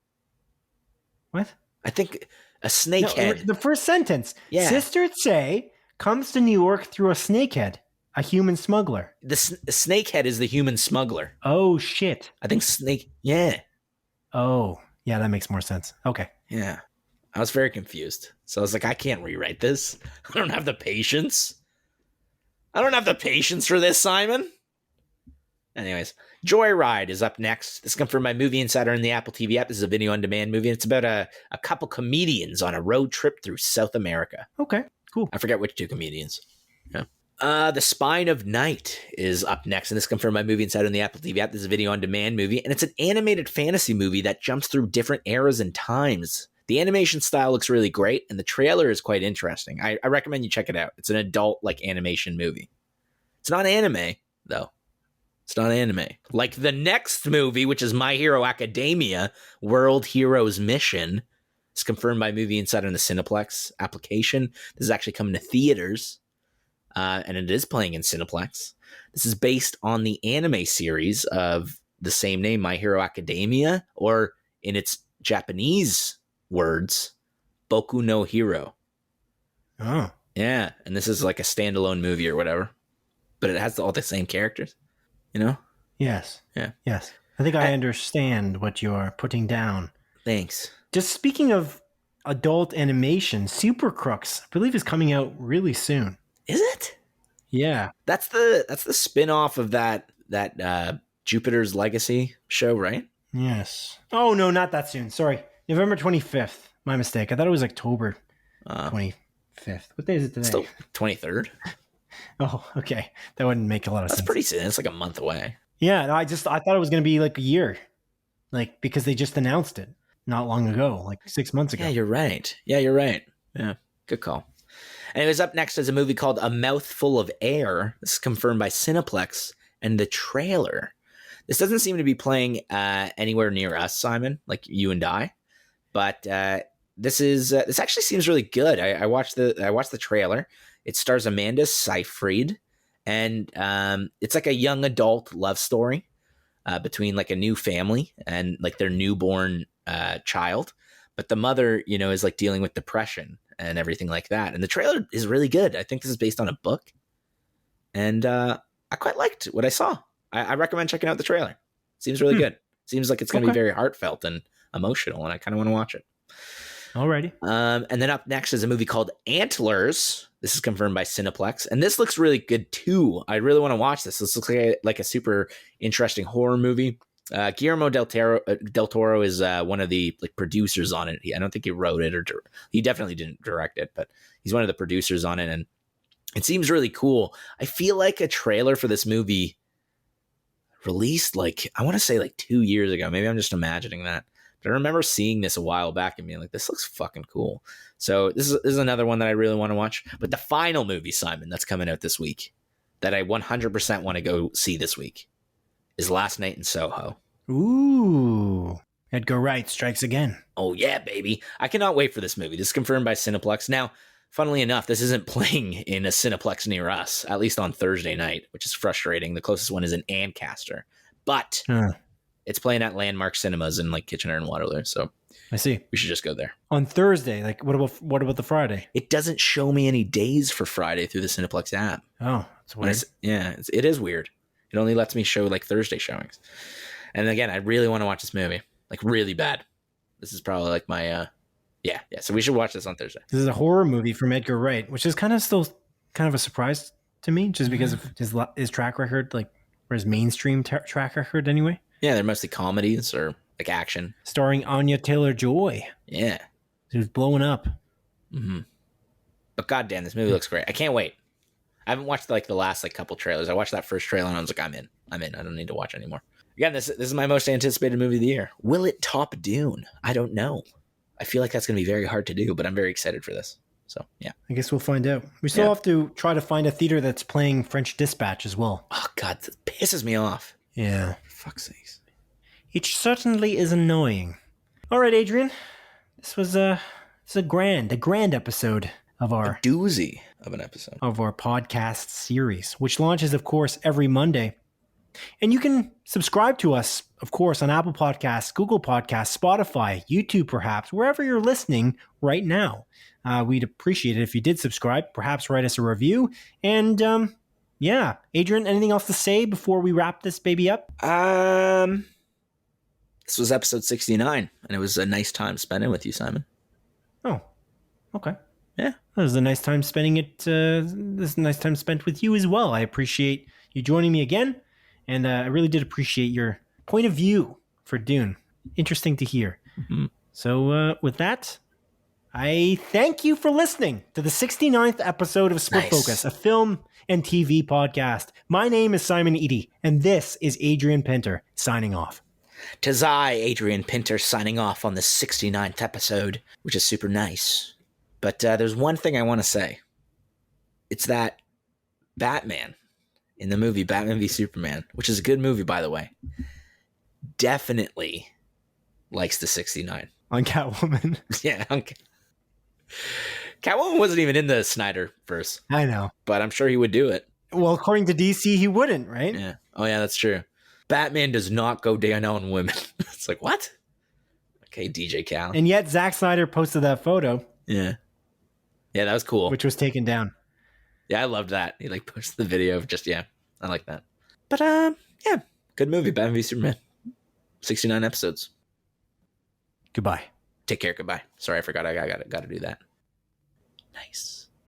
What? I think a snakehead. No, the first sentence. Yeah. Sister Tse comes to New York through a snakehead, a human smuggler. The snakehead is the human smuggler. Oh, shit. I think snake. Yeah. Oh, yeah, that makes more sense. Okay. Yeah. I was very confused. So I was like, I can't rewrite this. I don't have the patience. I don't have the patience for this, Simon. Anyways, Joyride is up next. This comes from my Movie Insider in the Apple TV app. This is a video on demand movie. It's about a couple comedians on a road trip through South America. Okay, cool. I forget which two comedians. Yeah. The Spine of Night is up next, and this comes from my Movie Insider in the Apple TV app. This is a video on demand movie, and it's an animated fantasy movie that jumps through different eras and times. The animation style looks really great, and the trailer is quite interesting. I recommend you check it out. It's an adult animation movie. It's not anime, though. It's not anime. Like the next movie, which is My Hero Academia, World Heroes Mission. It's confirmed by Movie Insider in the Cineplex application. This is actually coming to theaters. And it is playing in Cineplex. This is based on the anime series of the same name, My Hero Academia, or in its Japanese words, Boku no Hero. Oh. Yeah, and this is like a standalone movie or whatever. But it has all the same characters, you know? Yes. Yeah. Yes. I think I understand what you're putting down. Thanks. Just speaking of adult animation, Super Crooks, I believe, is coming out really soon. Is it? Yeah. That's the spin-off of that Jupiter's Legacy show, right? Yes. Oh, no, not that soon. Sorry. November 25th. My mistake. I thought it was October 25th. What day is it today? Still 23rd. Oh, okay. That wouldn't make a lot of sense. That's pretty soon. It's like a month away. Yeah, I thought it was going to be like a year. Because they just announced it not long ago, like 6 months ago. Yeah, you're right. Yeah. Good call. And it was up next as a movie called A Mouthful of Air. This is confirmed by Cineplex and the trailer. This doesn't seem to be playing anywhere near us, Simon, like you and I. But this actually seems really good. I watched the trailer. It stars Amanda Seyfried, and it's like a young adult love story between like a new family and like their newborn child. But the mother, is like dealing with depression and everything like that. And the trailer is really good. I think this is based on a book. And I quite liked what I saw. I recommend checking out the trailer. Seems really good. Seems like it's going to be very heartfelt and emotional, and I kind of want to watch it. Alrighty. And then up next is a movie called Antlers. This is confirmed by Cineplex, and this looks really good too. I really want to watch this. This looks like a super interesting horror movie. Guillermo del Toro is one of the producers on it. I don't think he wrote it, or he definitely didn't direct it, but he's one of the producers on it. And It seems really cool. I feel like a trailer for this movie released like, I want to say like 2 years ago. Maybe I'm just imagining that. But I remember seeing this a while back and being like, this looks fucking cool. So this is another one that I really want to watch. But the final movie, Simon, that's coming out this week that I 100% want to go see this week is Last Night in Soho. Ooh. Edgar Wright strikes again. Oh, yeah, baby. I cannot wait for this movie. This is confirmed by Cineplex. Now, funnily enough, this isn't playing in a Cineplex near us, at least on Thursday night, which is frustrating. The closest one is in Ancaster. But it's playing at Landmark Cinemas in like Kitchener and Waterloo. So I see. We should just go there. On Thursday, like what about the Friday? It doesn't show me any days for Friday through the Cineplex app. Oh, that's weird. It is weird. It only lets me show like Thursday showings. And again, I really want to watch this movie. Like really bad. This is probably like my yeah. So we should watch this on Thursday. This is a horror movie from Edgar Wright, which is kind of a surprise to me, just because of his track record, like or his mainstream track record anyway. Yeah, they're mostly comedies or like action. Starring Anya Taylor-Joy. Yeah. Who's blowing up. Mm-hmm. But goddamn, this movie looks great. I can't wait. I haven't watched like the last like couple trailers. I watched that first trailer and I was like, I'm in. I don't need to watch anymore. Again, this is my most anticipated movie of the year. Will it top Dune? I don't know. I feel like that's going to be very hard to do, but I'm very excited for this. So, yeah. I guess we'll find out. We still have to try to find a theater that's playing French Dispatch as well. Oh, God, that pisses me off. Yeah. For fuck's sakes. It certainly is annoying. All right, Adrian. This was a grand episode of our... A doozy of an episode. Of our podcast series, which launches, of course, every Monday. And you can subscribe to us, of course, on Apple Podcasts, Google Podcasts, Spotify, YouTube, perhaps, wherever you're listening right now. We'd appreciate it if you did subscribe. Perhaps write us a review. And, Adrian, anything else to say before we wrap this baby up? This was episode 69, and it was a nice time spending with you, Simon. Oh, okay. Yeah. It was a nice time spending it. This is a nice time spent with you as well. I appreciate you joining me again. And I really did appreciate your point of view for Dune. Interesting to hear. Mm-hmm. So with that, I thank you for listening to the 69th episode of Split Focus, a film and TV podcast. My name is Simon Eady, and this is Adrian Pinter signing off. 'Tis I, Adrian Pinter, signing off on the 69th episode, which is super nice. But there's one thing I want to say. It's that Batman in the movie Batman v Superman, which is a good movie, by the way, definitely likes the 69. On Catwoman. Yeah. Catwoman wasn't even in the Snyderverse. I know. But I'm sure he would do it. Well, according to DC, he wouldn't, right? Yeah. Oh, yeah, that's true. Batman does not go down on women. It's like, what? Okay, DJ Cal. And yet Zack Snyder posted that photo. Yeah. Yeah, that was cool. Which was taken down. Yeah, I loved that. He like posted the video of just, I like that. But yeah, good movie, Batman v Superman. 69 episodes. Goodbye. Take care, goodbye. Sorry, I forgot I got to do that. Nice.